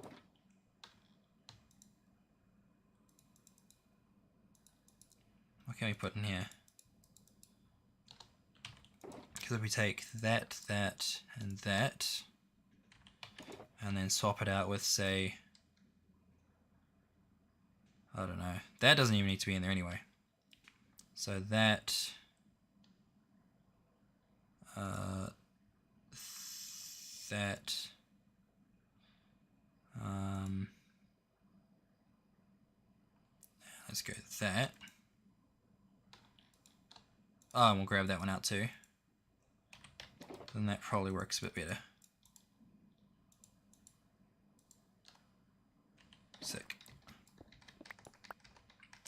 What can we put in here? Because if we take that, and that, and then swap it out with, say, I don't know. That doesn't even need to be in there anyway. So that, that, let's go with that. Oh, and we'll grab that one out too. Then that probably works a bit better. Sick.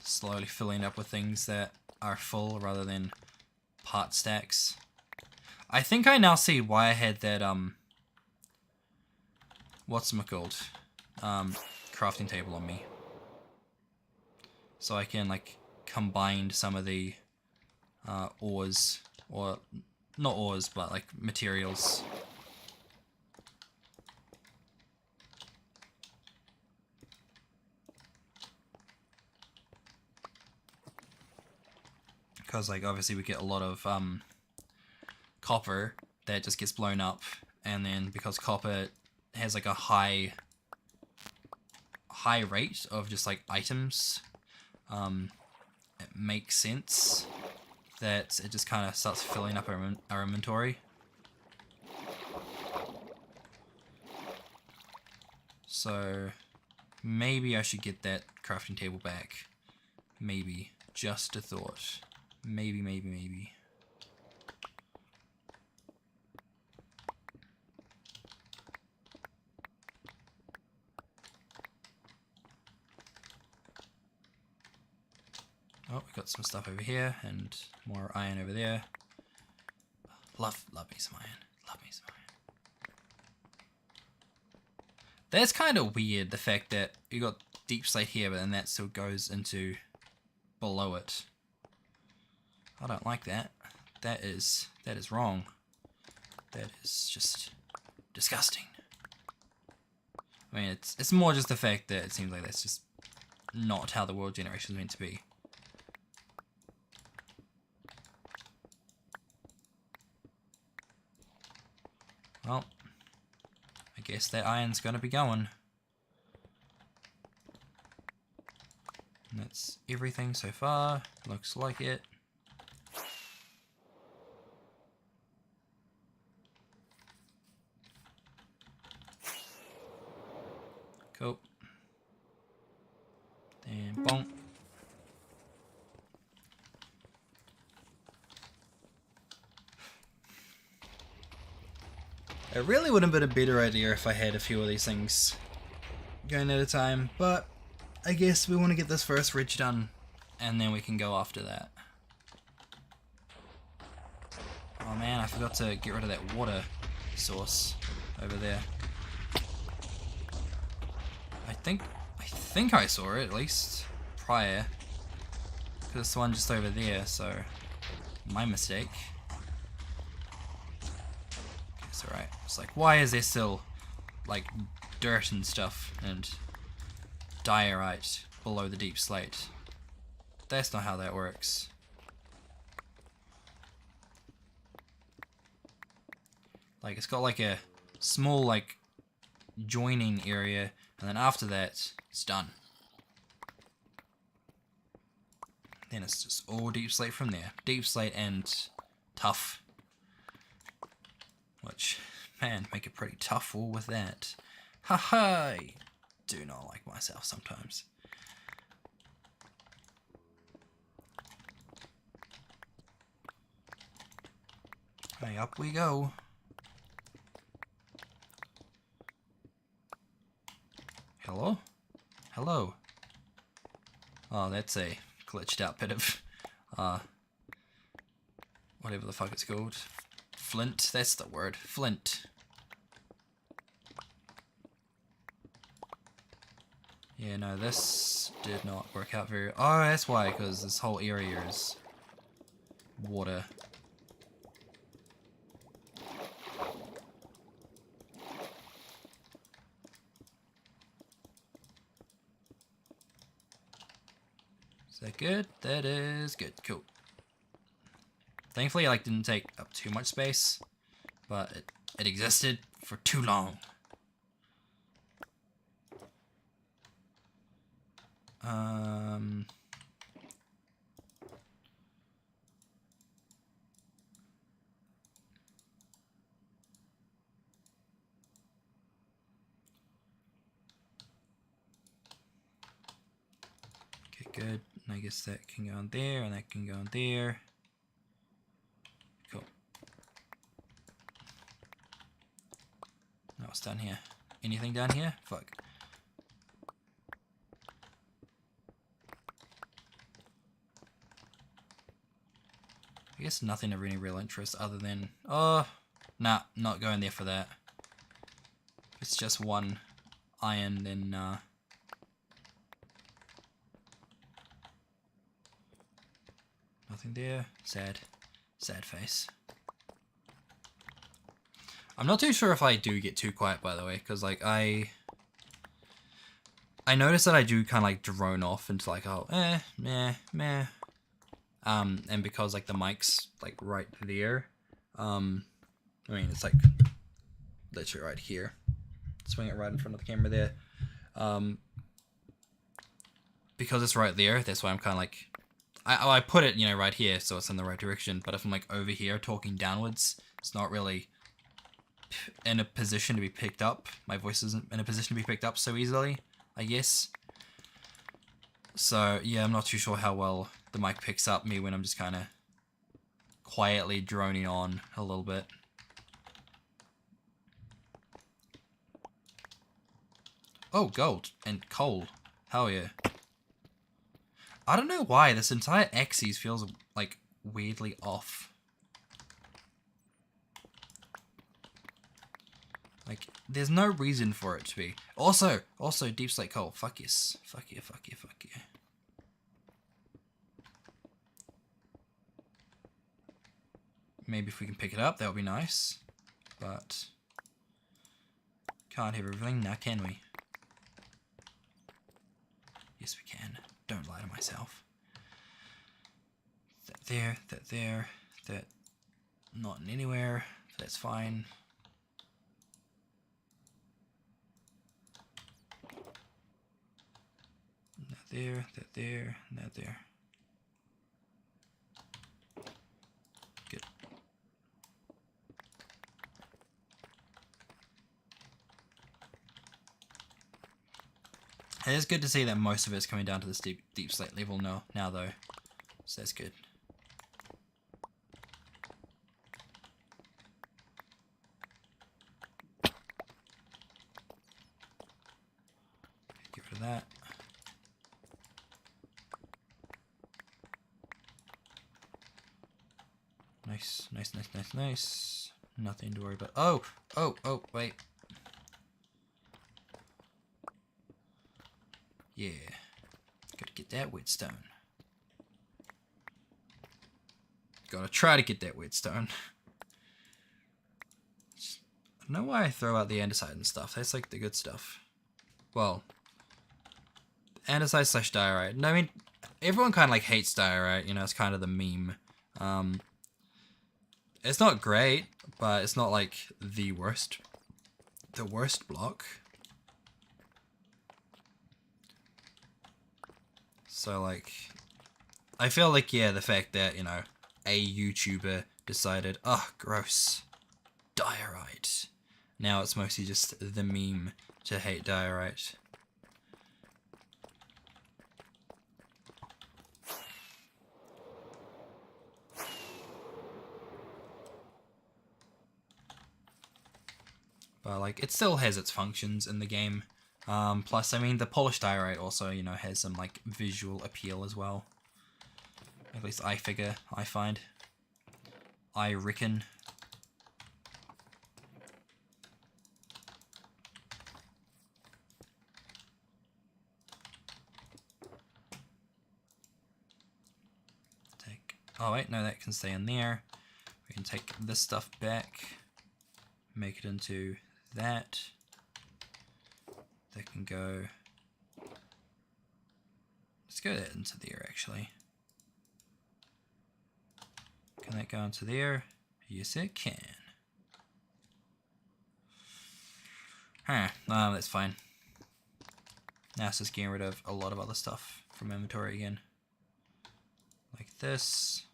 Slowly filling up with things that are full rather than part stacks. I think I now see why I had that, whatchamacalled, crafting table on me. So I can, like, combine some of the, ores, or, not ores, but, like, materials. Because, like, obviously we get a lot of, copper that just gets blown up, and then because copper has, like, a high rate of just, like, items, it makes sense that it just kind of starts filling up our inventory. So maybe I should get that crafting table back. Maybe. Just a thought. Maybe. Oh, we got some stuff over here and more iron over there. Love me some iron. Love me some iron. That's kind of weird, the fact that you got deep slate here, but then that still goes into below it. I don't like that. That is wrong. That is just disgusting. I mean, it's more just the fact that it seems like that's just not how the world generation is meant to be. Well, I guess that iron's gonna be going. And that's everything so far. Looks like it. Cool. Then bonk. It really would have been a better idea if I had a few of these things going at a time, but I guess we want to get this first ridge done, and then we can go after that. Oh man, I forgot to get rid of that water source over there. I think I saw it, at least, prior. Because it's the one just over there, so my mistake. It's alright. It's like, why is there still, like, dirt and stuff, and diorite below the deep slate? That's not how that works. Like, it's got like a small, like, joining area, and then after that, it's done. Then it's just all deep slate from there. Deep slate and tough. Which, man, make it pretty tough all with that. Haha! I do not like myself sometimes. Hey, up we go. Hello? Hello? Oh, that's a glitched out bit of, whatever the fuck it's called. Flint, that's the word. Flint. Yeah, no, this did not work out very... Oh, that's why, because this whole area is water. Is that good? That is good. Cool. Thankfully, like, didn't take up too much space, but it existed for too long. Okay, good. And I guess that can go in there, and that can go in there. Cool. Now what's down here? Anything down here? Fuck. I guess nothing of any real interest other than... Oh, nah, not going there for that. It's just one iron, then nothing there. Sad. Sad face. I'm not too sure if I do get too quiet, by the way, because, like, I notice that I do kind of, like, drone off into, like, oh, meh, meh. And because, like, the mic's, like, right there, I mean, it's, like, literally right here. Swing it right in front of the camera there. Because it's right there, that's why I'm kind of, like, I put it, you know, right here, so it's in the right direction, but if I'm, like, over here talking downwards, it's not really in a position to be picked up. My voice isn't in a position to be picked up so easily, I guess. So, yeah, I'm not too sure how well the mic picks up me when I'm just kind of quietly droning on a little bit. Oh, gold and coal. Hell yeah. I don't know why this entire axis feels, like, weirdly off. Like, there's no reason for it to be. Also, deep slate coal. Fuck yes. Fuck yeah, fuck yeah, fuck yeah. Maybe if we can pick it up, that would be nice. But can't have everything now, can we? Yes, we can. Don't lie to myself. That there, that there, that not in anywhere. That's fine. there, that there, and that there. Good. It is good to see that most of it's coming down to this deep slate level now though. So that's good. Get rid of that. Nice, nice, nice, nice, nice. Nothing to worry about. Oh, wait. Yeah. Gotta get that whetstone. Gotta try to get that whetstone. I don't know why I throw out the andesite and stuff. That's like the good stuff. Well, andesite / diorite. No, I mean, everyone kind of like hates diorite. You know, it's kind of the meme. It's not great, but it's not like the worst. The worst block. So like, I feel like, yeah, the fact that, you know, a YouTuber decided, oh, gross, diorite. Now it's mostly just the meme to hate diorite. But like, it still has its functions in the game. Plus, I mean, the polished diorite also, you know, has some like visual appeal as well. At least I find. I reckon. Oh wait, no, that can stay in there. We can take this stuff back, make it into that. That can go. Let's go that into there actually. Can that go into there? Yes, it can. Huh, that's fine. Now it's just getting rid of a lot of other stuff from inventory again. Like this.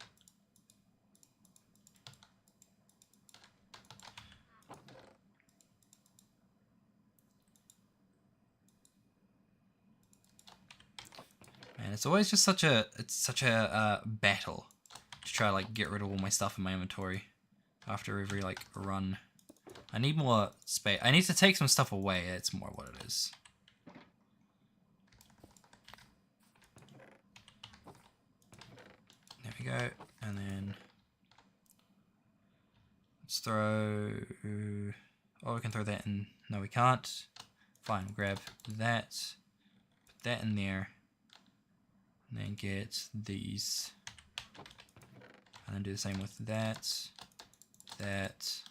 Man, it's always just such a battle to try to like get rid of all my stuff in my inventory after every like run. I need more space. I need to take some stuff away. It's more what it is. There we go. And then let's throw. Oh, we can throw that in. No, we can't. Fine. We'll grab that. Put that in there. And then get these. And then do the same with that. That.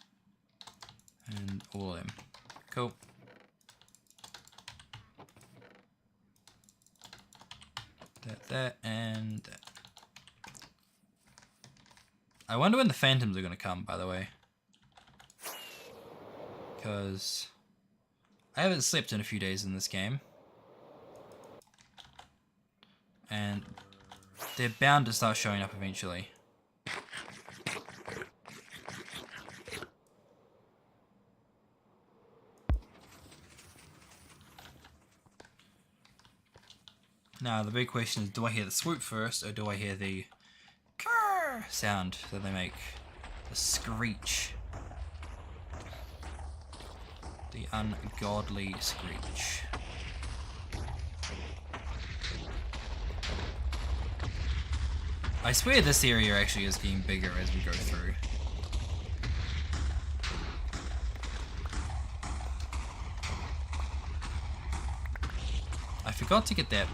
And all of them. Cool. That, and that. I wonder when the phantoms are going to come, by the way. Because I haven't slept in a few days in this game. And they're bound to start showing up eventually. Now the big question is, do I hear the swoop first, or do I hear the Krrr sound that they make? The screech. The ungodly screech. I swear this area actually is getting bigger as we go through. I forgot to get that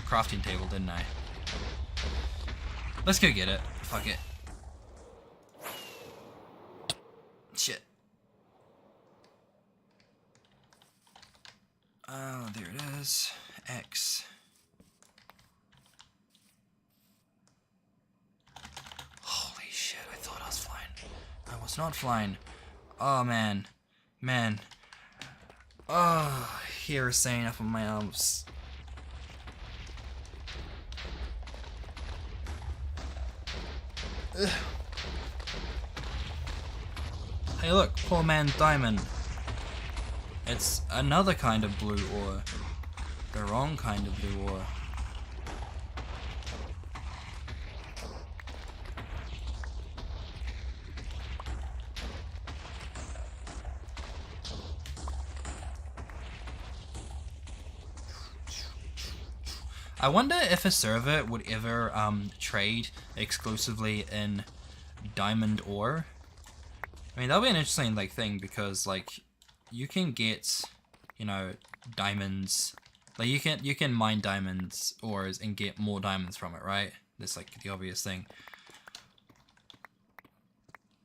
crafting table, didn't I? Let's go get it. Fuck it. Shit. Oh, there it is. X. Holy shit, I thought I was flying. I was not flying. Oh, man. Man. Oh, hair is staying up on my arms. Hey look, poor man Diamond. It's another kind of blue ore. The wrong kind of blue ore. I wonder if a server would ever trade exclusively in diamond ore. I mean, that'll be an interesting like thing because like you can get, you know, diamonds. Like you can mine diamonds ores and get more diamonds from it, right? That's like the obvious thing.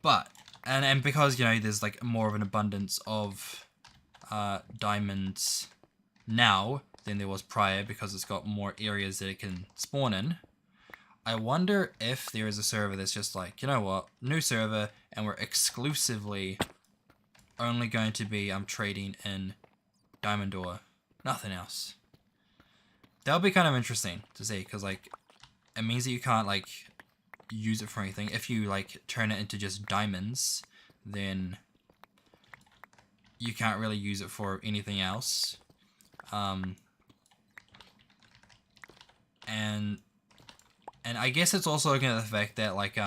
But and because, you know, there's like more of an abundance of diamonds now than there was prior because it's got more areas that it can spawn in. I wonder if there is a server that's just like, you know what, new server, and we're exclusively only going to be trading in diamond ore, nothing else. That'll be kind of interesting to see because like it means that you can't like use it for anything. If you like turn it into just diamonds, then you can't really use it for anything else. And I guess it's also looking at the fact that like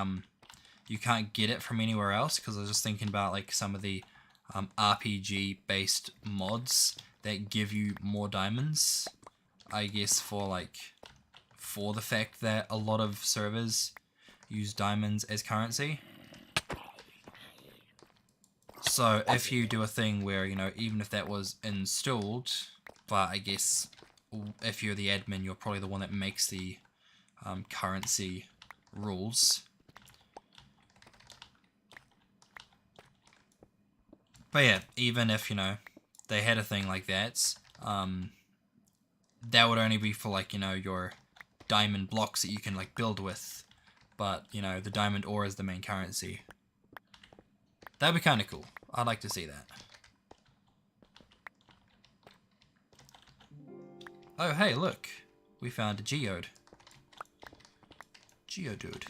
you can't get it from anywhere else, because I was just thinking about like some of the RPG based mods that give you more diamonds, I guess for the fact that a lot of servers use diamonds as currency. So if you do a thing where, you know, even if that was installed, but I guess if you're the admin, you're probably the one that makes the currency rules. But yeah, even if, you know, they had a thing like that, that would only be for like, you know, your diamond blocks that you can like build with. But, you know, the diamond ore is the main currency. That'd be kind of cool. I'd like to see that. Oh, hey, look. We found a geode. Geodude.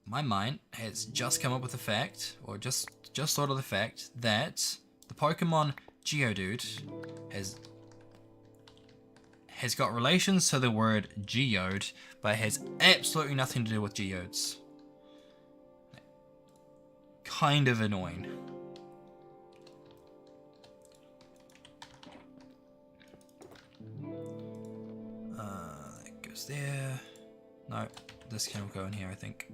My mind has just come up with the fact, or just thought of the fact, that the Pokemon Geodude has got relations to the word geode, but has absolutely nothing to do with geodes. Kind of annoying. That goes there. No, this can go in here, I think.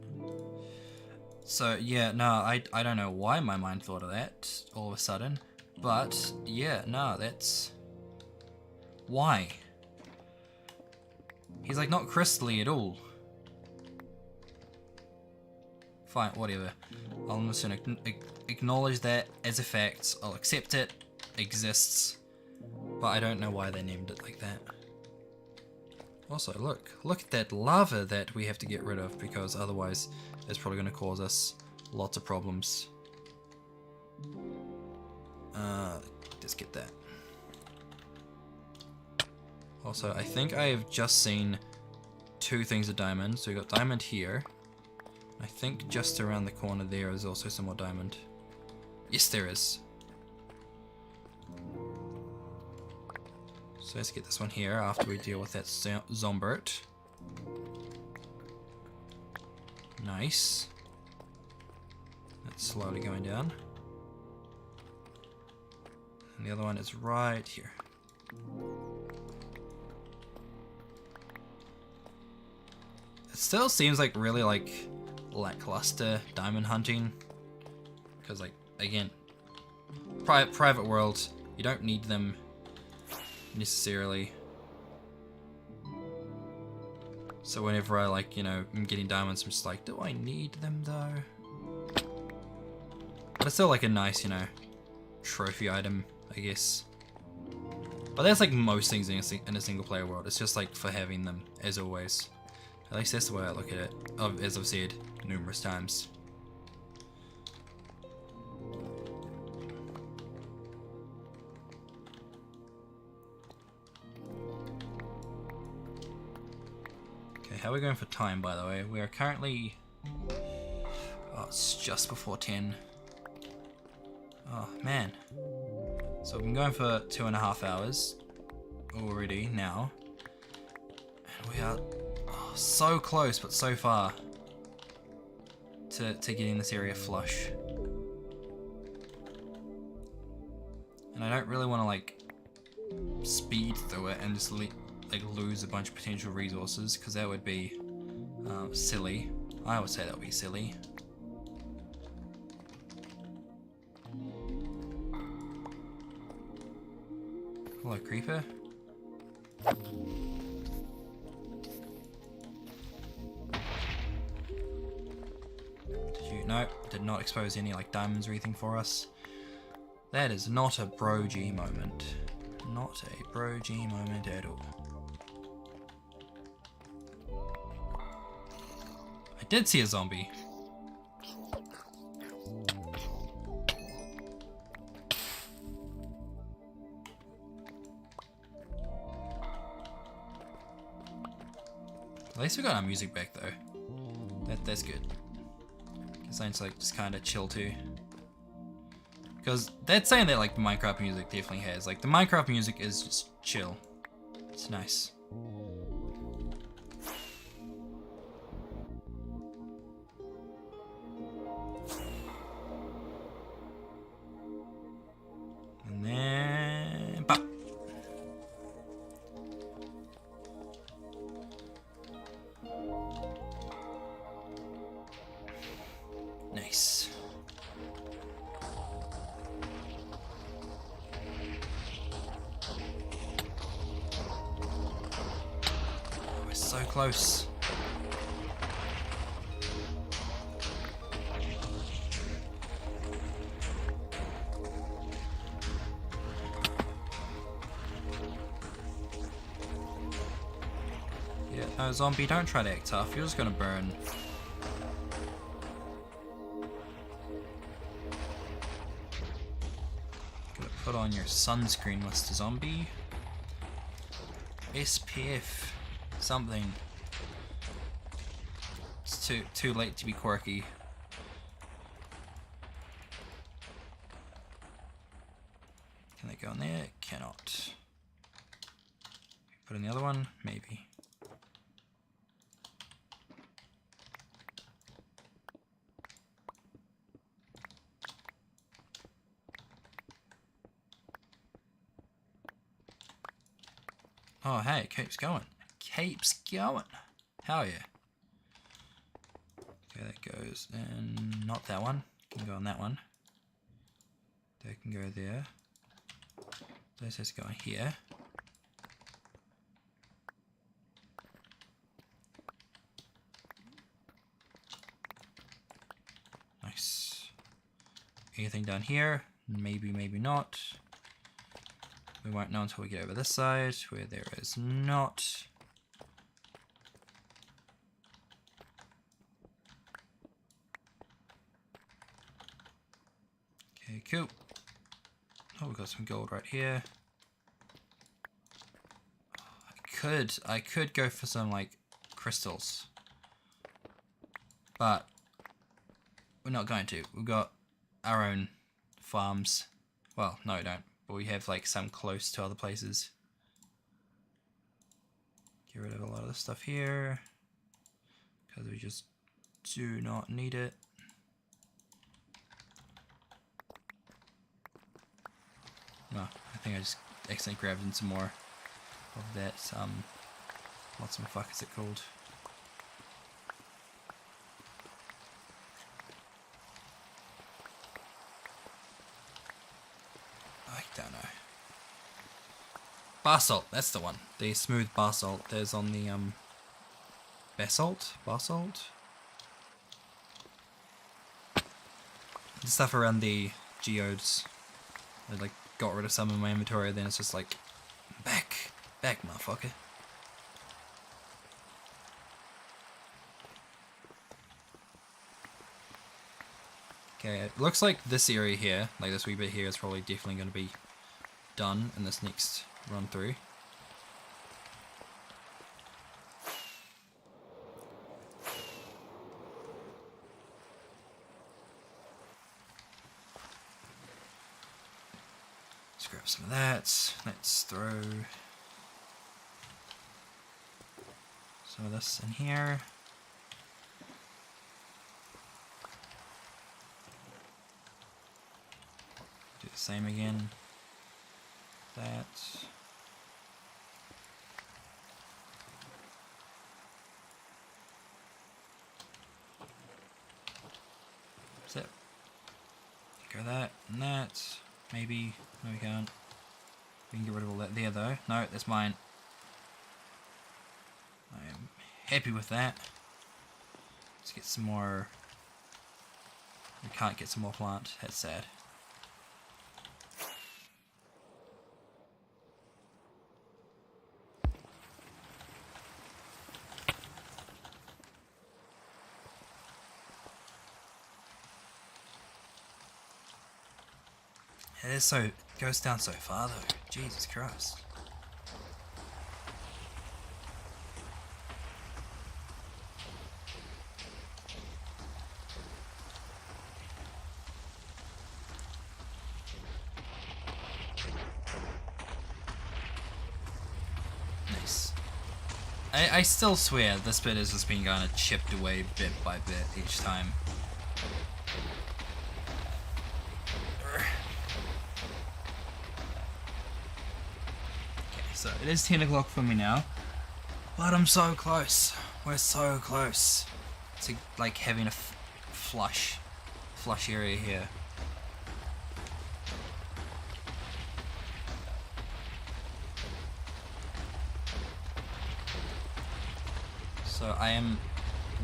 So yeah, no, I don't know why my mind thought of that all of a sudden, but yeah, no, that's why. He's like not crystally at all. Fine, whatever. I'm just gonna acknowledge that as a fact. I'll accept it. Exists. But I don't know why they named it like that. Also, look at that lava that we have to get rid of, because otherwise it's probably going to cause us lots of problems. Just get that. Also, I think I have just seen 2 things of diamond. So we got diamond here. I think just around the corner there is also some more diamond. Yes, there is. So let's get this one here after we deal with that Zombert. Nice. That's slowly going down. And the other one is right here. It still seems like really like lackluster diamond hunting, because like again, private world, you don't need them necessarily. So whenever I like, you know, I'm getting diamonds, I'm just like, do I need them though? But it's still like a nice, you know, trophy item, I guess. But that's like most things in a single player world. It's just like for having them, as always. At least that's the way I look at it, as I've said numerous times. how are we going for time, by the way? We are currently... Oh, it's just before 10. Oh, man. So we've been going for 2.5 hours already now. And we are so close, but so far to getting this area flush. And I don't really want to like speed through it and just like lose a bunch of potential resources, because that would be silly. I would say that would be silly. Hello, creeper. No, did not expose any like diamonds or anything for us. That is not a bro G moment. Not a bro G moment at all. I did see a zombie. At least we got our music back though. That's good. Cause I need to like just kind of chill too. Because that's saying that like the Minecraft music definitely has. Like the Minecraft music is just chill. It's nice. And then pop. Nice. We're so close. Yeah, no, zombie, don't try to act tough. You're just gonna burn. Put on your sunscreen, Mr. Zombie. SPF. Something. It's too late to be quirky. Can they go in there? Cannot. Put in the other one? Maybe. Oh, hey, it keeps going. It keeps going. Hell yeah. Okay, that goes in. Not that one. Can go on that one. That can go there. This has to go in here. Nice. Anything down here? Maybe, maybe not. We won't know until we get over this side, where there is not. Okay, cool. Oh, we've got some gold right here. I could go for some, like, crystals. But we're not going to. We've got our own farms. Well, no, we don't. But we have like some close to other places. Get rid of a lot of the stuff here, because we just do not need it. No, I think I just accidentally grabbed in some more of that, what the fuck is it called? I don't know. Basalt, that's the one. The smooth basalt. There's on the basalt? The stuff around the geodes. I like got rid of some in my inventory, then it's just like back, motherfucker. Okay, it looks like this area here, like this wee bit here, is probably definitely going to be done in this next run through. Let's grab some of that. Let's throw some of this in here. Do the same again. That. That's it. Go that and that. Maybe. No, we can't. We can get rid of all that there though. No, that's mine. I am happy with that. Let's get some more. We can't get some more plant. That's sad. It is so. It goes down so far though. Jesus Christ. Nice. I still swear this bit has just been kind of chipped away bit by bit each time. So it is 10 o'clock for me now, but I'm so close. We're so close to like having a flush area here. So I am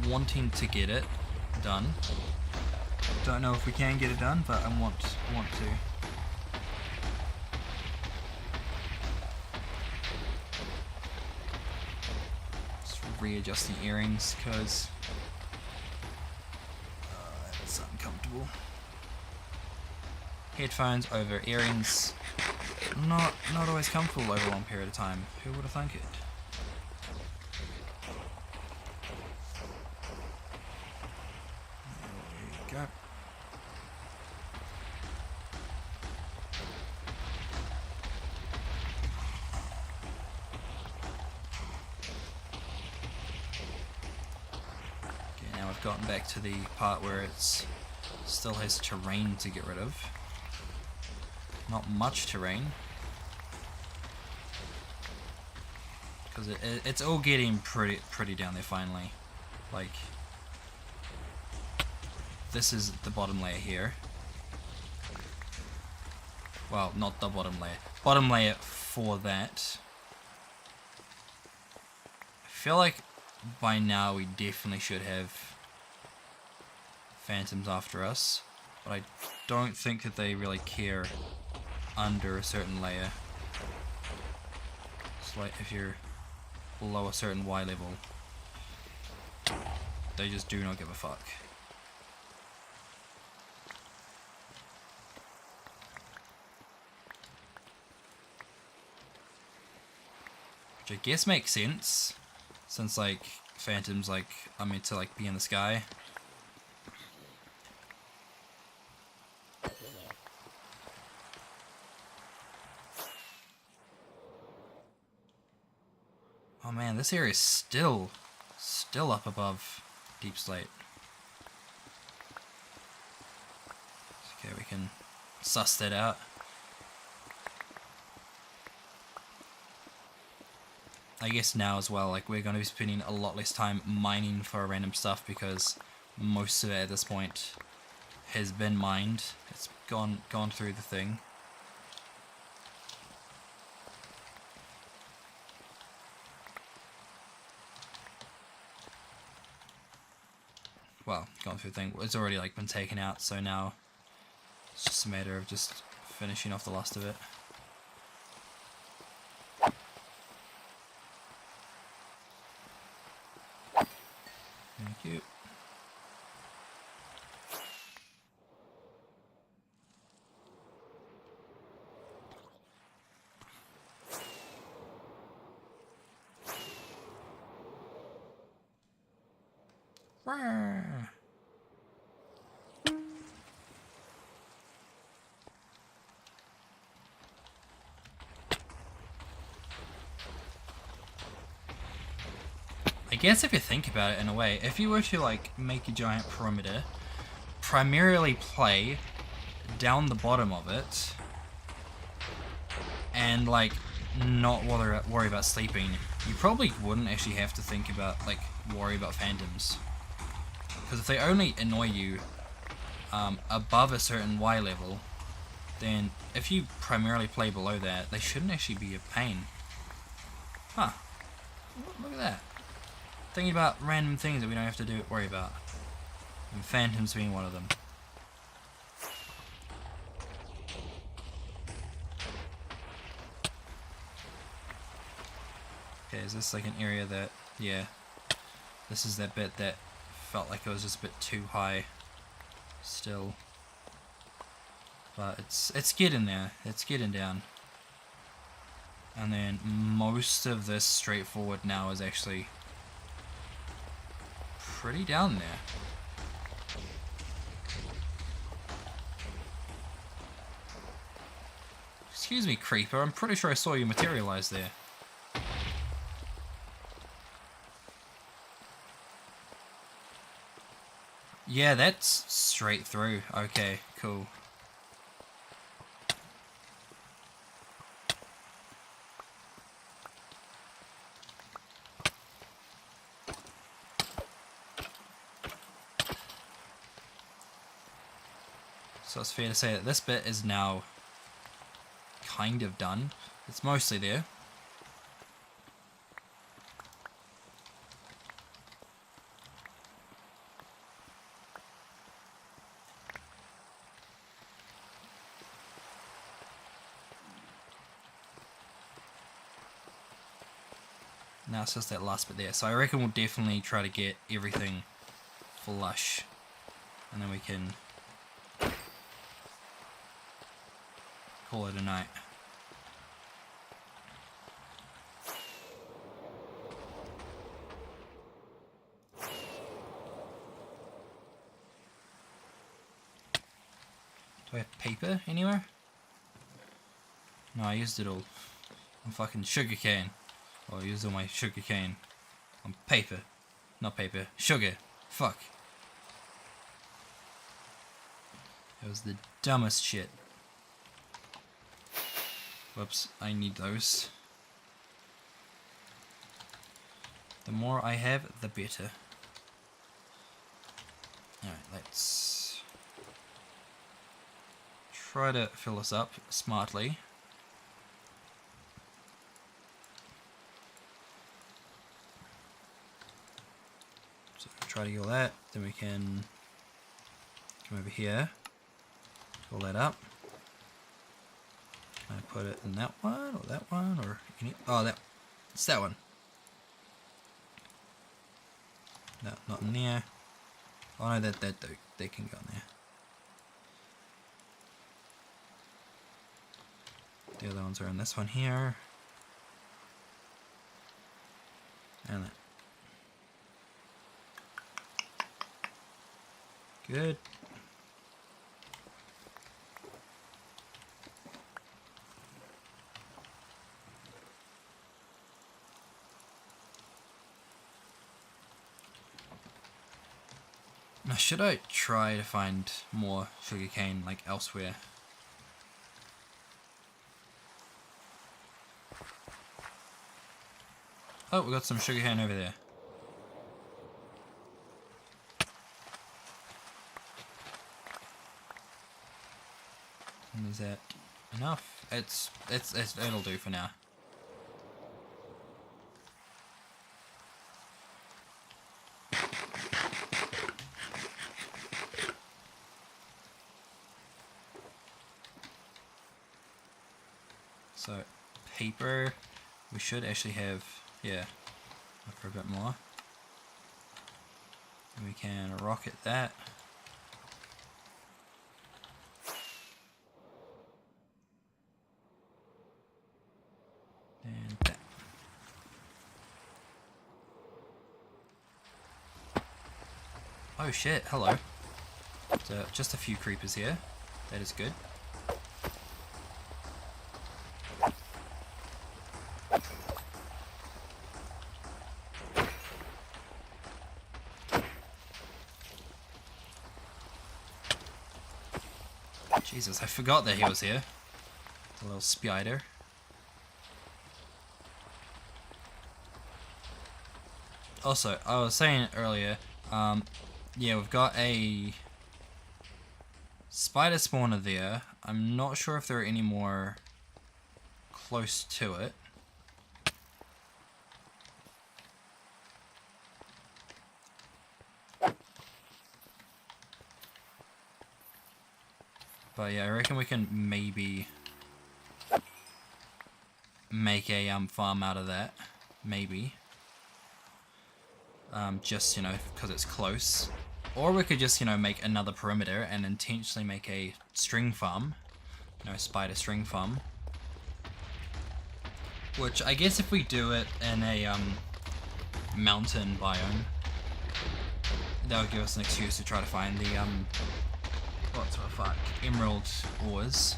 wanting to get it done. Don't know if we can get it done, but I want to. Readjusting earrings because it's uncomfortable. Headphones over earrings, not always comfortable over a long period of time. Who would have thunk it? There we go. Gotten back to the part where it's still has terrain to get rid of. Not much terrain, because it's all getting pretty down there finally. Like this is the bottom layer here. Well, not the bottom layer. Bottom layer for that. I feel like by now we definitely should have phantoms after us, but I don't think that they really care under a certain layer. It's like if you're below a certain Y level, they just do not give a fuck. Which I guess makes sense, since like phantoms like are meant to like be in the sky. Oh man, this area is still up above Deep Slate. Okay, we can suss that out. I guess now as well, like we're going to be spending a lot less time mining for random stuff because most of it at this point has been mined. It's gone through the thing. Well, gone through the thing. It's already like been taken out, so now it's just a matter of just finishing off the last of it. Thank you. guess if you think about it in a way, if you were to like make a giant perimeter, primarily play down the bottom of it, and like not worry about sleeping, you probably wouldn't actually have to think about like worry about phantoms, because if they only annoy you above a certain Y level, then if you primarily play below that, they shouldn't actually be a pain. Huh. Look at that. Thinking about random things that we don't have to worry about. And phantoms being one of them. Okay, is this like an area that... yeah. This is that bit that felt like it was just a bit too high still. But it's getting there. It's getting down. And then most of this straightforward now is actually pretty down there. Excuse me, creeper. I'm pretty sure I saw you materialize there. Yeah, that's straight through. Okay, cool. So it's fair to say that this bit is now kind of done. It's mostly there. Now it's just that last bit there. So I reckon we'll definitely try to get everything flush. And then we can call it a night. Do I have paper anywhere? No, I used it all on fucking sugarcane. Well, I used all my sugarcane on paper. Not paper. Sugar. Fuck. That was the dumbest shit. Whoops, I need those. The more I have, the better. Alright, let's try to fill this up smartly. So try to get all that, then we can come over here, fill that up. Can I put it in that one, or that one, or any... oh, it's that one. No, not in there. Oh no, that they can go in there. The other ones are in this one here. And that. Good. Now, should I try to find more sugarcane like elsewhere? Oh, we got some sugarcane over there. And is that enough? It'll do for now. So, paper, we should actually have, yeah, for a bit more. And we can rocket that. And that. Oh shit, hello. So, just a few creepers here. That is good. Jesus, I forgot that he was here. The little spider. Also, I was saying earlier, yeah, we've got a spider spawner there. I'm not sure if there are any more close to it. But yeah, I reckon we can maybe make a farm out of that. Maybe. Just, you know, because it's close. Or we could just, you know, make another perimeter and intentionally make a string farm. You know, spider string farm. Which, I guess if we do it in a mountain biome, that'll give us an excuse to try to find the, what the fuck, emerald ores.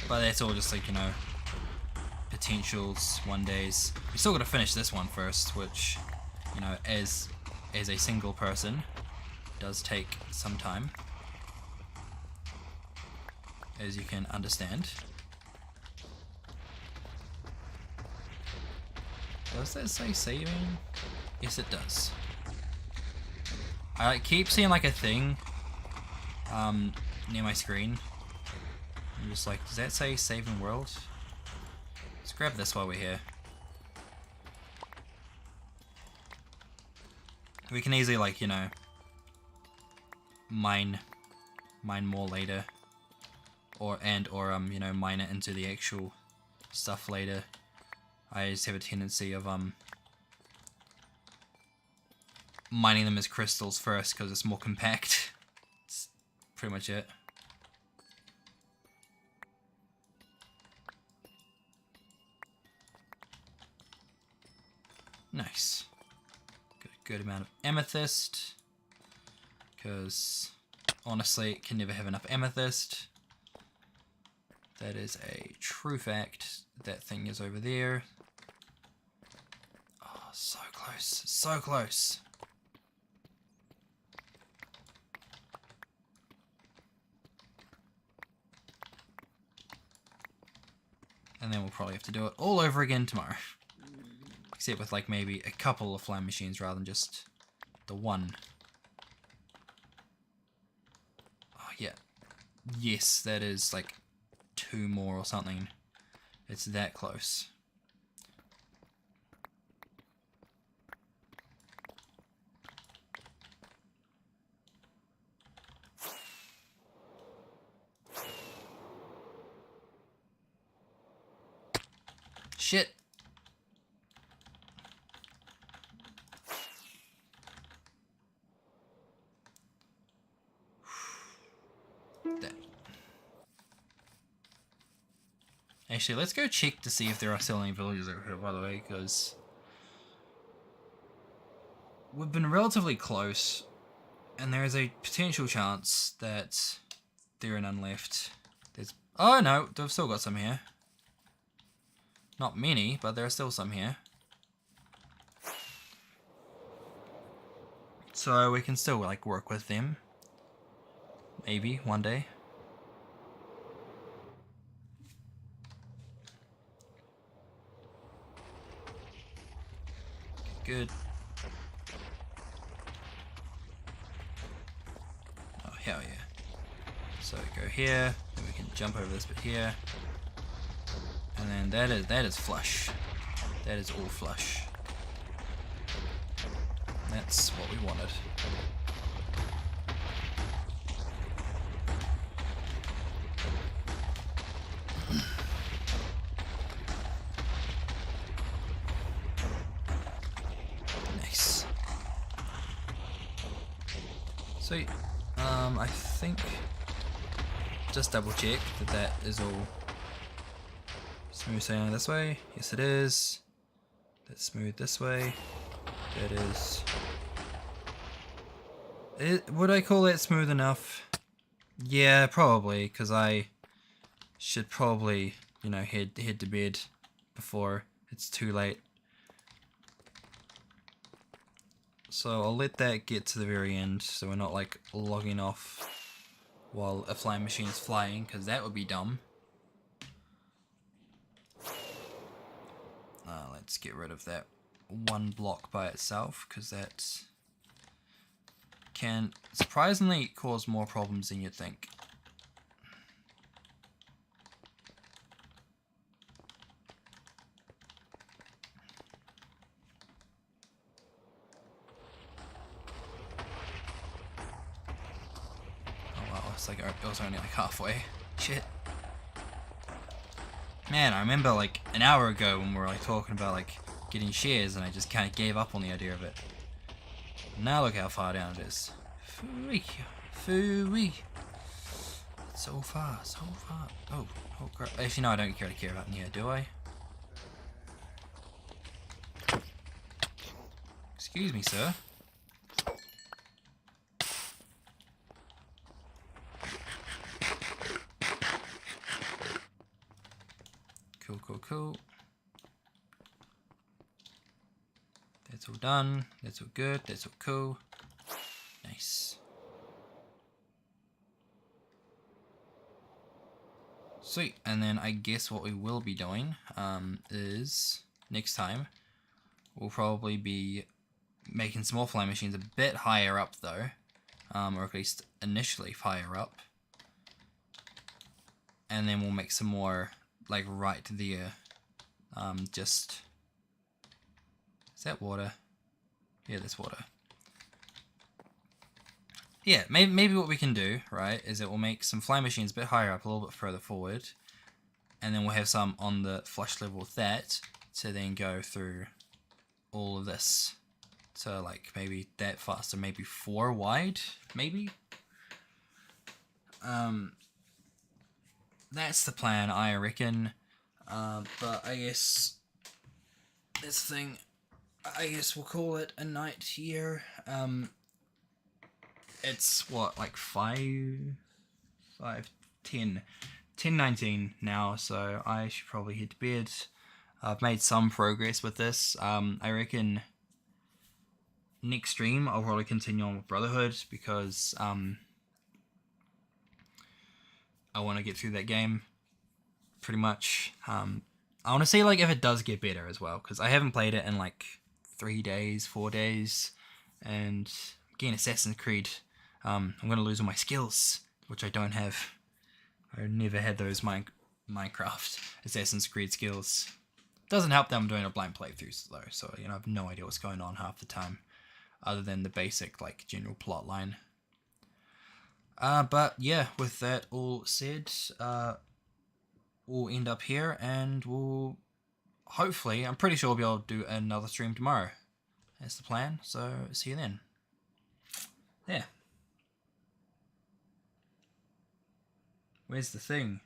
But that's all just like, you know, potentials, one days. We still gotta finish this one first, which, you know, as a single person, does take some time, as you can understand. Does that say saving? Yes, it does. I like, keep seeing like a thing near my screen. I'm just like, does that say saving world? Let's grab this while we're here. We can easily, like, you know, mine more later, or you know, mine it into the actual stuff later. I just have a tendency of mining them as crystals first because it's more compact. It's pretty much it. Nice. Got a good amount of amethyst, because honestly, can never have enough amethyst. That is a true fact. That thing is over there. Oh, so close, so close. And then we'll probably have to do it all over again tomorrow. Except with like maybe a couple of flame machines rather than just the one. Oh yeah. Yes, that is like 2 more or something. It's that close. Shit. Actually, let's go check to see if there are still any villages over here, by the way, because we've been relatively close, and there is a potential chance that there are none left. Oh no, they've still got some here. Not many, but there are still some here. So we can still like work with them. Maybe one day. Good. Oh hell yeah. So go here, then we can jump over this bit here. And then that is flush. That is all flush. That's what we wanted. Nice. Sweet. I think just double check that that is all smooth sailing this way. Yes, it is. That's smooth this way. That is. Would I call that smooth enough? Yeah, probably, because I should probably, you know, head to bed before it's too late. So I'll let that get to the very end, so we're not like logging off while a flying machine's flying, because that would be dumb. Let's get rid of that one block by itself, because that can surprisingly cause more problems than you'd think. It's like it was only like halfway. Shit. Man, I remember like an hour ago when we were like talking about like getting shares, and I just kind of gave up on the idea of it. Now look how far down it is. Phooey, phooey. So far, so far. Oh crap. Actually, no, I don't really care about in here, do I? Excuse me, sir. Cool. That's all done. That's all good. That's all cool. Nice. Sweet. And then I guess what we will be doing is next time we'll probably be making some more flying machines a bit higher up though, or at least initially higher up. And then we'll make some more like right there. Just, is that water? Yeah, that's water. Yeah, maybe what we can do, right, is that we'll make some flying machines a bit higher up, a little bit further forward, and then we'll have some on the flush level with that, to then go through all of this. So like maybe that faster, maybe 4 wide, maybe? That's the plan, I reckon. But I guess this thing, I guess we'll call it a night here. It's what, like 10:19 now, so I should probably head to bed. I've made some progress with this. I reckon next stream I'll probably continue on with Brotherhood, because I want to get through that game pretty much. I want to see like if it does get better as well, because I haven't played it in like 3 days, 4 days, and again, Assassin's Creed, I'm going to lose all my skills, which I don't have. I never had those Minecraft Assassin's Creed skills. Doesn't help that I'm doing a blind playthrough though, so you know, I have no idea what's going on half the time, other than the basic like general plot line. But yeah, with that all said, we'll end up here, and we'll hopefully, I'm pretty sure we'll be able to do another stream tomorrow. That's the plan, so see you then. Yeah. Where's the thing?